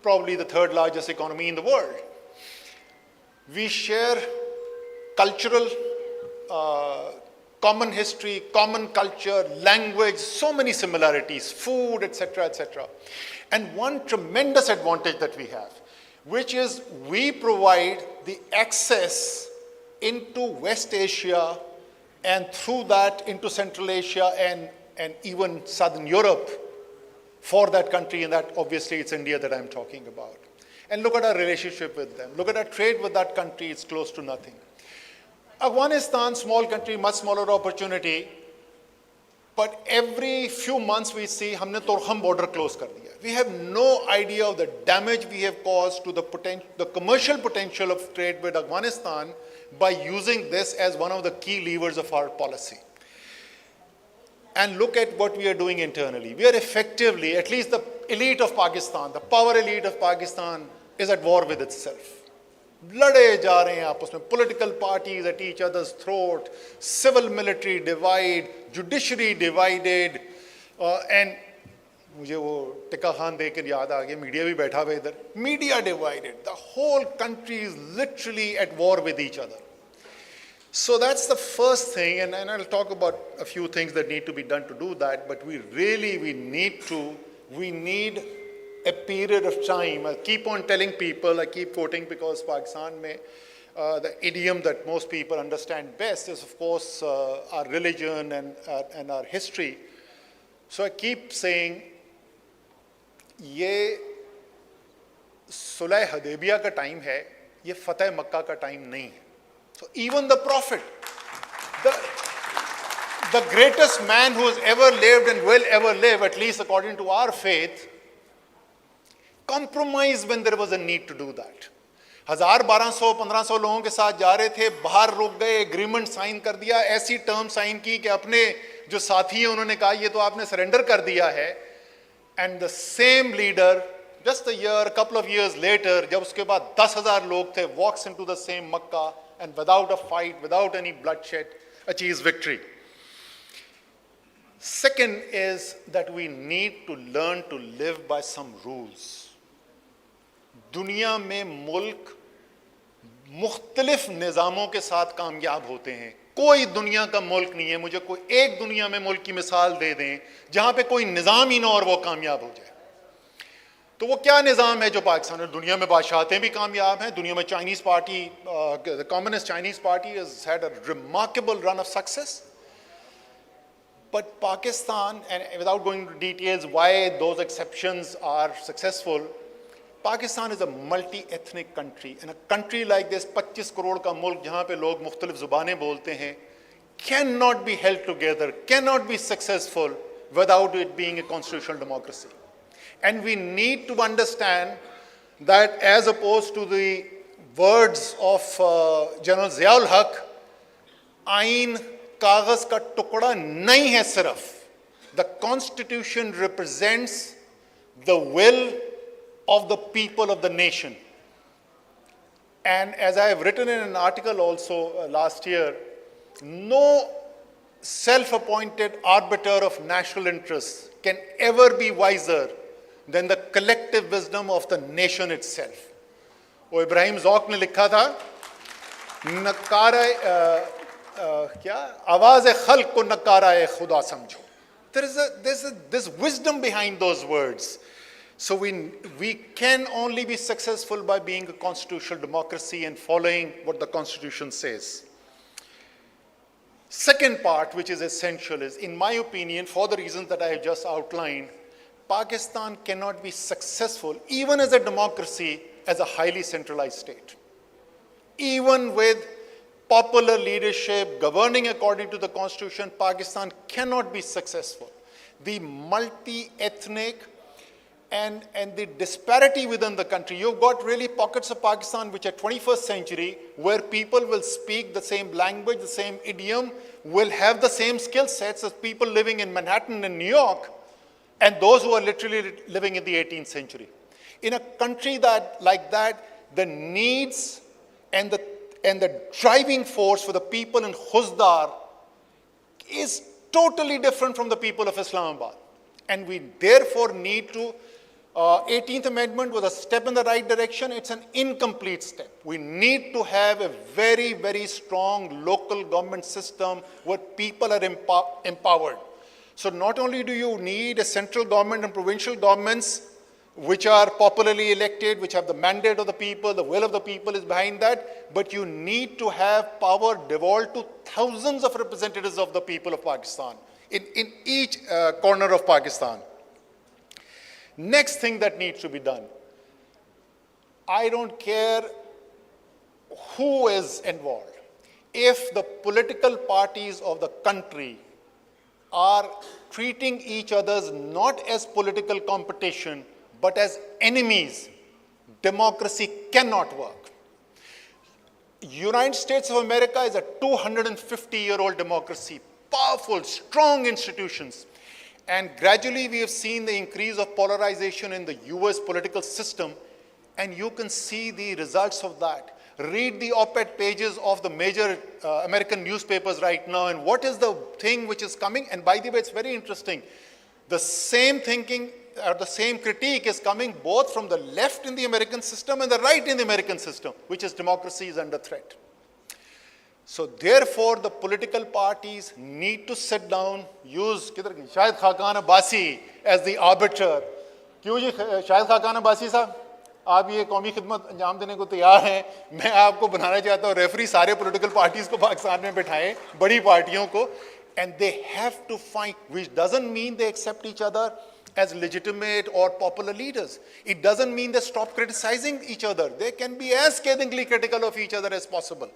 probably the third largest economy in the world. We share cultural, common history, common culture, language, so many similarities, food, etc., etc. And one tremendous advantage that we have, which is we provide the access into West Asia and through that into Central Asia and even Southern Europe for that country, and that obviously it's India that I'm talking about. And look at our relationship with them. Look at our trade with that country, it's close to nothing. Afghanistan, small country, much smaller opportunity, but every few months we see हमने Torkham border close कर दिया. We have no idea of the damage we have caused to the commercial potential of trade with Afghanistan by using this as one of the key levers of our policy. And look at what we are doing internally. We are effectively, at least the elite of Pakistan, the power elite of Pakistan is at war with itself. लड़े जा रहे हैं आपस में, political parties at each other's throat, civil military divide, judiciary divided, and मुझे वो टिक्का खान देख कर याद आ गया, मीडिया भी बैठा हुआ इधर, media divided. The whole country is literally at war with each other. So that's the first thing, and I'll talk about a few things that need to be done to do that, but we need a period of time. I keep on telling people, I keep quoting because Pakistan mein, the idiom that most people understand best is of course our religion and our history. So I keep saying, ये सुलह हदैबिया का time है, ये फतेह मक्का का time नहीं है. So even the Prophet, the greatest man who has ever lived and will ever live, at least according to our faith, compromised when there was a need to do that. 1200-1500 लोगों के साथ जा रहे थे, बाहर रुक गए, एग्रीमेंट साइन कर दिया, ऐसी टर्म साइन की कि अपने जो साथी हैं उन्होंने कहा ये तो आपने सरेंडर कर दिया है. And the same leader, just a year, couple of years later, जब उसके बाद 10,000 लोग थे, walks into the same Makkah and without a fight, without any bloodshed, achieves victory. Second is that we need to learn to live by some rules. दुनिया में मुल्क मुख्तलिफ निज़ामों के साथ कामयाब होते हैं. कोई दुनिया का मुल्क नहीं है, मुझे कोई एक दुनिया में मुल्क की मिसाल दे दें जहां पे कोई निज़ाम ही ना और वो कामयाब हो जाए. तो वो क्या निज़ाम है जो पाकिस्तान में, दुनिया में बादशाहतें भी कामयाब हैं, दुनिया में Chinese party, the communist Chinese party has had a remarkable run of success. But Pakistan, and without going into details why those exceptions are successful, Pakistan is a multi-ethnic country. And a country like this, 25 crore का मुल्क जहाँ पे लोग मुख्तलिफ ज़ुबानें बोलते हैं, cannot be held together, cannot be successful without it being a constitutional democracy. And we need to understand that as opposed to the words of General Ziaul Haq, आइन कागज़ का टुकड़ा नहीं है सिर्फ, The Constitution represents the will of the people of the nation. And as I have written in an article also last year, no self-appointed arbiter of national interests can ever be wiser than the collective wisdom of the nation itself. वो इब्राहिम ज़ौक़ ने लिखा था, नकारा क्या आवाज़ खल्क़ को नकारा खुदा समझो. There's this wisdom behind those words. So we can only be successful by being a constitutional democracy and following what the Constitution says. Second part, which is essential, is, in my opinion, for the reasons that I have just outlined, Pakistan cannot be successful, even as a democracy, as a highly centralized state. Even with popular leadership governing according to the Constitution, Pakistan cannot be successful. The multi-ethnic and the disparity within the country. You've got really pockets of Pakistan which are 21st century, where people will speak the same language, the same idiom, will have the same skill sets as people living in Manhattan and New York, and those who are literally living in the 18th century. In a country like that, the needs and the driving force for the people in Khuzdar is totally different from the people of Islamabad. And we therefore need to 18th Amendment was a step in the right direction. It's an incomplete step. We need to have a very, very strong local government system where people are empowered. So not only do you need a central government and provincial governments which are popularly elected, which have the mandate of the people, the will of the people is behind that, but you need to have power devolved to thousands of representatives of the people of Pakistan in each corner of Pakistan. Next thing that needs to be done, I don't care who is involved. If the political parties of the country are treating each other not as political competition, but as enemies, democracy cannot work. United States of America is a 250-year-old democracy, powerful, strong institutions. And gradually we have seen the increase of polarization in the US political system, and you can see the results of that. Read the op-ed pages of the major American newspapers right now, and what is the thing which is coming? And by the way, it's very interesting. The same thinking or the same critique is coming both from the left in the American system and the right in the American system, which is democracy is under threat. So therefore, the political parties need to sit down, use Shahid Khaqan Abbasi as the arbiter. क्यों जी शाहिद खाकान अब्बासी साहब, आप ये कौमी खिदमत अंजाम देने को तैयार हैं? मैं आपको बनाना चाहता हूँ रेफरी सारे political parties को पाकिस्तान में बिठाएं, बड़ी पार्टियों को, and they have to find, which doesn't mean they accept each other as legitimate or popular leaders. It doesn't mean they stop criticizing each other. They can be as scathingly critical of each other as possible.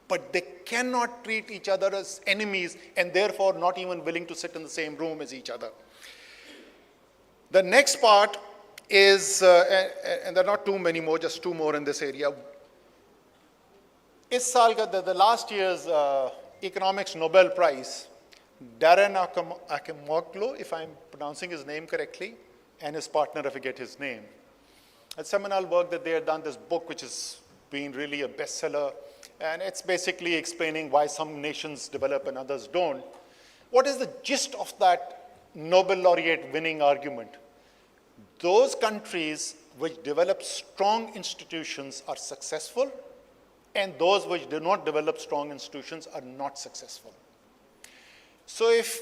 But they cannot treat each other as enemies and therefore not even willing to sit in the same room as each other. The next part is, and there are not too many more, just two more in this area. Is saal ka, the last year's economics Nobel Prize, Darren Acemoglu, if I'm pronouncing his name correctly, and his partner, I forget his name. A seminal work that they had done, this book which has been really a bestseller, and it's basically explaining why some nations develop and others don't. What is the gist of that Nobel laureate winning argument? Those countries which develop strong institutions are successful, and those which do not develop strong institutions are not successful. So if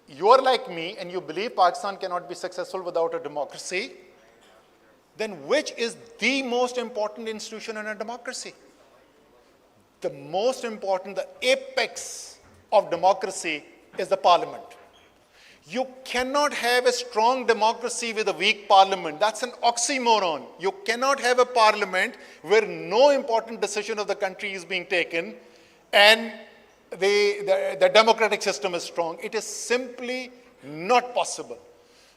you are like me and you believe Pakistan cannot be successful without a democracy, then which is the most important institution in a democracy? The most important, the apex of democracy is the parliament. You cannot have a strong democracy with a weak parliament. That's an oxymoron. You cannot have a parliament where no important decision of the country is being taken and the democratic system is strong. It is simply not possible.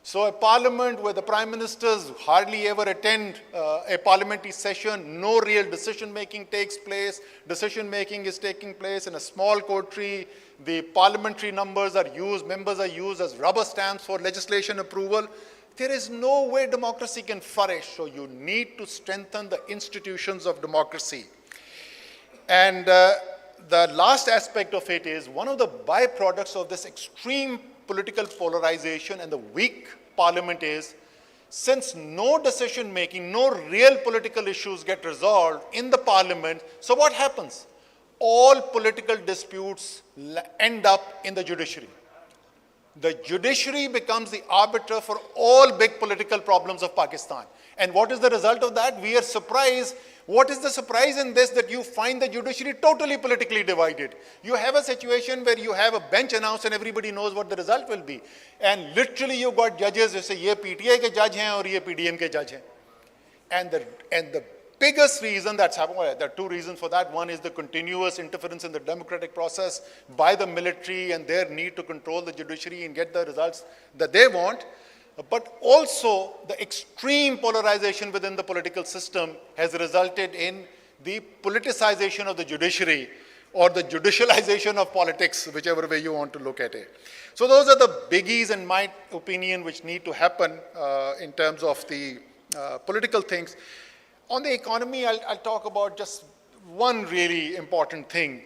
So a parliament where the prime ministers hardly ever attend a parliamentary session, no real decision making takes place. Decision making is taking place in a small coterie. The parliamentary members are used as rubber stamps for legislation approval. There is no way democracy can flourish. So you need to strengthen the institutions of democracy. And the last aspect of it is one of the byproducts of this extreme political polarization and the weak parliament is, since no decision making, no real political issues get resolved in the parliament, so what happens? All political disputes end up in the judiciary. The judiciary becomes the arbiter for all big political problems of Pakistan. And what is the result of that? We are surprised. What is the surprise in this? That you find the judiciary totally politically divided. You have a situation where you have a bench announced and everybody knows what the result will be. And literally you got judges who say, ye PTI ke judge hain aur ye PDM ke judge hain. And the biggest reason that's happened, well, there are two reasons for that. One is the continuous interference in the democratic process by the military and their need to control the judiciary and get the results that they want. But also the extreme polarization within the political system has resulted in the politicization of the judiciary or the judicialization of politics, whichever way you want to look at it. So those are the biggies, in my opinion, which need to happen in terms of the political things. On the economy, I'll talk about just one really important thing,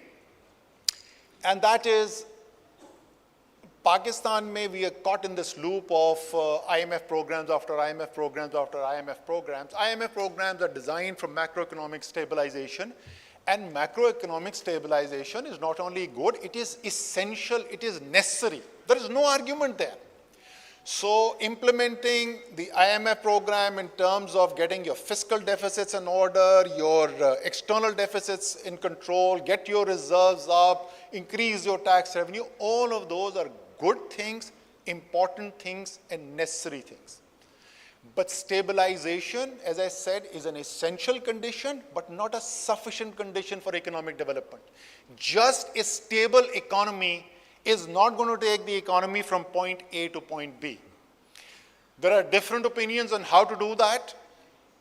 and that is Pakistan we are caught in this loop of IMF programs after IMF programs after IMF programs. IMF programs are designed for macroeconomic stabilization, and macroeconomic stabilization is not only good, it is essential, it is necessary. There is no argument there. So implementing the IMF program in terms of getting your fiscal deficits in order, your external deficits in control, get your reserves up, increase your tax revenue, all of those are good things, important things, and necessary things. But stabilization, as I said, is an essential condition, but not a sufficient condition for economic development. Just a stable economy is not going to take the economy from point A to point B. There are different opinions on how to do that.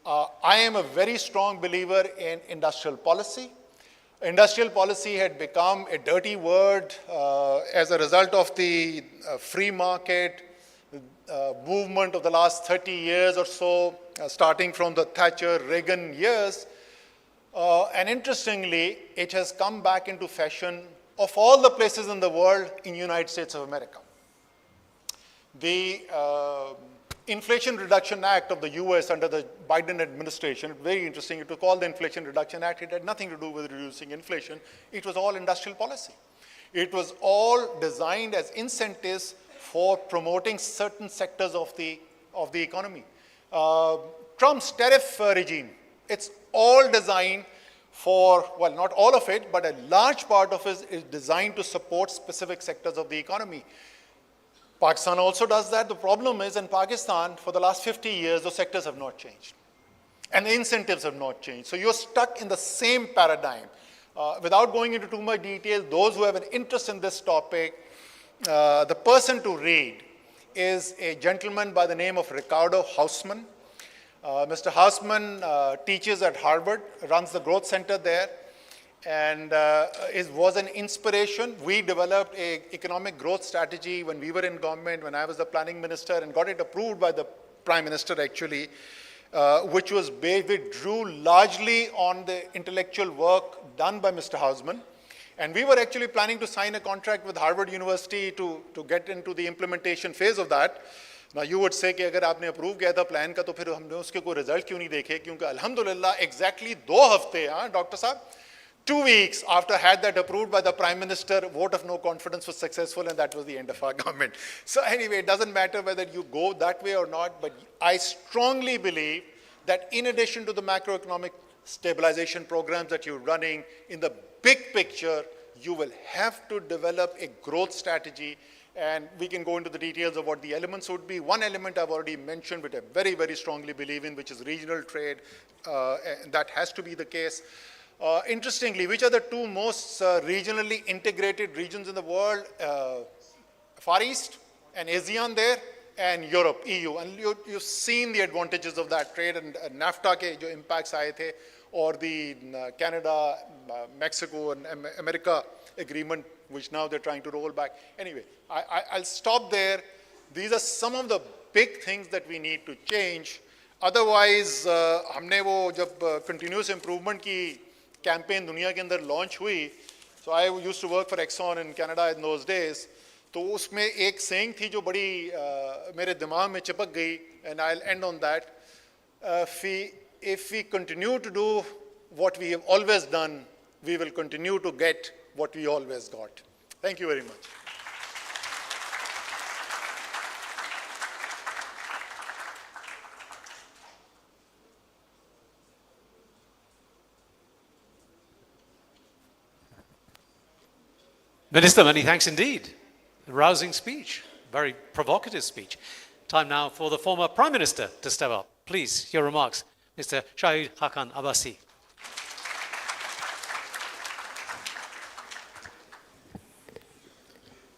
I am a very strong believer in industrial policy. Industrial policy had become a dirty word as a result of the free market movement of the last 30 years or so, starting from the Thatcher-Reagan years. And interestingly, it has come back into fashion of all the places in the world in United States of America. The Inflation Reduction Act of the US under the Biden administration, very interesting, it was called the Inflation Reduction Act. It had nothing to do with reducing inflation. It was all industrial policy. It was all designed as incentives for promoting certain sectors of the economy. Trump's tariff regime, it's all designed for, well, not all of it, but a large part of it is designed to support specific sectors of the economy. Pakistan also does that. The problem is in Pakistan, for the last 50 years, those sectors have not changed. And the incentives have not changed. So you're stuck in the same paradigm. Without going into too much detail, those who have an interest in this topic, the person to read is a gentleman by the name of Ricardo Hausman. Mr. Hausman teaches at Harvard, runs the growth center there, and was an inspiration. We developed an economic growth strategy when we were in government, when I was the planning minister, and got it approved by the prime minister actually, which was based, we drew largely on the intellectual work done by Mr. Hausman. And we were actually planning to sign a contract with Harvard University to get into the implementation phase of that. Now you would say कि अगर आपने approve किया था plan का तो फिर हमने उसके कोई result क्यों नहीं देखे? क्योंकि अल्हम्दुलिल्लाह exactly 2 हफ्ते, Dr. Saab, 2 weeks after had that approved by the Prime Minister, vote of no confidence was successful, and that was the end of our government. So anyway, it doesn't matter whether you go that way or not, but I strongly believe that in addition to the macroeconomic stabilization programs that you're running, in the big picture, you will have to develop a growth strategy, and we can go into the details of what the elements would be. One element I've already mentioned, which I very, very strongly believe in, which is regional trade, and that has to be the case. Interestingly, which are the 2 most regionally integrated regions in the world? Far East and ASEAN there, and Europe, EU. And you've seen the advantages of that trade and NAFTA के जो impacts आए थे, or the Canada, Mexico and America agreement, which now they're trying to roll back. Anyway, I'll stop there. These are some of the big things that we need to change. Otherwise, हमने वो जब continuous improvement की campaign दुनिया के अंदर launch हुई, so I used to work for Exxon in Canada in those days. तो उसमें एक saying थी जो बड़ी मेरे दिमाग में चिपक गई, and I'll end on that. If we continue to do what we have always done, we will continue to get what we always got. Thank you very much. Minister, many thanks indeed. A rousing speech, very provocative speech. Time now for the former Prime Minister to step up. Please, your remarks, Mr. Shahid Hakan Abbasi.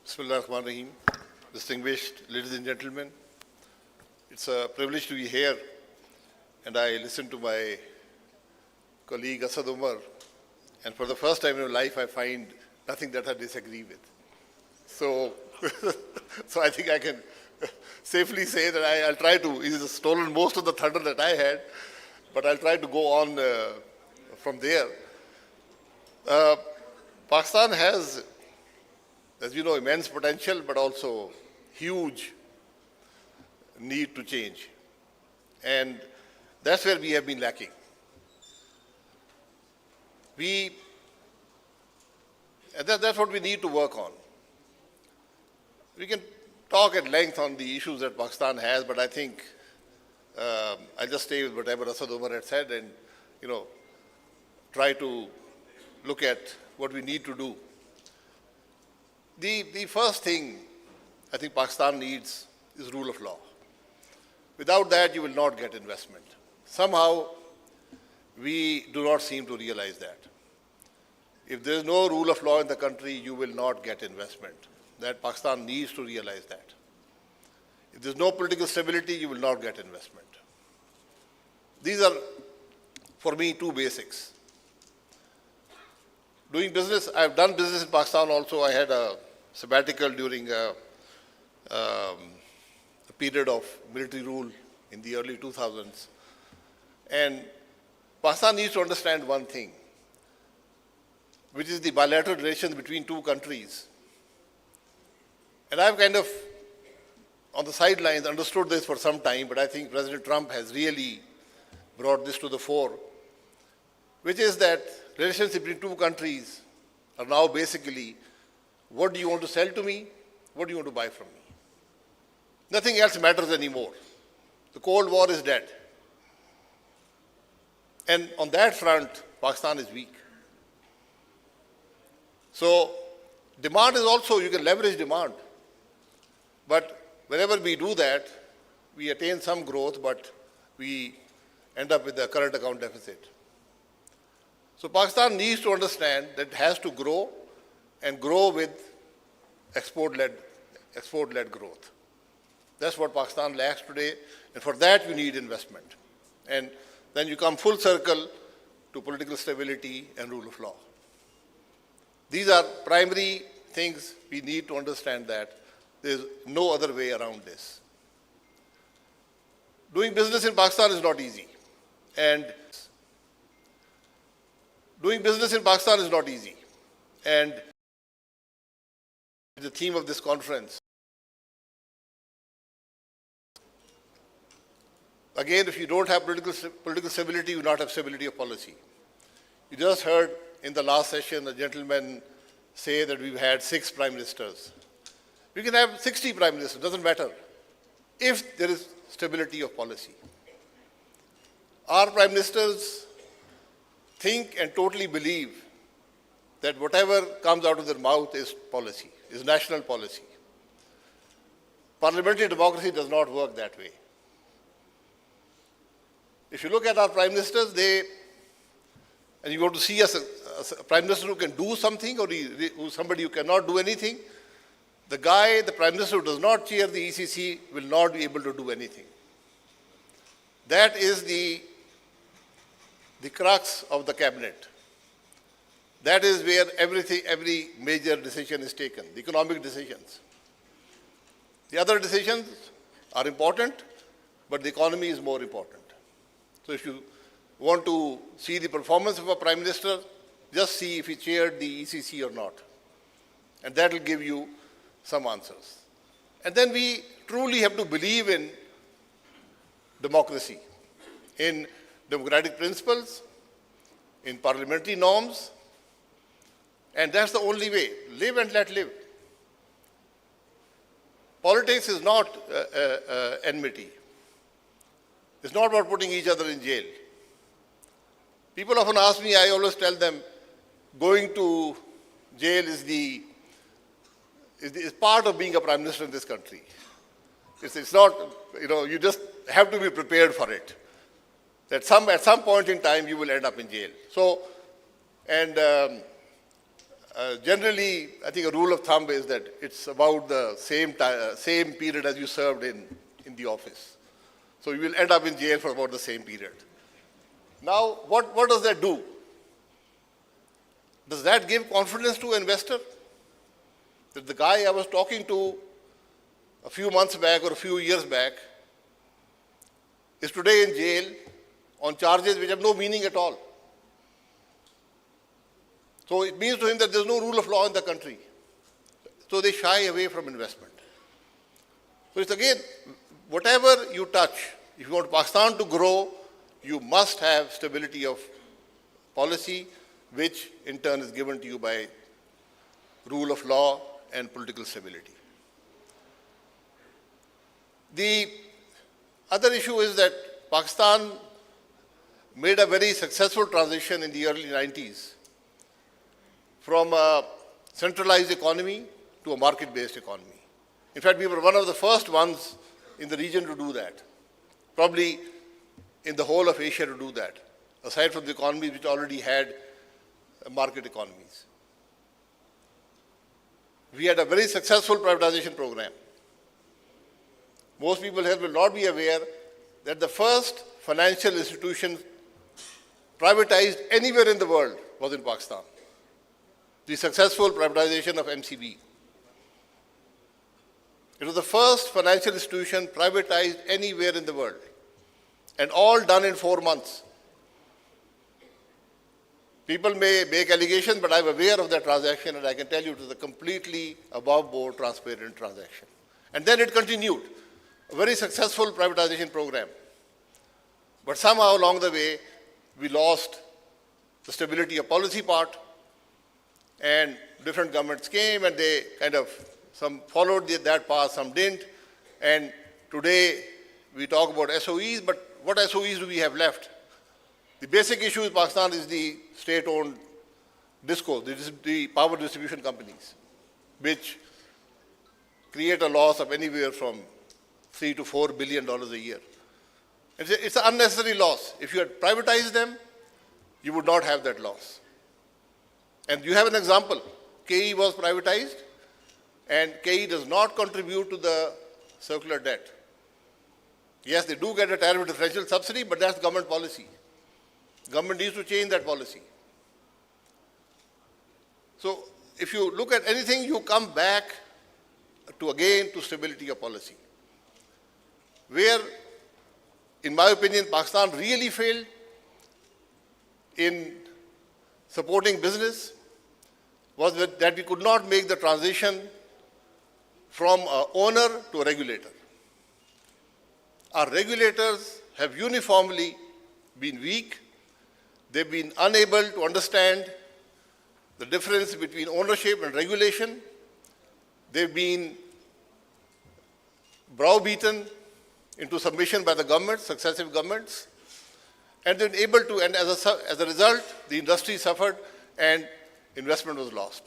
Bismillah ar-Rahman ar-Rahim. Distinguished ladies and gentlemen, it's a privilege to be here, and I listened to my colleague Asad Umar, and for the first time in my life I find nothing that I disagree with. So, so I think I can safely say that I'll try to, he's stolen most of the thunder that I had, but I'll try to go on from there. Pakistan has, as you know, immense potential, but also huge need to change. And that's where we have been lacking. That's what we need to work on. We can talk at length on the issues that Pakistan has, but I think I'll just stay with whatever Asad Umar had said and, try to look at what we need to do. The first thing I think Pakistan needs is rule of law. Without that, you will not get investment. Somehow, we do not seem to realize that. If there is no rule of law in the country, you will not get investment. That Pakistan needs to realize that. If there is no political stability, you will not get investment. These are, for me, two basics. Doing business, I've done business in Pakistan also. I had a sabbatical during a period of military rule in the early 2000s. And Pakistan needs to understand one thing, which is the bilateral relations between two countries. And I've kind of, on the sidelines, understood this for some time, but I think President Trump has really brought this to the fore, which is that relations between two countries are now basically, what do you want to sell to me? What do you want to buy from me? Nothing else matters anymore. The Cold War is dead. And on that front, Pakistan is weak. So demand is also, you can leverage demand. But whenever we do that, we attain some growth, but we end up with a current account deficit. So Pakistan needs to understand that it has to grow and grow with export-led growth. That's what Pakistan lacks today, and for that you need investment. And then you come full circle to political stability and rule of law. These are primary things we need to understand, that there's no other way around this. Doing business in Pakistan is not easy. And doing business in Pakistan is not easy. And the theme of this conference. Again, if you don't have political stability, you will not have stability of policy. You just heard in the last session a gentleman say that we've had 6 prime ministers. We can have 60 prime ministers, doesn't matter, if there is stability of policy. Our prime ministers think and totally believe that whatever comes out of their mouth is policy, is national policy. Parliamentary democracy does not work that way. If you look at our prime ministers, and you want to see a prime minister who can do something or somebody who cannot do anything, the guy, the Prime Minister who does not chair the ECC will not be able to do anything. That is the crux of the cabinet. That is where every major decision is taken, the economic decisions. The other decisions are important, but the economy is more important. So if you want to see the performance of a Prime Minister, just see if he chaired the ECC or not. And that will give you some answers. And then we truly have to believe in democracy, in democratic principles, in parliamentary norms, and that's the only way. Live and let live. Politics is not enmity. It's not about putting each other in jail. People often ask me, I always tell them, going to jail is part of being a Prime Minister in this country. It's not, you just have to be prepared for it. That at some point in time, you will end up in jail. So, and generally, I think a rule of thumb is that it's about the same period as you served in the office. So you will end up in jail for about the same period. Now, what does that do? Does that give confidence to an investor? That the guy I was talking to a few months back or a few years back is today in jail on charges which have no meaning at all. So it means to him that there's no rule of law in the country. So they shy away from investment. So it's again, whatever you touch, if you want Pakistan to grow, you must have stability of policy, which in turn is given to you by rule of law and political stability. The other issue is that Pakistan made a very successful transition in the early 90s from a centralized economy to a market-based economy. In fact, we were one of the first ones in the region to do that, probably in the whole of Asia to do that, aside from the economies which already had market economies. We had a very successful privatization program. Most people here will not be aware that the first financial institution privatized anywhere in the world was in Pakistan. The successful privatization of MCB. It was the first financial institution privatized anywhere in the world, and all done in 4 months. People may make allegations, but I'm aware of that transaction, and I can tell you it was a completely above-board, transparent transaction. And then it continued, a very successful privatization program. But somehow along the way, we lost the stability of policy part, and different governments came, and they some followed that path, some didn't. And today, we talk about SOEs, but what SOEs do we have left? The basic issue in Pakistan is the state-owned DISCOs, the power distribution companies, which create a loss of anywhere from $3 to $4 billion a year. It's an unnecessary loss. If you had privatized them, you would not have that loss. And you have an example. KE was privatized, and KE does not contribute to the circular debt. Yes, they do get a tariff differential subsidy, but that's government policy. Government needs to change that policy. So if you look at anything, you come back to stability of policy. Where, in my opinion, Pakistan really failed in supporting business was that we could not make the transition from an owner to a regulator. Our regulators have uniformly been weak. They've been unable to understand the difference between ownership and regulation. They've been browbeaten into submission by the government, successive governments, and they've been able to, and as a result, the industry suffered and investment was lost.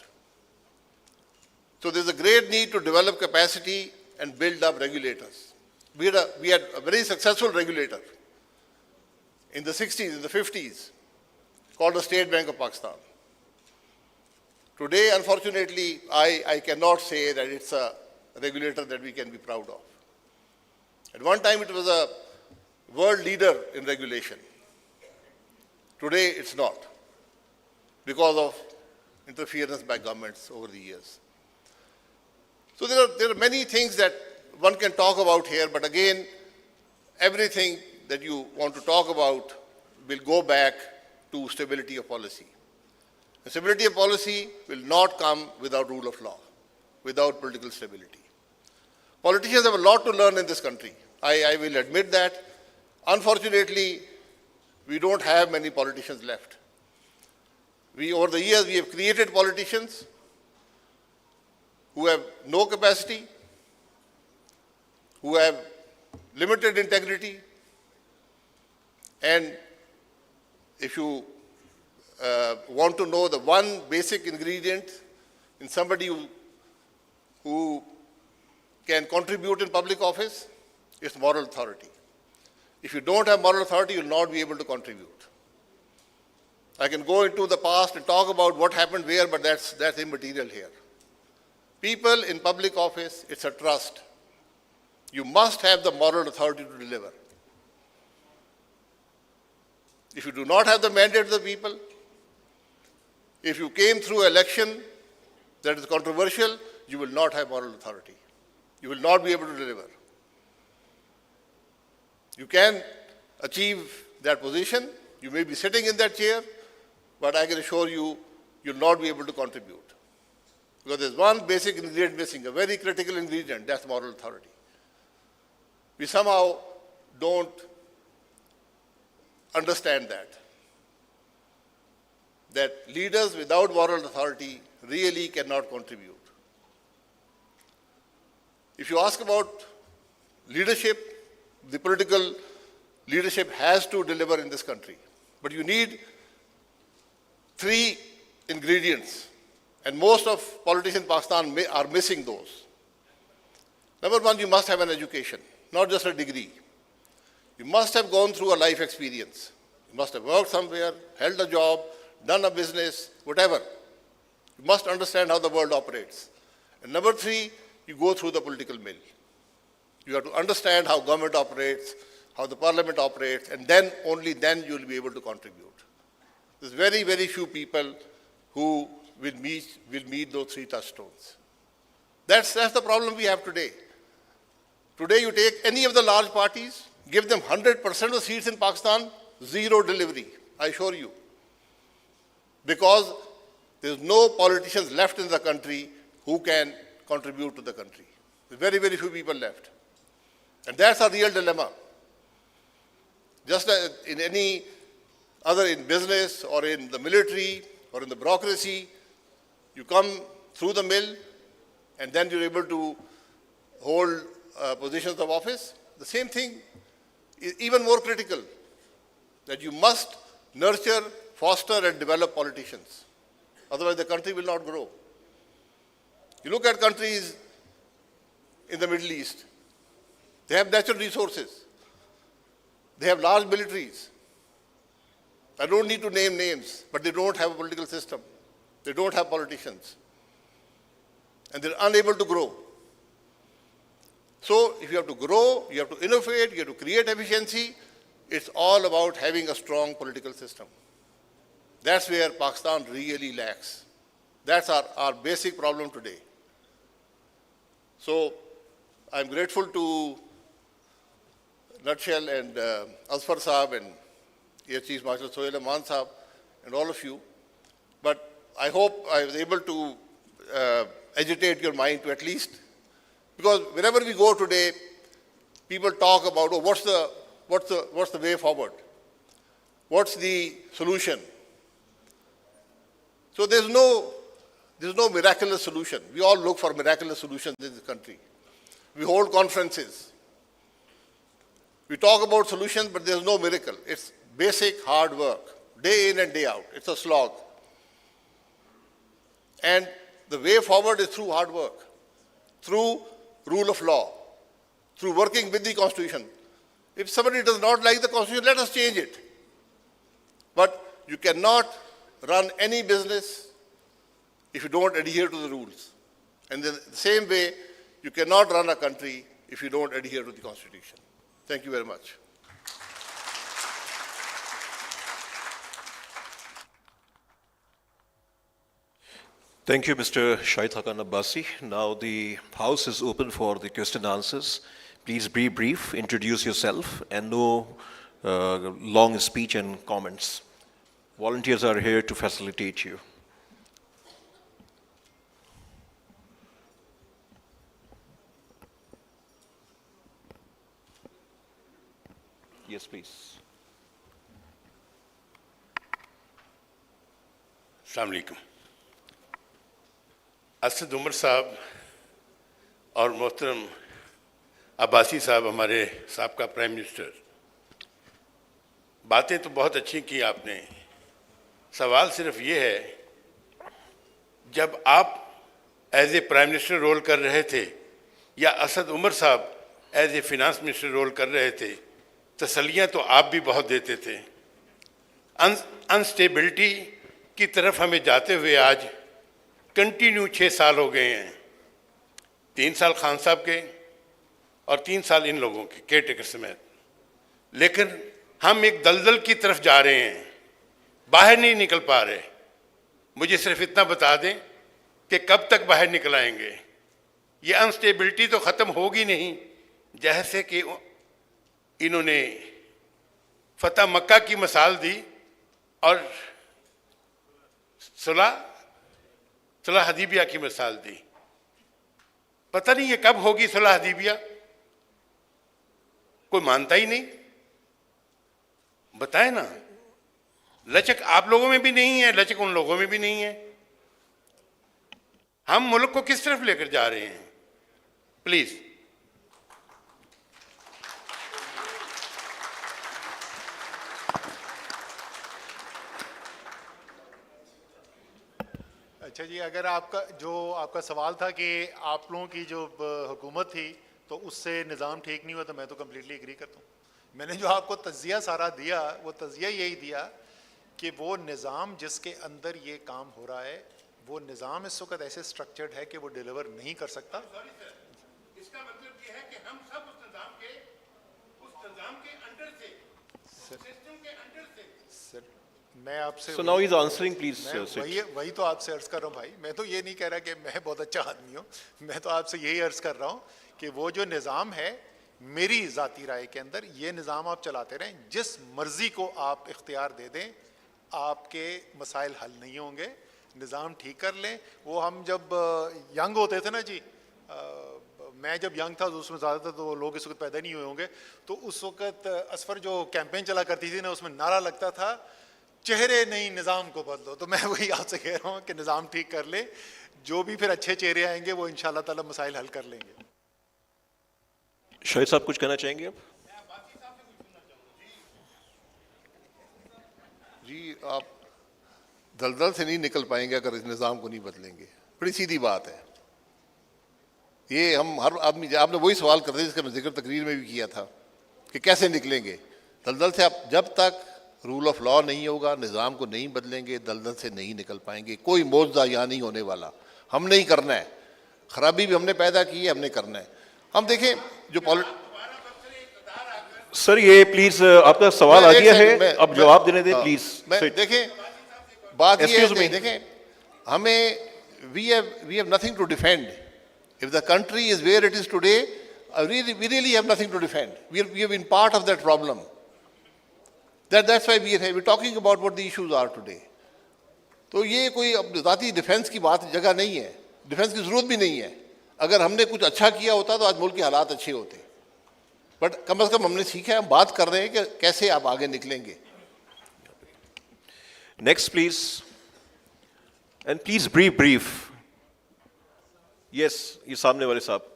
So there's a great need to develop capacity and build up regulators. We had a very successful regulator in the 60s, in the 50s, called the State Bank of Pakistan. Today, unfortunately, I cannot say that it's a regulator that we can be proud of. At one time, it was a world leader in regulation. Today, it's not, because of interference by governments over the years. So there are many things that one can talk about here, but again, everything that you want to talk about will go back to stability of policy. And stability of policy will not come without rule of law, without political stability. Politicians have a lot to learn in this country. I will admit that. Unfortunately, we don't have many politicians left. Over the years, we have created politicians who have no capacity, who have limited integrity, and if you want to know the one basic ingredient in somebody who can contribute in public office, it's moral authority. If you don't have moral authority, you will not be able to contribute. I can go into the past and talk about what happened where, but that's immaterial here. People in public office, it's a trust. You must have the moral authority to deliver. If you do not have the mandate of the people, if you came through election that is controversial, you will not have moral authority. You will not be able to deliver. You can achieve that position. You may be sitting in that chair, but I can assure you, you'll not be able to contribute. Because there's one basic ingredient missing, a very critical ingredient, that's moral authority. We somehow don't understand that leaders without moral authority really cannot contribute. If you ask about leadership, the political leadership has to deliver in this country. But you need three ingredients, and most of politicians in Pakistan are missing those. Number one, you must have an education, not just a degree. You must have gone through a life experience. You must have worked somewhere, held a job, done a business, whatever. You must understand how the world operates. And number three, you go through the political mill. You have to understand how government operates, how the parliament operates, and then, only then, you will be able to contribute. There's very, very few people who will meet those three touchstones. That's the problem we have today. Today, you take any of the large parties, give them 100% of seats in Pakistan, zero delivery, I assure you. Because there's no politicians left in the country who can contribute to the country. There's very, very few people left. And that's a real dilemma. Just as in any other, in business or in the military or in the bureaucracy, you come through the mill and then you're able to hold positions of office. The same thing is even more critical, that you must nurture, foster and develop politicians. Otherwise the country will not grow. You look at countries in the Middle East, they have natural resources. They have large militaries. I don't need to name names, but they don't have a political system. They don't have politicians. And they're unable to grow. So if you have to grow, you have to innovate, you have to create efficiency, it's all about having a strong political system. That's where Pakistan really lacks. That's our basic problem today. So I'm grateful to Nutshell and Asfar Saab and Air Chief Marshal Sohail Aman Saab and all of you. But I hope I was able to agitate your mind to at least, because wherever we go today, people talk about, oh, what's the way forward? What's the solution? So there's no miraculous solution. We all look for miraculous solutions in this country. We hold conferences. We talk about solutions, but there's no miracle. It's basic hard work, day in and day out. It's a slog. And the way forward is through hard work, through rule of law, through working with the Constitution. If somebody does not like the Constitution, let us change it. But you cannot run any business if you don't adhere to the rules. And then the same way, you cannot run a country if you don't adhere to the Constitution. Thank you very much. Thank you, Mr. Shahid Haqqan Abbasi. Now the House is open for the question and answers. Please be brief, introduce yourself, and no long speech and comments. Volunteers are here to facilitate you. Yes, please. अस्सलाम वालेकुम। असद उमर साहब और मोहतरम अब्बासी साहब, हमारे साबका prime minister, बातें तो बहुत अच्छी की आपने। सवाल सिर्फ ये है, जब आप as a prime minister role कर रहे थे या असद उमर साहब as a finance minister role कर रहे थे, तसल्लियाँ तो आप भी बहुत देते थे। अनस्टेबिलिटी की तरफ हमें जाते हुए आज कंटिन्यू 6 साल हो गए हैं। 3 साल खान साहब के और 3 साल इन लोगों के केयर टेकर समेत। लेकिन हम एक दलदल की तरफ जा रहे हैं, बाहर नहीं निकल पा रहे। मुझे सिर्फ इतना बता दें कि कब तक बाहर निकल आएंगे। ये अनस्टेबिलिटी तो ख़त्म होगी नहीं, जैसे कि इन्होंने फतह मक्का की मिसाल दी और सुलह हदीबिया की मिसाल दी। पता नहीं ये कब होगी सुलह हदीबिया, कोई मानता ही नहीं। बताए ना, लचक आप लोगों में भी नहीं है, लचक उन लोगों में भी नहीं है। हम मुल्क को किस तरफ लेकर जा रहे हैं? प्लीज। अच्छा जी, अगर आपका सवाल था कि आप लोगों की जो हुकूमत थी तो उससे निज़ाम ठीक नहीं हुआ, तो मैं तो कम्प्लीटली एग्री करता हूँ। मैंने जो आपको तज़िया सारा दिया, वो तज़िया यही दिया कि वो निज़ाम जिसके अंदर ये काम हो रहा है, वो निज़ाम इस वक्त ऐसे स्ट्रक्चर्ड है कि वो डिलीवर नहीं कर सकता। इसका मतलब ये है कि हम सब उस निज़ाम के अंडर से, सिस्टम के अंडर से। सर, मैं आपसे So now he's answering, please. वही तो आपसे अर्ज़ कर रहा हूँ भाई। मैं तो ये नहीं कह रहा कि मैं बहुत अच्छा आदमी हूँ, मैं तो आपसे यही अर्ज़ कर रहा हूँ कि वो जो निज़ाम है, मेरी ज़ाती राय के अंदर ये निज़ाम आप चलाते रहें। जिस मर्ज़ी को आप इख्तियार दे दें, आपके मसाइल हल नहीं होंगे। निज़ाम ठीक कर लें। वो हम जब यंग होते थे ना जी, मैं जब यंग था तो उसमें ज़्यादातर तो लोग इस वक्त पैदा नहीं हुए होंगे, तो उस वक्त असफर जो कैंपेन चला करती थी ना, उसमें नारा लगता था, चेहरे नहीं निज़ाम को बदलो। तो मैं वही आपसे कह रहा हूँ कि निज़ाम ठीक कर ले, जो भी फिर अच्छे चेहरे आएंगे वो इंशाअल्लाह ताला मसाइल हल कर लेंगे। शाहिद साहब कुछ कहना चाहेंगे आप? जी, आप दलदल से नहीं निकल पाएंगे अगर इस निज़ाम को नहीं बदलेंगे। बड़ी सीधी बात है ये। हम हर आदमी, आपने वही सवाल करते जिसका जिक्र तकरीर में भी किया था कि कैसे निकलेंगे दलदल से। आप जब तक रूल ऑफ लॉ नहीं होगा, निज़ाम को नहीं बदलेंगे, दलदल से नहीं निकल पाएंगे। कोई मौजज़ा यहाँ नहीं होने वाला। हमने ही करना है, खराबी भी हमने पैदा की है, हमने करना है। हम देखें जो सर, ये प्लीज आपका सवाल आ गया है, अब जवाब देने दें प्लीज। देखें, बात ये है, देखें, हमें we have nothing to defend. If the country is where it is today, we really have nothing to defend. We have been part of that problem. That's why we're talking about what the issues are today. तो ये कोई ज़ाती defence की बात जगह नहीं है, defence की ज़रूरत भी नहीं है। अगर हमने कुछ अच्छा किया होता तो आज मुल्क के हालात अच्छे होते, बट कम से कम हमने सीखा है। हम बात कर रहे हैं कि कैसे आप आगे निकलेंगे। Next please, and please brief. Yes, ये सामने वाले साहब।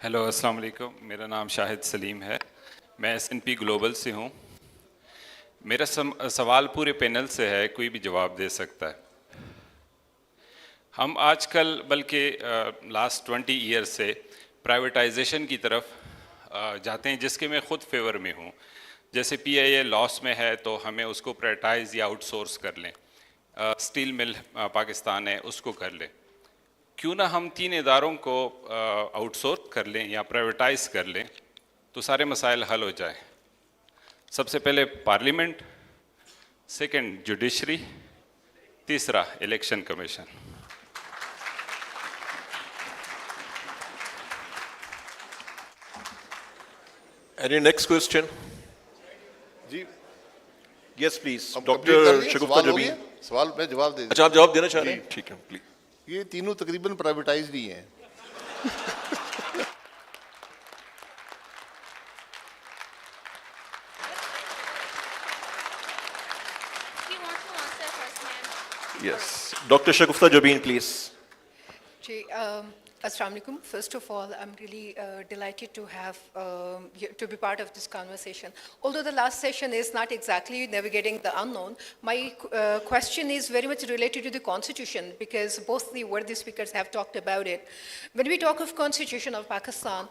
हेलो, अस्सलाम वालेकुम। मेरा नाम शाहिद सलीम है, मैं S&P ग्लोबल से हूँ। मेरा सवाल पूरे पैनल से है, कोई भी जवाब दे सकता है। हम आजकल बल्कि लास्ट 20 ईयर से प्राइवेटाइजेशन की तरफ जाते हैं, जिसके मैं खुद फेवर में हूँ। जैसे पीआईए लॉस में है तो हमें उसको प्राइवेटाइज या आउटसोर्स कर लें। स्टील मिल पाकिस्तान है, उसको कर लें। क्यों ना हम 3 इदारों को आउटसोर्स कर लें या प्राइवेटाइज कर लें, तो सारे मसाइल हल हो जाए। सबसे पहले पार्लियामेंट, सेकंड जुडिशरी, तीसरा election commission. Any next question? जी, Yes, please. हम Dr. complete कर लिए? Shagufta सवाल हो Jabi. गया? सवाल मैं जवाब दे अच्छा, आप जवाब देना चाह रहे हैं? ठीक है, प्लीज। ये तीनों तकरीबन प्राइवेटाइज्ड ही हैं। Yes. Dr. Shagufta Jabi, please. Assalamu alaikum. First of all, I'm really delighted to have to be part of this conversation. Although the last session is not exactly navigating the unknown, my question is very much related to the constitution, because both the worthy speakers have talked about it. When we talk of constitution of Pakistan,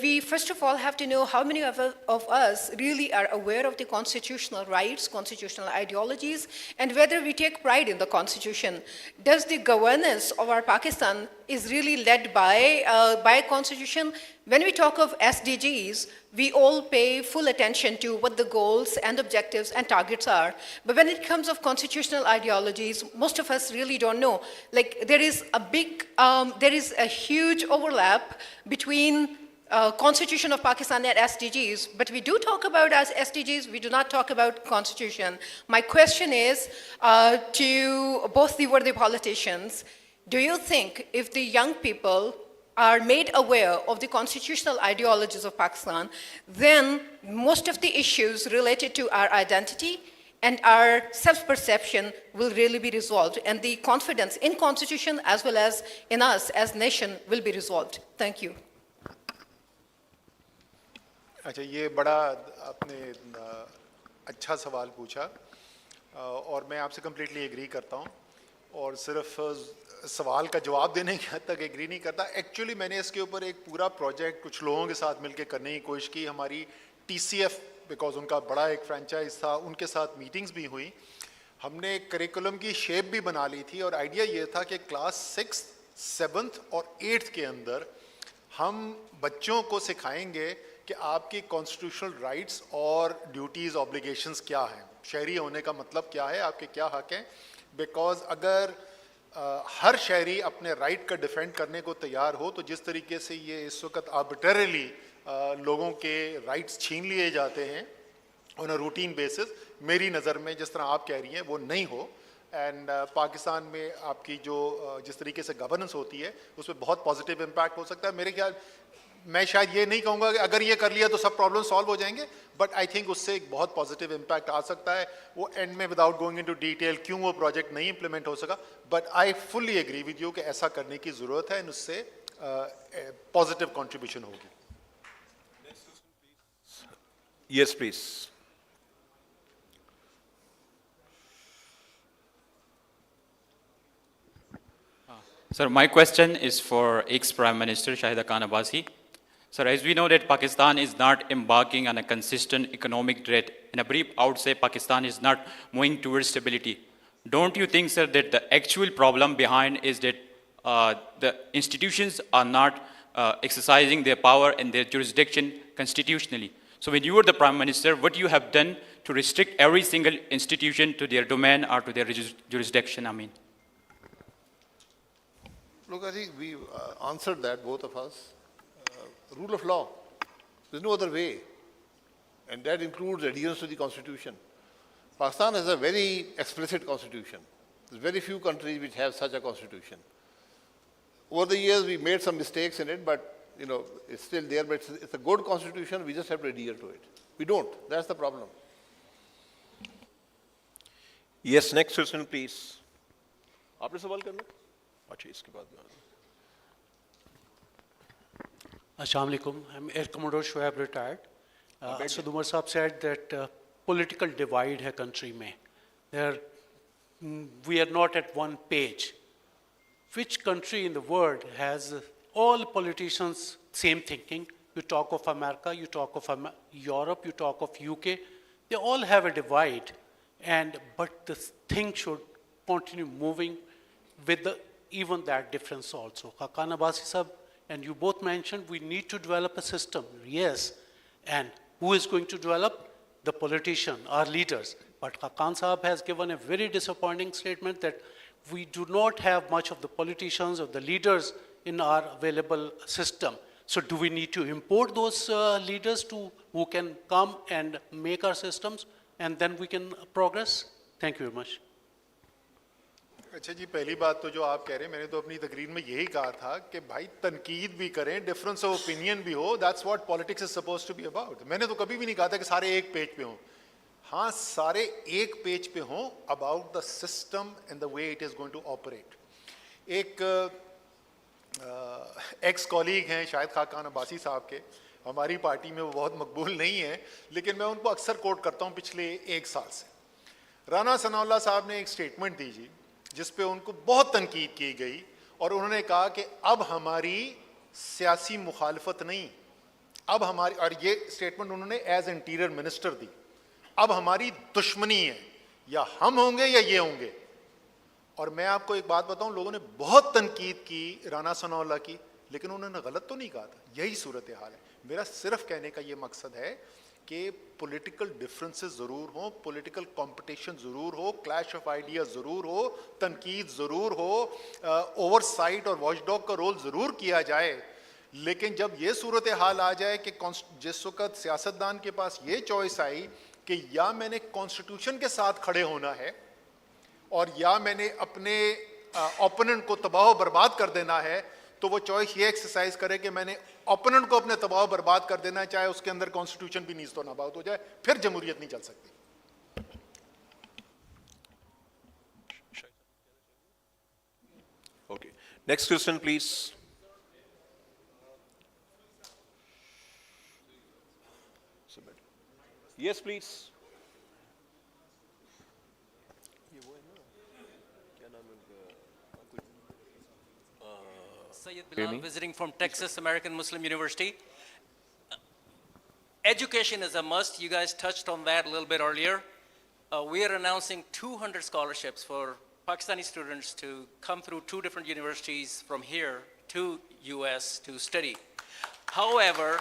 we first of all have to know how many of us really are aware of the constitutional rights, constitutional ideologies, and whether we take pride in the constitution. Does the governance of our Pakistan is really led by constitution? When we talk of SDGs, we all pay full attention to what the goals and objectives and targets are. But when it comes of constitutional ideologies, most of us really don't know. Like there is a huge overlap between Constitution of Pakistan and SDGs, but we do talk about as SDGs, we do not talk about Constitution. My question is to both the worthy politicians, do you think if the young people are made aware of the constitutional ideologies of Pakistan, then most of the issues related to our identity and our self-perception will really be resolved, and the confidence in Constitution as well as in us as nation will be resolved? Thank you. अच्छा, ये बड़ा आपने अच्छा सवाल पूछा और मैं आपसे कम्प्लीटली एग्री करता हूँ, और सिर्फ सवाल का जवाब देने के हद तक एग्री नहीं करता। एक्चुअली मैंने इसके ऊपर एक पूरा प्रोजेक्ट कुछ लोगों के साथ मिलकर करने की कोशिश की। हमारी TCF, बिकॉज उनका बड़ा एक फ्रेंचाइज था, उनके साथ मीटिंग्स भी हुई। हमने एक करिकुलम की शेप भी बना ली थी, और आइडिया ये था कि क्लास 6th, 7th और 8th के अंदर हम बच्चों को सिखाएंगे कि आपकी कॉन्स्टिट्यूशनल राइट्स और ड्यूटीज़ ऑब्लिगेशंस क्या हैं, शहरी होने का मतलब क्या है, आपके क्या हक हैं। बिकॉज अगर हर शहरी अपने राइट का डिफेंड करने को तैयार हो, तो जिस तरीके से ये इस वक्त आर्बिट्ररीली लोगों के राइट्स छीन लिए जाते हैं ऑन अ रूटीन बेसिस, मेरी नज़र में जिस तरह आप कह रही हैं वो नहीं हो। एंड पाकिस्तान में आपकी जो जिस तरीके से गवर्नेंस होती है उसमें बहुत पॉजिटिव इम्पैक्ट हो सकता है। मेरे ख्याल मैं शायद ये नहीं कहूँगा कि अगर ये कर लिया तो सब प्रॉब्लम सॉल्व हो जाएंगे, बट आई थिंक उससे एक बहुत पॉजिटिव इम्पैक्ट आ सकता है। वो एंड में विदाउट गोइंग इनटू डिटेल क्यों वो प्रोजेक्ट नहीं इम्प्लीमेंट हो सका, but I fully agree with you कि ऐसा करने की ज़रूरत है, एंड उससे पॉजिटिव कंट्रीब्यूशन होगी। Yes, please. Sir, my question is for ex-Prime Minister Shahida Khan Abbasi. Sir, as we know that Pakistan is not embarking on a consistent economic threat. In a brief, I would say Pakistan is not moving towards stability. Don't you think, sir, that the actual problem behind is that the institutions are not exercising their power and their jurisdiction constitutionally? So when you were the Prime Minister, what you have done to restrict every single institution to their domain or to their jurisdiction, I mean? Look, I think we answered that, both of us. Rule of law. There's no other way. And that includes adherence to the Constitution. Pakistan has a very explicit Constitution. There's very few countries which have such a Constitution. Over the years, we made some mistakes in it, but you know, it's still there, but it's a good Constitution. We just have to adhere to it. We don't. That's the problem. Yes, next question, please. आपने सवाल करना? अच्छा, इसके बाद में। Assalamu alaikum. I'm Air Commodore Shoaib, retired. Asad Umar Saab said that political divide है country में. We are not at one page. which country in the world has all politicians same thinking? You talk of America, you talk of Europe, you talk of UK, they all have a divide, but the thing should continue moving with even that difference also. Hakan Abbasi sahab, and you both mentioned we need to develop a system, yes, and who is going to develop? The politician, our leaders. But Hakan Sahab has given a very disappointing statement that we do not have much of the politicians or the leaders in our available system. So do we need to import those leaders who can come and make our systems and then we can progress? Thank you very much. अच्छा जी, पहली बात तो जो आप कह रहे हैं, मैंने तो अपनी तकरीर में यही कहा था कि भाई तनकीद भी करें, डिफरेंस ऑफ ओपिनियन भी हो, that's what politics is supposed to be about. मैंने तो कभी भी नहीं कहा था कि सारे एक पेज पे हों. हाँ, सारे एक पेज पे हों about the system and the way it is going to operate. एक एक्स कॉलीग हैं शायद खाकान अब्बासी साहब के, हमारी पार्टी में वो बहुत मकबूल नहीं है, लेकिन मैं उनको अक्सर कोट करता हूँ पिछले एक साल से. राना सनाउल्लाह साहब ने एक स्टेटमेंट दी जी जिस पे उनको बहुत तनकीद की गई और उन्होंने कहा कि अब हमारी सियासी मुखालफत नहीं, अब हमारी, और ये स्टेटमेंट उन्होंने एज इंटीरियर मिनिस्टर दी, अब हमारी दुश्मनी है, या हम होंगे या ये होंगे. और मैं आपको एक बात बताऊं, लोगों ने बहुत तनकीद की राना सनाउल्लाह की, लेकिन उन्होंने गलत तो नहीं कहा था. यही सूरत हाल है. मेरा सिर्फ कहने का ये मकसद है कि पॉलिटिकल डिफरेंसेस ज़रूर हो, पॉलिटिकल कंपटीशन ज़रूर हो, क्लैश ऑफ आइडिया ज़रूर हो, तनकीद ज़रूर हो, ओवरसाइट और वॉचडॉग का रोल ज़रूर किया जाए. लेकिन जब ये सूरत हाल आ जाए कि जिस वक्त सियासतदान के पास ये चॉइस आई कि या मैंने कॉन्स्टिट्यूशन के साथ खड़े होना है और या मैंने अपने ओपोनेंट को तबाह बर्बाद कर देना है, तो वो चॉइस ये एक्सरसाइज करे कि मैंने ओपोनेंट को अपने तबाह बर्बाद कर देना, चाहे उसके अंदर कॉन्स्टिट्यूशन भी नीज़ तो नाबाद हो जाए, फिर जमहूरियत नहीं चल सकती. Okay. Next question, please. Yes, please. Sayyid Bilal, visiting from Texas American Muslim University. Education is a must. You guys touched on that a little bit earlier. We are announcing 200 scholarships for Pakistani students to come through 2 different universities from here to US to study. However,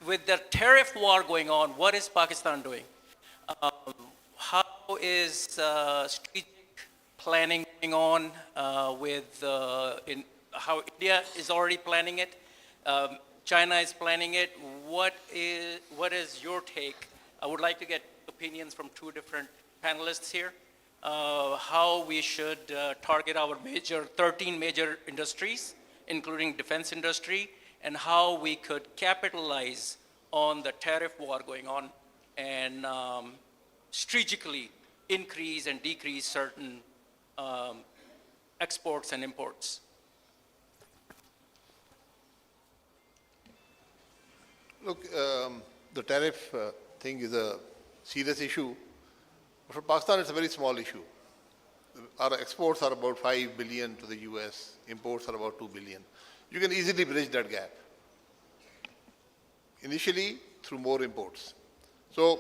with the tariff war going on, what is Pakistan doing? How is strategic planning going on how India is already planning it, China is planning it. What is your take? I would like to get opinions from 2 different panelists here. How we should target our 13 major industries, including defense industry, and how we could capitalize on the tariff war going on and strategically increase and decrease certain exports and imports. Look, the tariff thing is a serious issue. For Pakistan, it's a very small issue. Our exports are about 5 billion to the US, imports are about 2 billion. You can easily bridge that gap. Initially, through more imports. So,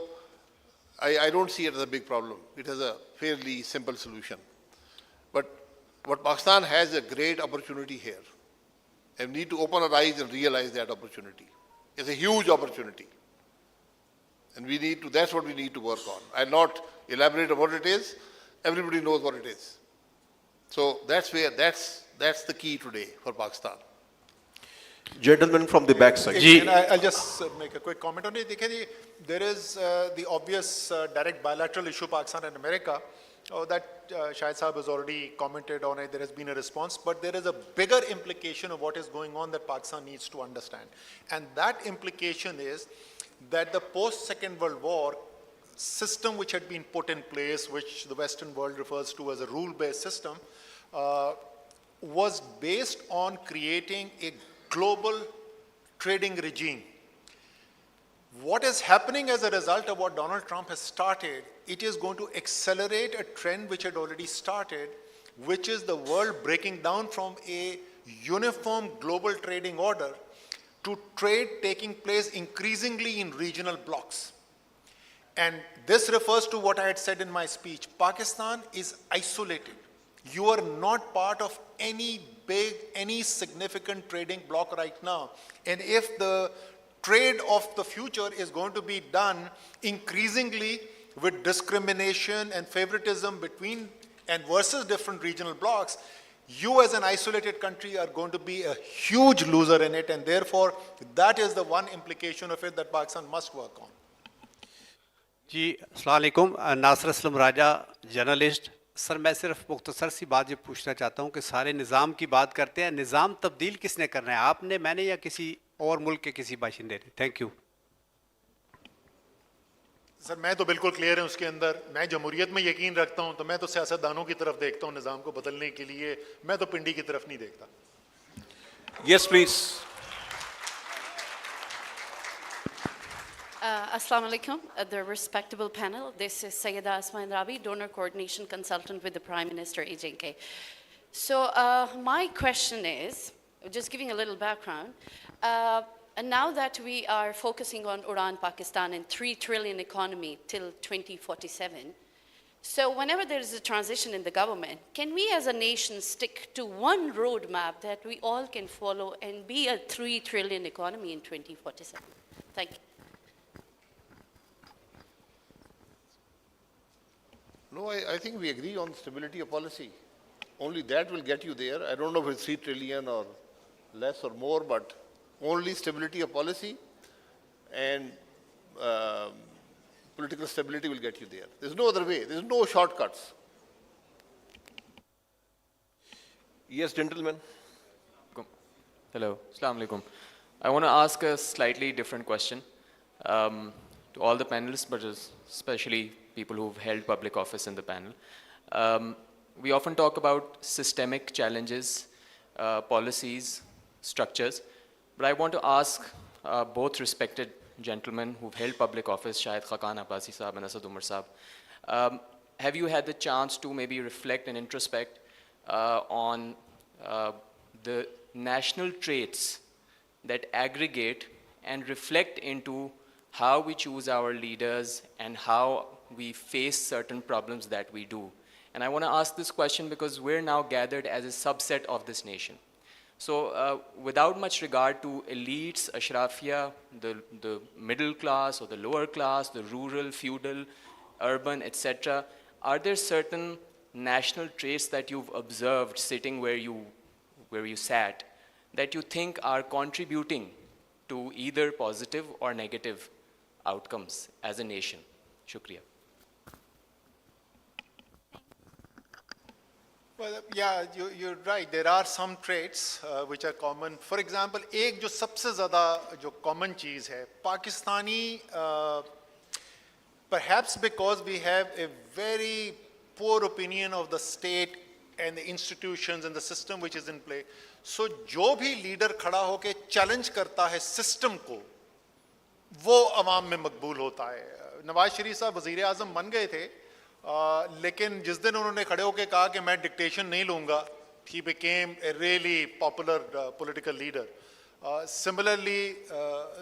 I don't see it as a big problem. It has a fairly simple solution. But what Pakistan has a great opportunity here. And we need to open our eyes and realize that opportunity. It's a huge opportunity. And we need to, that's what we need to work on. I'll not elaborate on what it is. Everybody knows what it is. So that's the key today for Pakistan. Gentleman from the back side. And I'll just make a quick comment on it. There is the obvious direct bilateral issue, Pakistan and America. That Shahid Saab has already commented on it. There has been a response. But there is a bigger implication of what is going on that Pakistan needs to understand. And that implication is that the post-Second World War system which had been put in place, which the Western world refers to as a rule-based system, was based on creating a global trading regime. What is happening as a result of what Donald Trump has started, it is going to accelerate a trend which had already started, which is the world breaking down from a uniform global trading order to trade taking place increasingly in regional blocks. And this refers to what I had said in my speech. Pakistan is isolated. You are not part of any big, any significant trading bloc right now. And if the trade of the future is going to be done increasingly with discrimination and favoritism between and versus different regional blocs, you as an isolated country are going to be a huge loser in it, and therefore that is the one implication of it that Pakistan must work on. जी अस्सलाम वालेकुम, नासिर असलम राजा, journalist. Sir मैं सिर्फ मुख्तसर सी बात ये पूछना चाहता हूँ कि सारे निज़ाम की बात करते हैं, निज़ाम तब्दील किसने करना है, आपने, मैंने, या किसी और मुल्क के किसी बाशिंदे ने? Thank you. सर मैं तो बिल्कुल क्लियर है उसके अंदर, मैं जमहूरियत में यकीन रखता हूँ, तो मैं तो सियासतदानों की तरफ देखता हूँ निज़ाम को बदलने के लिए, मैं तो पिंडी की तरफ नहीं देखता। Yes, please. Assalamu alaikum, the respectable panel. This is Sayyida Asma Indrabi, donor coordination consultant with the Prime Minister, AJK. So my question is, just giving a little background, and now that we are focusing on Udan Pakistan and 3 trillion economy till 2047, so whenever there is a transition in the government, can we as a nation stick to one roadmap that we all can follow and be a 3 trillion economy in 2047? Thank you. No, I think we agree on stability of policy. Only that will get you there. I don't know if it's 3 trillion or less or more, but only stability of policy and political stability will get you there. There's no other way. There's no shortcuts. Yes, gentlemen. Hello, Assalamu alaikum. I want to ask a slightly different question to all the panelists, but especially people who've held public office in the panel. We often talk about systemic challenges, policies, structures, but I want to ask both respected gentlemen who've held public office, Shahid Khaqan Abbasi Saab and Asad Umar Saab, have you had the chance to maybe reflect and introspect on the national traits that aggregate and reflect into how we choose our leaders and how we face certain problems that we do? And I want to ask this question because we're now gathered as a subset of this nation. So without much regard to elites, ashrafia, the middle class or the lower class, the rural, feudal, urban, etc., are there certain national traits that you've observed sitting where you sat that you think are contributing to either positive or negative outcomes as a nation? Shukriya. Well, yeah, you're right. There are some traits which are common. For example, एक जो सबसे ज़्यादा जो common चीज़ है, Pakistani, perhaps because we have a very poor opinion of the state and the institutions and the system which is in play. So जो भी leader खड़ा होके challenge करता है system को, वो अवाम में मकबूल होता है। नवाज शरीफ साहब वज़ीर आज़म बन गए थे, लेकिन जिस दिन उन्होंने खड़े होकर कहा कि मैं डिक्टेशन नहीं लूँगा, he became a really popular political leader. Similarly,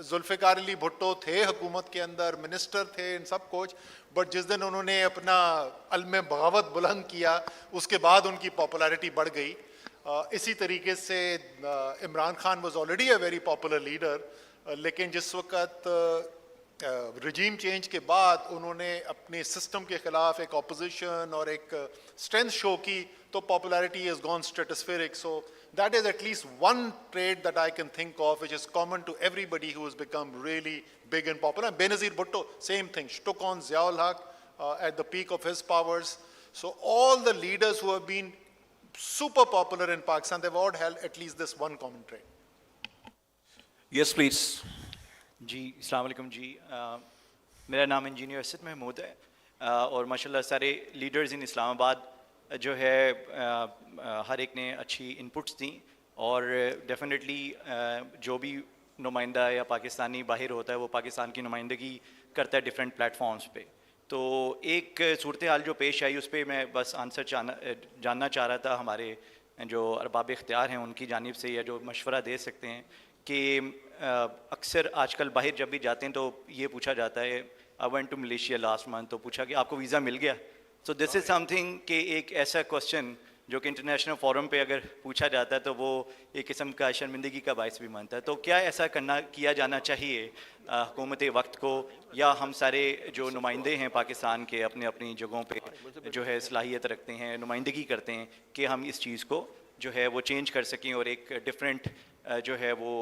Zulfikar Ali Bhutto थे हुकूमत के अंदर, मिनिस्टर थे, इन सब कुछ, बट जिस दिन उन्होंने अपना अलम बगावत बुलंद किया, उसके बाद उनकी पॉपुलैरिटी बढ़ गई. इसी तरीके से Imran Khan was already a very popular leader, लेकिन जिस वक्त regime change के बाद उन्होंने अपने system के खिलाफ एक opposition और एक strength show की, तो popularity has gone stratospheric. So that is at least one trait that I can think of which is common to everybody who has become really big and popular. Benazir Bhutto, same thing, took on Ziaul Haq at the peak of his powers. So all the leaders who have been super popular in Pakistan, they've all held at least this one common trait. Yes, please. जी अस्सलाम वालेकुम जी, मेरा नाम engineer Asad Mahmood है और माशाल्लाह सारे leaders in Islamabad जो है हर एक ने अच्छी इनपुट्स दी और डेफिनेटली जो भी नुमाइंदा या पाकिस्तानी बाहर होता है वो पाकिस्तान की नुमाइंदगी करता है डिफरेंट प्लेटफॉर्म्स पे. तो एक सूरत हाल जो पेश आई उस पर मैं बस आंसर जानना चाह रहा था हमारे जो अरबाब इख्तियार हैं उनकी जानिब से, या जो मशवरा दे सकते हैं कि अक्सर आजकल बाहर जब भी जाते हैं तो ये पूछा जाता है I went to Malaysia last month, तो पूछा कि आपको वीज़ा मिल गया। सो दिस इज़ समथिंग कि एक ऐसा क्वेश्चन जो कि इंटरनेशनल फोरम पे अगर पूछा जाता है तो वो एक किस्म का शर्मिंदगी का बायस भी बनता है। तो क्या ऐसा किया जाना चाहिए हुकूमत वक्त को, या हम सारे जो नुमाइंदे हैं पाकिस्तान के अपने अपनी जगहों पे जो है सलाहियत रखते हैं, नुमाइंदगी करते हैं, कि हम इस चीज़ को जो है वो चेंज कर सकें और एक डिफरेंट जो है वो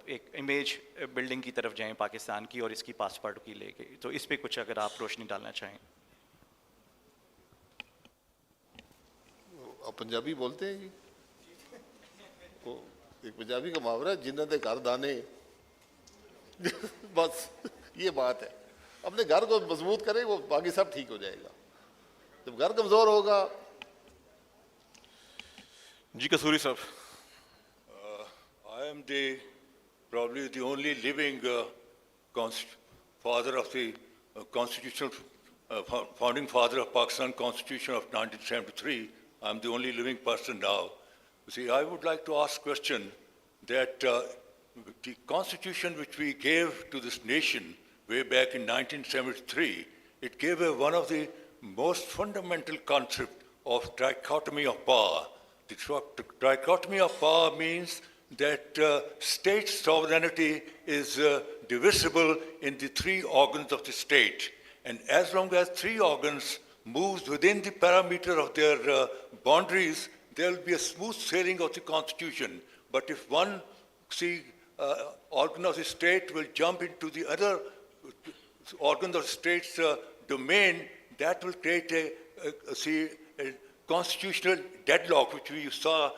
एक इमेज बिल्डिंग की तरफ जाएं पाकिस्तान की और इसकी पासपोर्ट की लेके। तो इस पे कुछ अगर आप रोशनी डालना चाहें। आप पंजाबी बोलते हैं? वो एक पंजाबी का मुहावरा है, जिन्ना दे घर दाने। बस ये बात है, अपने घर को मजबूत करें, वो बाकी सब ठीक हो जाएगा। जब घर कमजोर होगा। जी कसूरी साहब, I am probably the only living father of the constitutional founding father of Pakistan Constitution of 1973. I am the only living person now. You see, I would like to ask a question that the constitution which we gave to this nation way back in 1973, it gave one of the most fundamental concepts of dichotomy of power. The dichotomy of power means that state sovereignty is divisible in the three organs of the state. And as long as three organs moves within the parameter of their boundaries, there will be a smooth sailing of the constitution. But if one organ of the state will jump into the other organ of the state's domain, that will create a constitutional deadlock, which we saw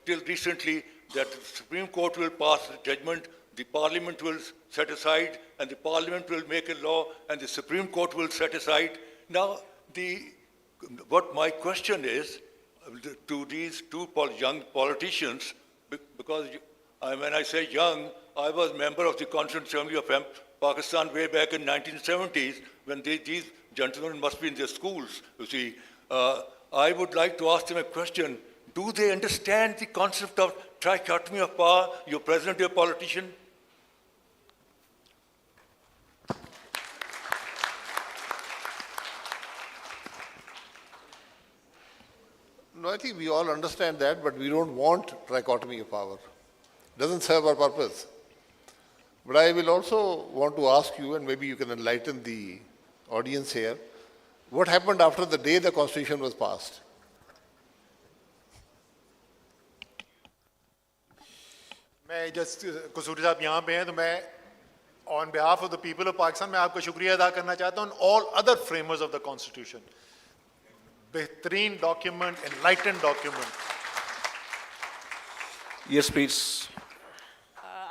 till recently, that the Supreme Court will pass a judgment, the Parliament will set aside, and the Parliament will make a law, and the Supreme Court will set aside. Now, what my question is to these two young politicians, because when I say young, I was a member of the Constituent Assembly of Pakistan way back in 1970s, when these gentlemen must be in their schools, you see. I would like to ask them a question. Do they understand the concept of trichotomy of power, your president, your politician? No, I think we all understand that, but we don't want trichotomy of power. Doesn't serve our purpose. But I will also want to ask you, and maybe you can enlighten the audience here, what happened after the day the Constitution was passed? मैं just Kasuri Sahab यहाँ पे हैं तो मैं on behalf of the people of Pakistan मैं आपका शुक्रिया अदा करना चाहता हूँ all other framers of the constitution बेहतरीन document enlightened document Yes, please.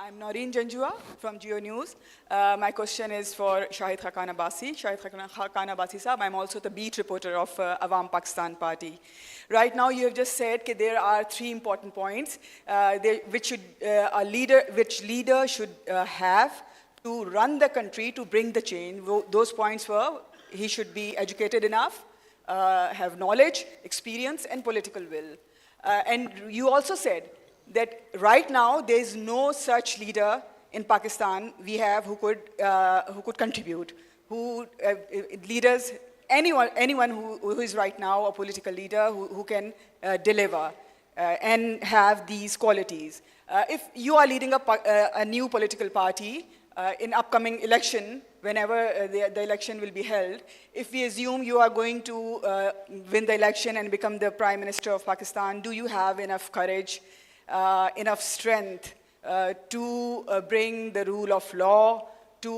I'm Noreen Janjua from Geo News. My question is for Shahid Khaqan Abbasi. Shahid Khaqan Abbasi Sahab, I'm also the beat reporter of Awam Pakistan Party. Right now, you have just said that there are three important points which leader should have to run the country to bring the change. Those points were he should be educated enough, have knowledge, experience, and political will. And you also said that right now there is no such leader in Pakistan we have who could contribute, anyone who is right now a political leader who can deliver and have these qualities. If you are leading a new political party in upcoming election, whenever the election will be held, if we assume you are going to win the election and become the Prime Minister of Pakistan, do you have enough courage, enough strength to bring the rule of law, to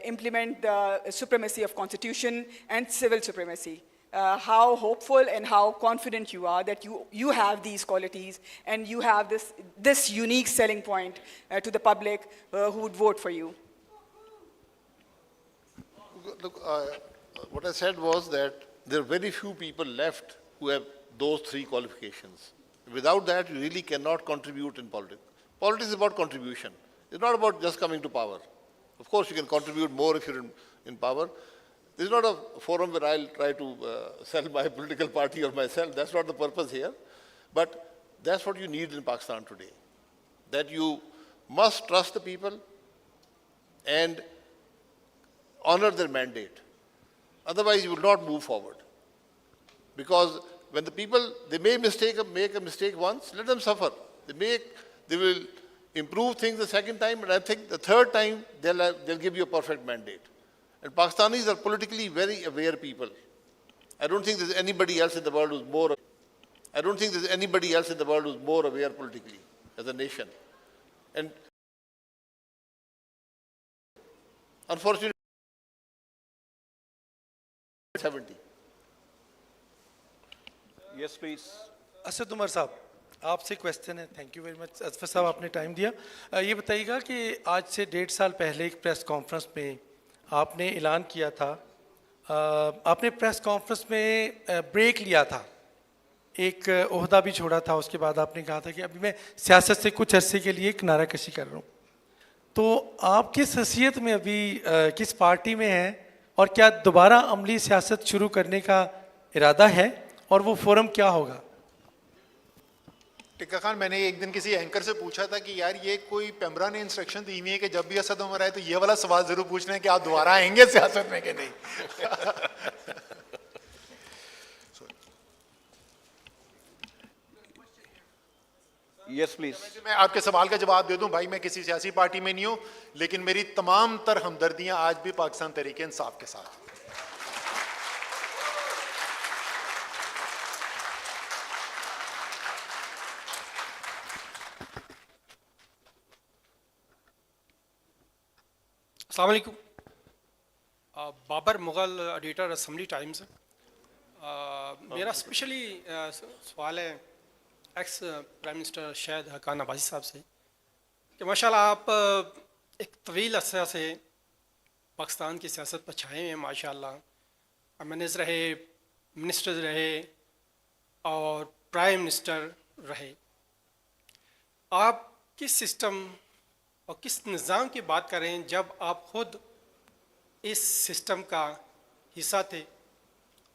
implement the supremacy of constitution and civil supremacy? How hopeful and how confident you are that you have these qualities and you have this unique selling point to the public who would vote for you? Look, what I said was that there are very few people left who have those three qualifications. Without that, you really cannot contribute in politics. Politics is about contribution. It's not about just coming to power. Of course, you can contribute more if you're in power. This is not a forum where I'll try to sell my political party or myself. That's not the purpose here. But that's what you need in Pakistan today. That you must trust the people and honor their mandate. Otherwise, you will not move forward. Because when the people, they may make a mistake once, let them suffer. They will improve things the second time, and I think the third time, they'll give you a perfect mandate. And Pakistanis are politically very aware people. I don't think there's anybody else in the world who's more aware politically as a nation. And unfortunately, 70. Yes, please. Asad Umar sahab, आपसे question है. Thank you very much Asfar sahab, आपने time दिया. ये बताइएगा कि आज से 1.5 साल पहले एक प्रेस कॉन्फ्रेंस में आपने ऐलान किया था, आपने प्रेस कॉन्फ्रेंस में ब्रेक लिया था, एक ओहदा भी छोड़ा था, उसके बाद आपने कहा था कि अभी मैं सियासत से कुछ अरसे के लिए किनारा कशी कर रहा हूँ. तो आप किस हैसियत में अभी किस पार्टी में हैं और क्या दोबारा अमली सियासत शुरू करने का इरादा है और वो फोरम क्या होगा? टिक्का खान, मैंने एक दिन किसी एंकर से पूछा था कि यार ये कोई पेमरा ने इंस्ट्रक्शन दी हुई है कि जब भी असद उमर आए तो ये वाला सवाल जरूर पूछना है कि आप दोबारा आएंगे सियासत में कि नहीं. Yes, please. मैं आपके सवाल का जवाब दे दूं. भाई, मैं किसी सियासी पार्टी में नहीं हूं, लेकिन मेरी तमाम तर हमदर्दियां आज भी पाकिस्तान तहरीक इंसाफ के साथ. अस्सलाम वालेकुम. Babar Mughal, editor Assembly Times. मेरा स्पेशली सवाल है ex prime minister Shahid Khaqan Abbasi sahab से कि माशाल्लाह आप एक तवील अरसा से पाकिस्तान की सियासत पर छाए हैं. माशाल्लाह मिनिस्टर रहे, मिनिस्टर रहे और प्राइम मिनिस्टर रहे. आप किस सिस्टम और किस निज़ाम की बात कर रहे हैं जब आप खुद इस सिस्टम का हिस्सा थे?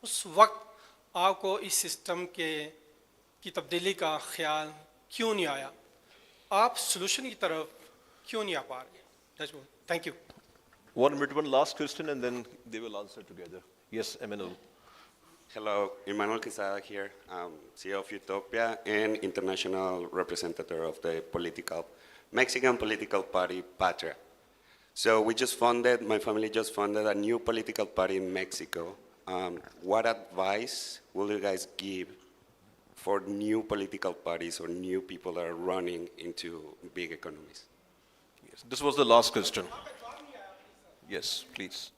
उस वक्त आपको इस सिस्टम की तब्दीली का ख्याल क्यों नहीं आया? आप सोल्यूशन की तरफ क्यों नहीं आ पा रहे? Thank you. 1 minute, one last question, and then they will answer together. Yes, Emmanuel. Hello, Emmanuel Quezada here, CEO of Utopia and international representative of the Mexican political party, Patria. So my family just funded a new political party in Mexico. What advice will you guys give for new political parties or new people that are running into big economies? Yes, this was the last question. Yes, please.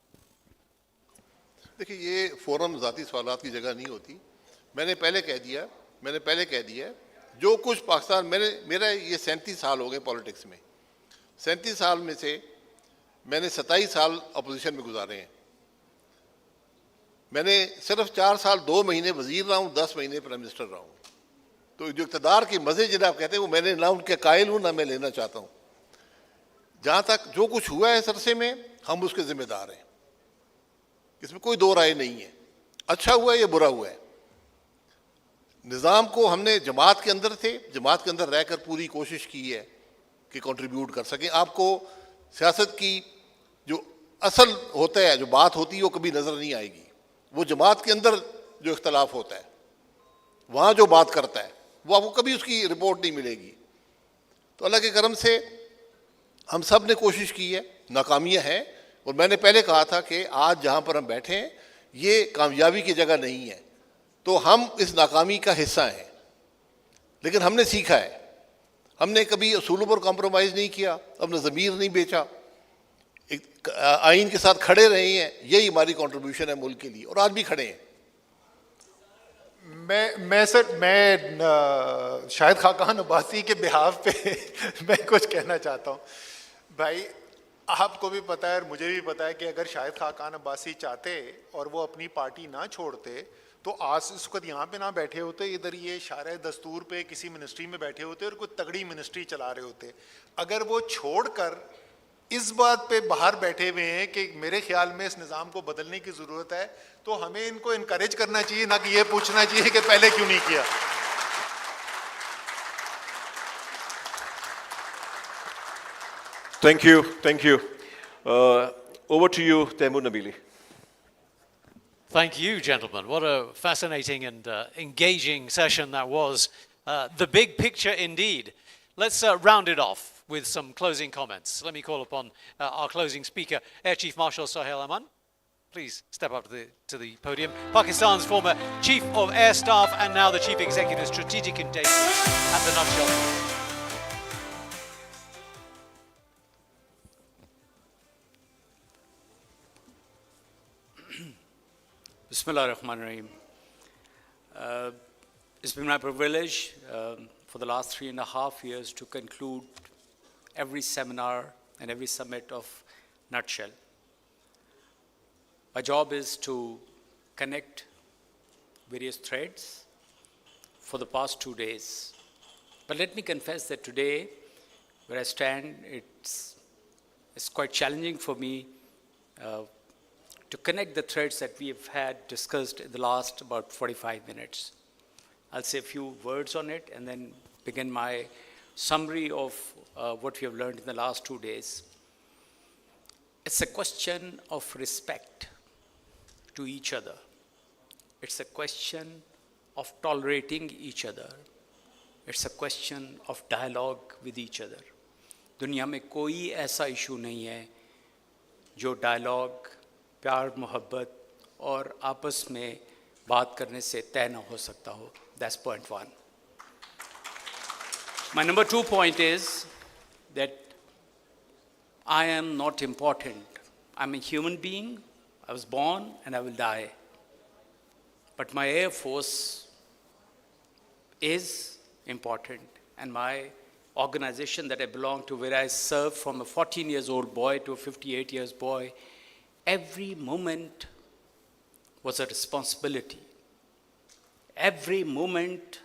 देखिए, ये forum ज़ाती सवालात की जगह नहीं होती. मैंने पहले कह दिया जो कुछ पाकिस्तान, मेरा ये 37 साल हो गए पॉलिटिक्स में. 37 साल में से मैंने 27 साल अपोजिशन में गुजारे हैं. मैंने सिर्फ 4 साल 2 महीने वजीर रहा हूँ, 10 महीने प्राइम मिनिस्टर रहा हूँ. तो जो इक़्तिदार के मज़े जिन्हें आप कहते हैं वो मैंने ना उनके कायल हूँ ना मैं लेना चाहता हूँ. जहाँ तक जो कुछ हुआ है इस अरसे में, हम उसके ज़िम्मेदार हैं, इसमें कोई दो राय नहीं है. अच्छा हुआ है या बुरा हुआ है, निज़ाम को हमने जमात के अंदर रहकर पूरी कोशिश की है कि कंट्रीब्यूट कर सकें. आपको सियासत की जो असल होता है, जो बात होती है, वो कभी नज़र नहीं आएगी. वो जमात के अंदर जो इख्तलाफ होता है, वहाँ जो बात करता है, वो आपको कभी उसकी रिपोर्ट नहीं मिलेगी. तो अल्लाह के करम से हम सब ने कोशिश की है, नाकामियाँ हैं. और मैंने पहले कहा था कि आज जहाँ पर हम बैठे हैं ये कामयाबी की जगह नहीं है, तो हम इस नाकामी का हिस्सा हैं. लेकिन हमने सीखा है, हमने कभी असूलों पर कॉम्प्रोमाइज़ नहीं किया, अपना ज़मीर नहीं बेचा, एक आइन के साथ खड़े रहे हैं. यही हमारी कंट्रीब्यूशन है मुल्क के लिए, और आज भी खड़े हैं. मैं शाहिद खाकान अब्बासी के बिहाफ पे मैं कुछ कहना चाहता हूँ. भाई, आपको भी पता है और मुझे भी पता है कि अगर शाहिद खाकान अब्बासी चाहते और वो अपनी पार्टी ना छोड़ते तो आज इस वक्त यहाँ पे ना बैठे होते, इधर ये शारे दस्तूर पे किसी मिनिस्ट्री में बैठे होते और कोई तगड़ी मिनिस्ट्री चला रहे होते. अगर वो छोड़कर इस बात पे बाहर बैठे हुए हैं कि मेरे ख्याल में इस निज़ाम को बदलने की ज़रूरत है, तो हमें इनको इनकरेज करना चाहिए, ना कि ये पूछना चाहिए कि पहले क्यों नहीं किया. Thank you, thank you. Over to you, Taimur Nabili. Thank you, gentlemen. What a fascinating and engaging session that was. The big picture indeed. Let's round it off with some closing comments. Let me call upon our closing speaker, Air Chief Marshal Sohail Aman. Please step up to the podium. Pakistan's former Chief of Air Staff and now the Chief Executive Strategic Engagements at the Nutshell. Bismillah ar-Rahman ar-Rahim. It's been my privilege for the last 3.5 years to conclude every seminar and every summit of Nutshell. My job is to connect various threads for the past 2 days. But let me confess that today, where I stand, it's quite challenging for me to connect the threads that we have had discussed in the last about 45 minutes. I'll say a few words on it and then begin my summary of what we have learned in the last 2 days. It's a question of respect to each other. It's a question of tolerating each other. It's a question of dialogue with each other. दुनिया में कोई ऐसा issue नहीं है जो dialogue, प्यार, मोहब्बत और आपस में बात करने से तय ना हो सकता हो. That's point one. My number 2 point is that I am not important. I'm a human being. I was born and I will die. But my Air Force is important, and my organization that I belong to, where I served from a 14-year-old boy to a 58-year-old boy, every moment was a responsibility. Every moment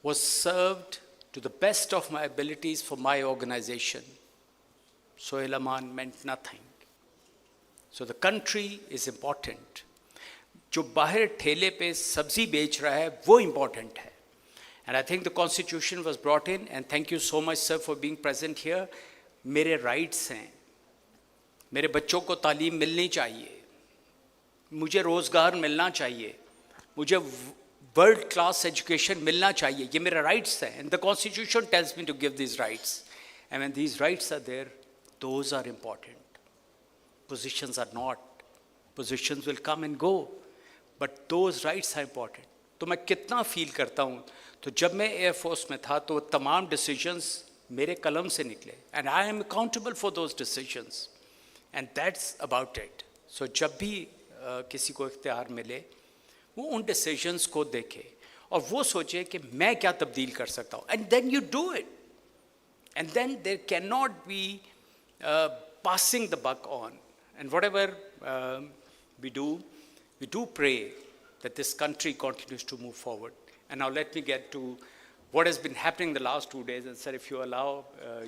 was served to the best of my abilities for my organization. Sohail Aman meant nothing. So the country is important. जो बाहर ठेले पे सब्जी बेच रहा है वो important है. And I think the constitution was brought in, and thank you so much, sir, for being present here. मेरे rights हैं. मेरे बच्चों को तालीम मिलनी चाहिए. मुझे रोज़गार मिलना चाहिए. मुझे world class education मिलना चाहिए. ये मेरे rights हैं. And the constitution tells me to give these rights. And when these rights are there, those are important. Positions are not. Positions will come and go. But those rights are important. तो मैं कितना feel करता हूँ, तो जब मैं air force में था तो तमाम डिसीजंस मेरे कलम से निकले, and I am accountable for those decisions, and that's about it. So जब भी किसी को इख्तियार मिले, वो उन डिसीजंस को देखे और वो सोचे कि मैं क्या तब्दील कर सकता हूँ, and then you do it. And then there can not be passing the buck on. And whatever we do pray that this country continues to move forward. And now let me get to what has been happening the last 2 days. And sir, if you allow,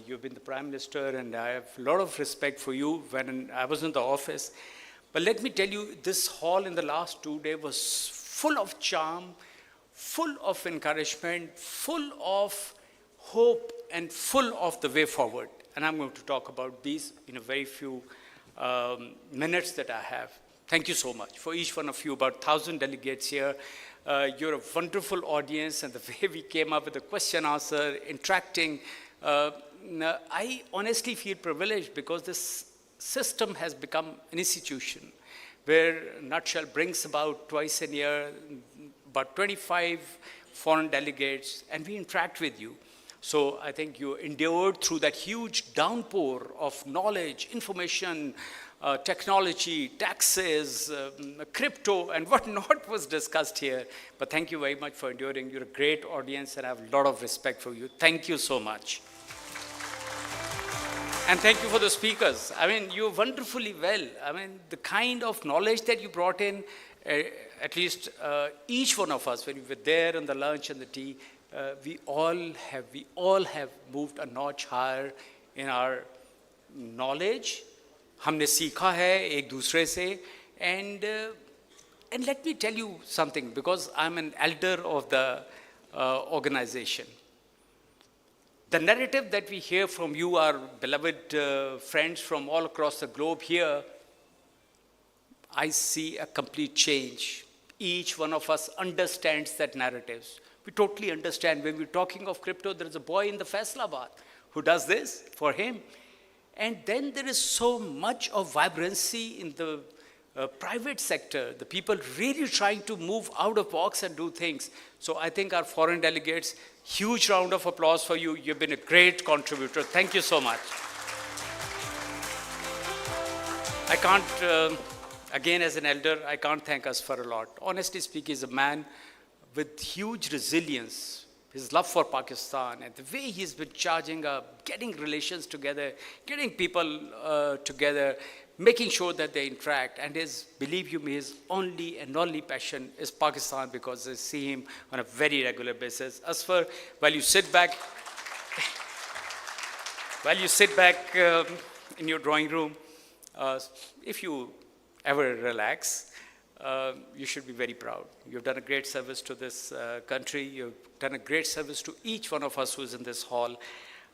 you've been the Prime Minister, and I have a lot of respect for you when I was in the office. But let me tell you, this hall in the last 2 days was full of charm, full of encouragement, full of hope, and full of the way forward. And I'm going to talk about these in a very few minutes that I have. Thank you so much for each one of you, about 1,000 delegates here. You're a wonderful audience, and the way we came up with the question answer, interacting. I honestly feel privileged because this system has become an institution where Nutshell brings about twice a year about 25 foreign delegates, and we interact with you. So I think you endured through that huge downpour of knowledge, information, technology, taxes, crypto, and what not was discussed here. But thank you very much for enduring. You're a great audience, and I have a lot of respect for you. Thank you so much. And thank you for the speakers. I mean, you wonderfully well. I mean, the kind of knowledge that you brought in, at least each one of us, when we were there on the lunch and the tea, we all have moved a notch higher in our knowledge, हमने सीखा है एक दूसरे से, and let me tell you something, because I'm an elder of the organization. The narrative that we hear from you, our beloved friends from all across the globe here, I see a complete change. Each one of us understands that narrative. We totally understand. When we're talking of crypto, there is a boy in the ISLAMABAD who does this for him. And then there is so much of vibrancy in the private sector, the people really trying to move out of box and do things. So I think our foreign delegates, huge round of applause for you. You've been a great contributor. Thank you so much. I can't, again as an elder, I can't thank us for a lot. Honestly speaking, he's a man with huge resilience, his love for Pakistan, and the way he's been charging up, getting relations together, getting people together, making sure that they interact, and believe you me, his only and only passion is Pakistan, because I see him on a very regular basis. Asfar, while you sit back in your drawing room, if you ever relax, you should be very proud. You've done a great service to this country. You've done a great service to each one of us who's in this hall.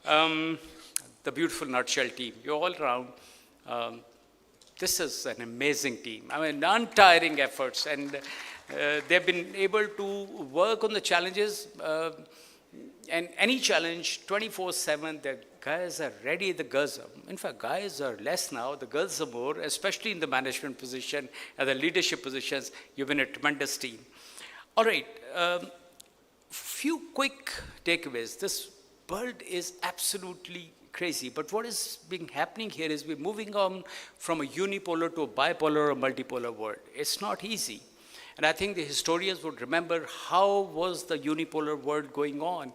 The beautiful Nutshell team, you're all around. This is an amazing team. I mean, untiring efforts, and they've been able to work on the challenges, and any challenge 24/7. The guys are ready, the girls are. In fact, guys are less now, the girls are more, especially in the management position and the leadership positions. You've been a tremendous team. All right, few quick takeaways. This world is absolutely crazy, but what is being happening here is we're moving on from a unipolar to a bipolar or multipolar world. It's not easy. And I think the historians would remember how was the unipolar world going on.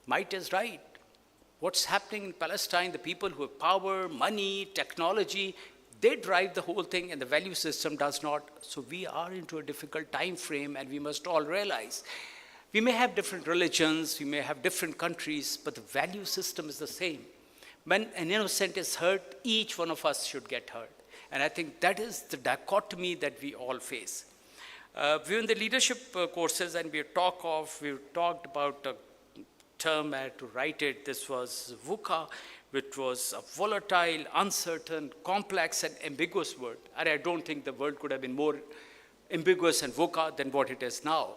Might is right. What's happening in Palestine, the people who have power, money, technology, they drive the whole thing, and the value system does not. So we are into a difficult time frame, and we must all realize we may have different religions, we may have different countries, but the value system is the same. When an innocent is hurt, each one of us should get hurt. And I think that is the dichotomy that we all face. We're in the leadership courses, and we talked about a term, I had to write it. This was VUCA, which was a volatile, uncertain, complex, and ambiguous word. And I don't think the word could have been more ambiguous and VUCA than what it is now.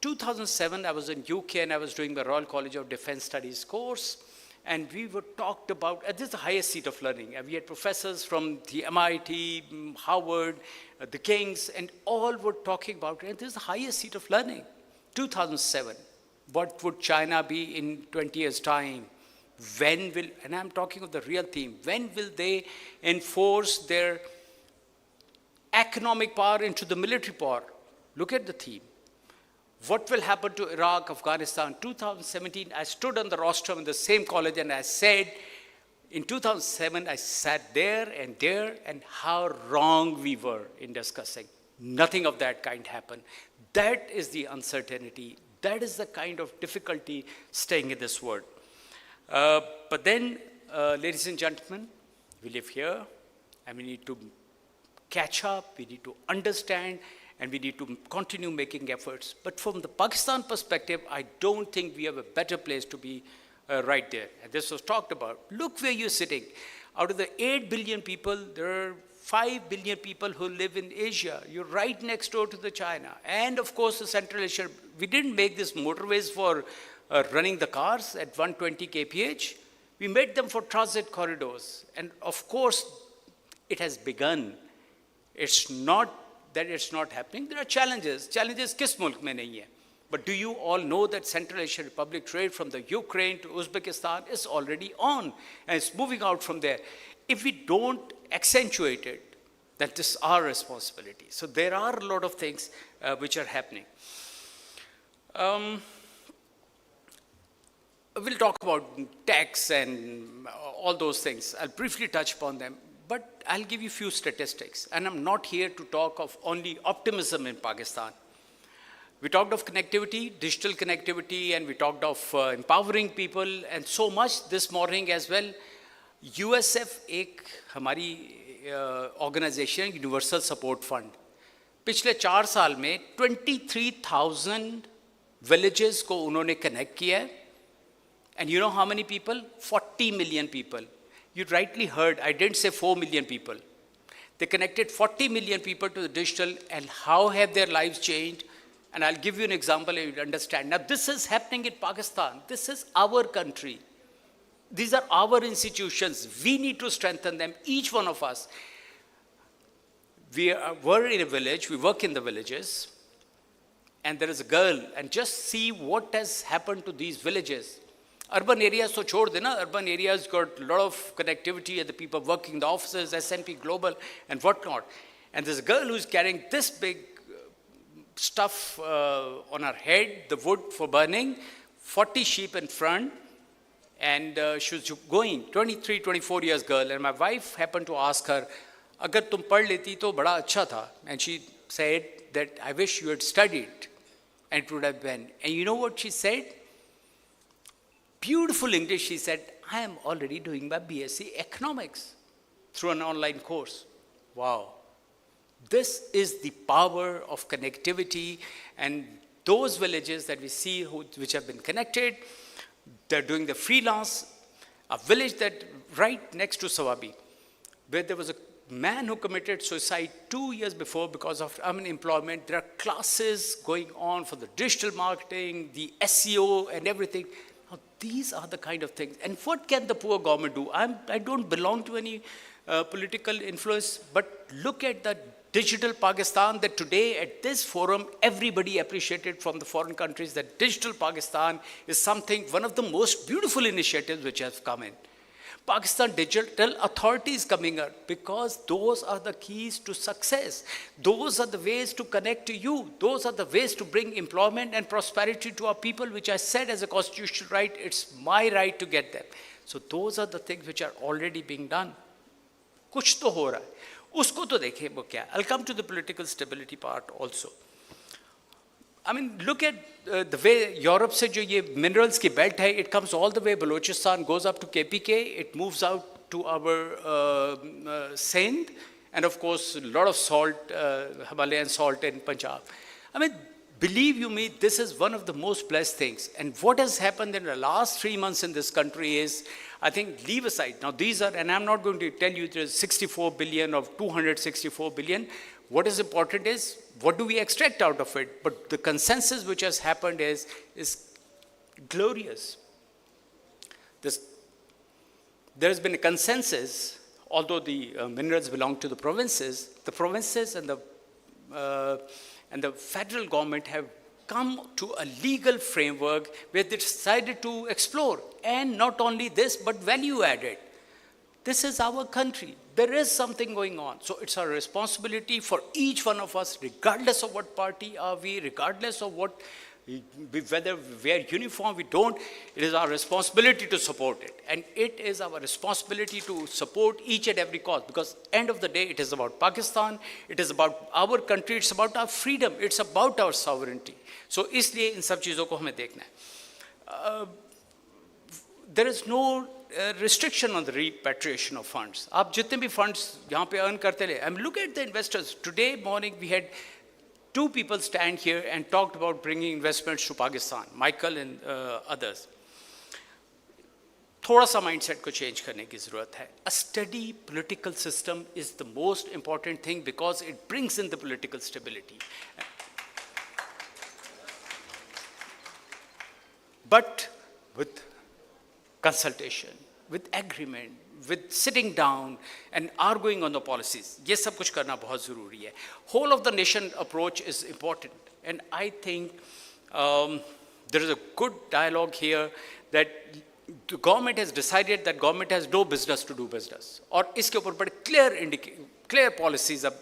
2007, I was in UK, and I was doing the Royal College of Defense Studies course, and we were talked about, this is the highest seat of learning, and we had professors from the MIT, Harvard, the Kings, and all were talking about it, and this is the highest seat of learning. 2007, what would China be in 20 years' time? When will, and I'm talking of the real theme, when will they enforce their economic power into the military power? Look at the theme. What will happen to Iraq, Afghanistan? 2017, I stood on the rostrum in the same college, and I said, in 2007, I sat there, and how wrong we were in discussing. Nothing of that kind happened. That is the uncertainty. That is the kind of difficulty staying in this world. But then, ladies and gentlemen, we live here, and we need to catch up, we need to understand, and we need to continue making efforts. But from the Pakistan perspective, I don't think we have a better place to be right there. And this was talked about. Look where you're sitting. Out of the 8 billion people, there are 5 billion people who live in Asia. You're right next door to the China. And of course, the Central Asia. We didn't make these motorways for running the cars at 120 kph. We made them for transit corridors. And of course, it has begun. It's not that it's not happening. There are challenges. Challenges kis mulk mein nahi hai. But do you all know that Central Asian Republic trade from the Ukraine to Uzbekistan is already on, and it's moving out from there. If we don't accentuate it, then this is our responsibility. So there are a lot of things which are happening. We'll talk about tax and all those things. I'll briefly touch upon them. But I'll give you a few statistics, and I'm not here to talk of only optimism in Pakistan. We talked of connectivity, digital connectivity, and we talked of empowering people, and so much this morning as well. USF एक हमारी organisation universal support fund पिछले 4 साल में 23,000 villages को उन्होंने connect किया है. And you know how many people? 40 million people. You rightly heard, I didn't say 4 million people. They connected 40 million people to the digital, and how have their lives changed? And I'll give you an example and you'll understand. Now this is happening in Pakistan. This is our country. These are our institutions. We need to strengthen them, each one of us. We're in a village, we work in the villages, and there is a girl, and just see what has happened to these villages. Urban areas, so chhod de na, urban areas got a lot of connectivity, and the people working in the offices, S&P Global, and whatnot. And there's a girl who's carrying this big stuff on her head, the wood for burning, 40 sheep in front, and she was going, 23, 24 years girl, and my wife happened to ask her, agar tum pad leti to bada acha tha. And she said that I wish you had studied, and it would have been. And you know what she said? Beautiful English, she said, I am already doing my BSc Economics through an online course. Wow. This is the power of connectivity, and those villages that we see which have been connected, they're doing the freelance. A village that right next to Sawabi, where there was a man who committed suicide 2 years before because of unemployment. There are classes going on for the digital marketing, the SEO and everything. Now, these are the kind of things. And what can the poor government do? I don't belong to any political influence, but look at the digital Pakistan that today at this forum, everybody appreciated from the foreign countries that digital Pakistan is something, one of the most beautiful initiatives which has come in. Pakistan Digital Authority is coming up because those are the keys to success. Those are the ways to connect to you. Those are the ways to bring employment and prosperity to our people, which I said as a constitutional right, it's my right to get them. So those are the things which are already being done. कुछ तो हो रहा है, उसको तो देखें वो क्या. I'll come to the political stability part also. I mean, look at the way Europe se jo ye minerals ki belt hai, it comes all the way Balochistan, goes up to KPK, it moves out to our Sindh, and of course a lot of salt, Himalayan salt in Punjab. I mean, believe you me, this is one of the most blessed things. And what has happened in the last 3 months in this country is, I think, leave aside. Now these are, and I'm not going to tell you there's 64 billion or 264 billion. What is important is, what do we extract out of it? But the consensus which has happened is glorious. There has been a consensus, although the minerals belong to the provinces and the federal government have come to a legal framework where they decided to explore. And not only this, but value added. This is our country. There is something going on. So it's our responsibility for each one of us, regardless of what party are we, regardless of what, whether we wear uniform, we don't, it is our responsibility to support it. And it is our responsibility to support each and every cause, because end of the day, it is about Pakistan, it is about our country, it's about our freedom, it's about our sovereignty. So इसलिए इन सब चीज़ों को हमें देखना है. There is no restriction on the repatriation of funds. आप जितने भी funds यहाँ पे earn करते ले. I mean, look at the investors. Today morning we had 2 people stand here and talked about bringing investments to Pakistan, Michael and others. थोड़ा सा mindset को change करने की ज़रूरत है. A steady political system is the most important thing because it brings in the political stability. But with consultation, with agreement, with sitting down and arguing on the policies, ये सब कुछ करना बहुत ज़रूरी है. Whole of the nation approach is important, and I think there is a good dialogue here that the government has decided that government has no business to do business, और इसके ऊपर बड़े clear policies अब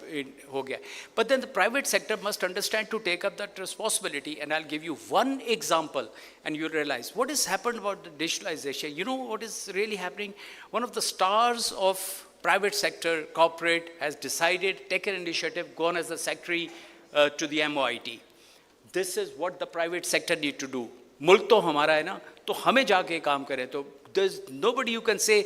हो गया. But then the private sector must understand to take up that responsibility, and I'll give you one example and you'll realize what has happened about the digitalization. You know what is really happening? One of the stars of private sector, corporate, has decided, taken initiative, gone as the secretary to the MOIT. This is what the private sector need to do. मुल्क तो हमारा है ना, तो हमें जाके काम करें. तो there's nobody you can say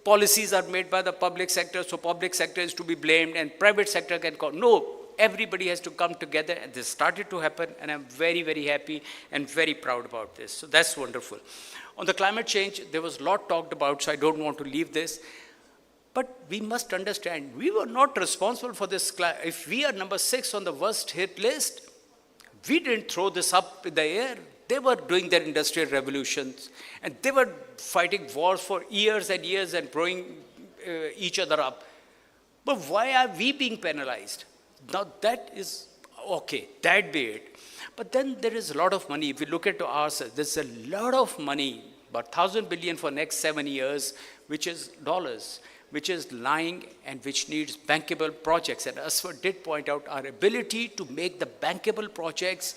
policies are made by the public sector, so public sector is to be blamed and private sector can call. No, everybody has to come together, and this started to happen, and I'm very, very happy and very proud about this. So that's wonderful. On the climate change, there was a lot talked about, so I don't want to leave this. But we must understand, we were not responsible for this. If we are number 6 on the worst hit list, we didn't throw this up in the air. They were doing their industrial revolutions, and they were fighting wars for years and years and blowing each other up. But why are we being penalized? Now that is okay, that be it. But then there is a lot of money. If we look at ourselves, there's a lot of money, about 1,000 billion for next 7 years, which is dollars, which is lying and which needs bankable projects. And Aswar did point out our ability to make the bankable projects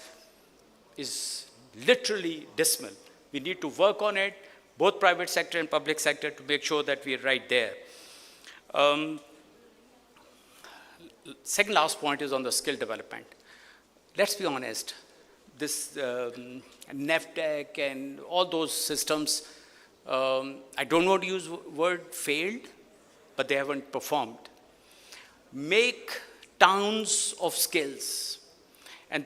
is literally dismal. We need to work on it, both private sector and public sector, to make sure that we are right there. Second last point is on the skill development. Let's be honest, this NEFTEC and all those systems, I don't want to use the word failed, but they haven't performed. Make towns of skills. And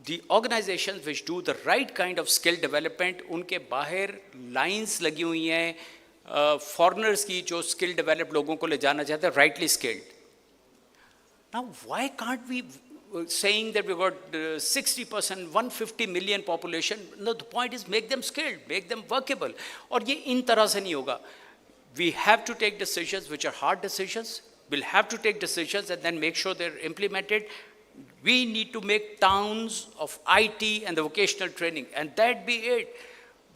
the organizations which do the right kind of skill development, unke bahar lines lagi hui hain, foreigners ki jo skill developed logon ko le jana chahte hain, rightly skilled. Now, why can't we saying that we've got 60%, 150 million population? No, the point is make them skilled, make them workable. Or ye in tarah se nahi hoga. We have to take decisions which are hard decisions. We'll have to take decisions and then make sure they're implemented. We need to make towns of IT and the vocational training, and that be it.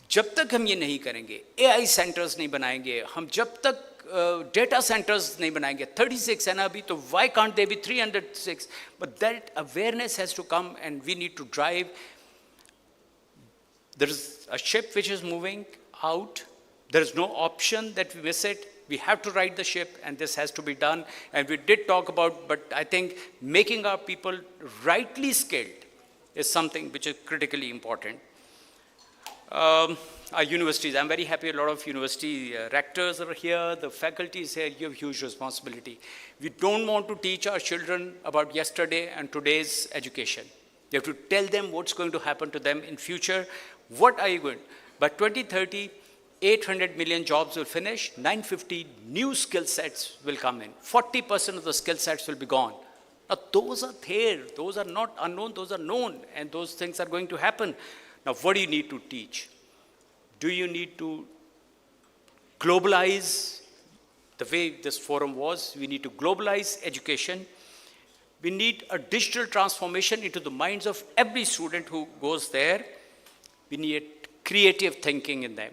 जब तक हम ये नहीं करेंगे, AI centers नहीं बनाएंगे, हम जब तक data centers नहीं बनाएंगे, 36 है ना अभी, तो why can't they be 306? But that awareness has to come, and we need to drive. There is a ship which is moving out. There is no option that we miss it. We have to ride the ship, and this has to be done. And we did talk about, but I think making our people rightly skilled is something which is critically important. Our universities, I'm very happy a lot of university rectors are here, the faculty is here, you have huge responsibility. We don't want to teach our children about yesterday and today's education. You have to tell them what's going to happen to them in future. What are you going? By 2030, 800 million jobs will finish, 950 new skill sets will come in. 40% of the skill sets will be gone. Now those are there, those are not unknown, those are known, and those things are going to happen. Now what do you need to teach? Do you need to globalize the way this forum was? We need to globalize education. We need a digital transformation into the minds of every student who goes there. We need creative thinking in them.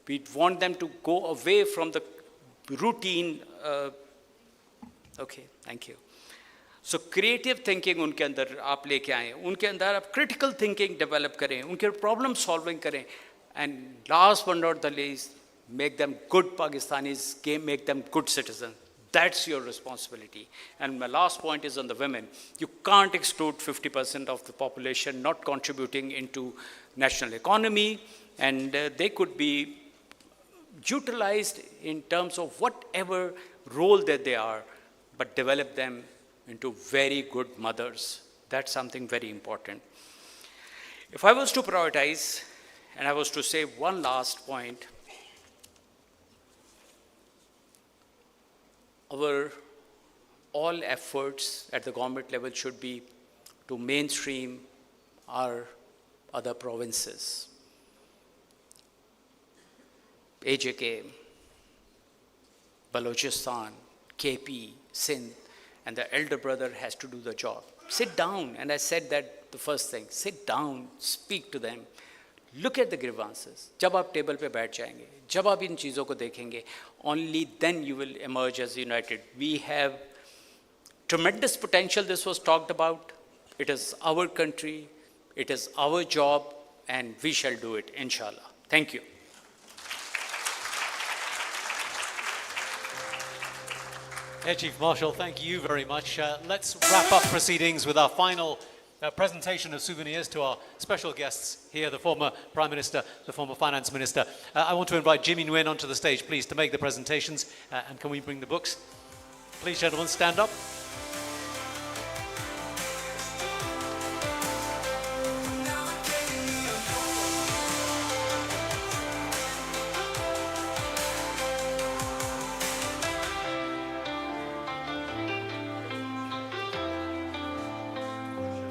We want them to go away from the routine. Okay, thank you. So creative thinking उनके अंदर आप लेके आएं, उनके अंदर आप critical thinking develop करें, उनके problem solving करें, and last but not the least, make them good Pakistanis, make them good citizens. That's your responsibility. And my last point is on the women. You can't exclude 50% of the population not contributing into national economy, and they could be utilized in terms of whatever role that they are, but develop them into very good mothers. That's something very important. If I was to prioritize, and I was to say one last point, our all efforts at the government level should be to mainstream our other provinces. AJK, Balochistan, KP, Sindh, and the elder brother has to do the job. Sit down, and I said that the first thing, sit down, speak to them, look at the grievances. जब आप table पे बैठ जाएंगे, जब आप इन चीज़ों को देखेंगे, only then you will emerge as united. We have tremendous potential. This was talked about. It is our country, it is our job, and we shall do it, inshallah. Thank you. Air Chief Marshal, thank you very much. Let's wrap up proceedings with our final presentation of souvenirs to our special guests here, the former Prime Minister, the former Finance Minister. I want to invite Jimmy Nguyen onto the stage, please, to make the presentations. And can we bring the books? Please, gentlemen, stand up.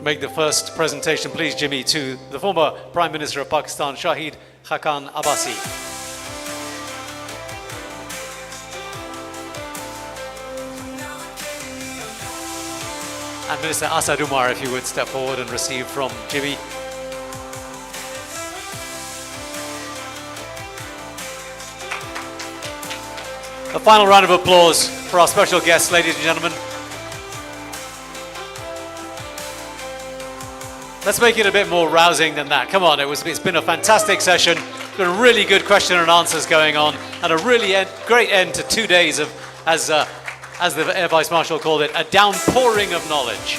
Make the first presentation, please, Jimmy, to the former Prime Minister of Pakistan, Shahid Khakan Abbasi. And Minister Asad Umar, if you would step forward and receive from Jimmy. A final round of applause for our special guests, ladies and gentlemen. Let's make it a bit more rousing than that. Come on, it's been a fantastic session. Been a really good question and answers going on, and a really great end to 2 days of, as the Air Vice Marshal called it, a downpouring of knowledge.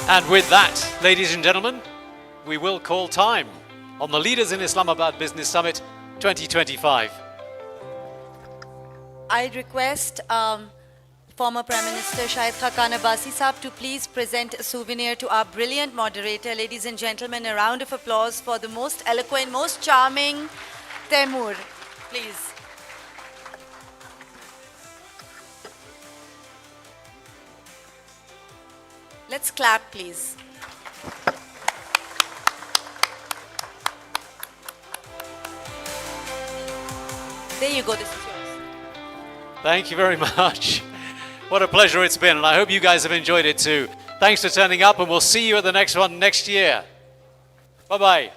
And with that, ladies and gentlemen, we will call time on the Leaders in Islamabad Business Summit 2025. I request former Prime Minister Shahid Khakan Abbasi Saab to please present a souvenir to our brilliant moderator. Ladies and gentlemen, a round of applause for the most eloquent, most charming Taimur, please. Let's clap, please. There you go, this is yours. Thank you very much. What a pleasure it's been, and I hope you guys have enjoyed it too. Thanks for turning up, and we'll see you at the next one next year. Bye-bye.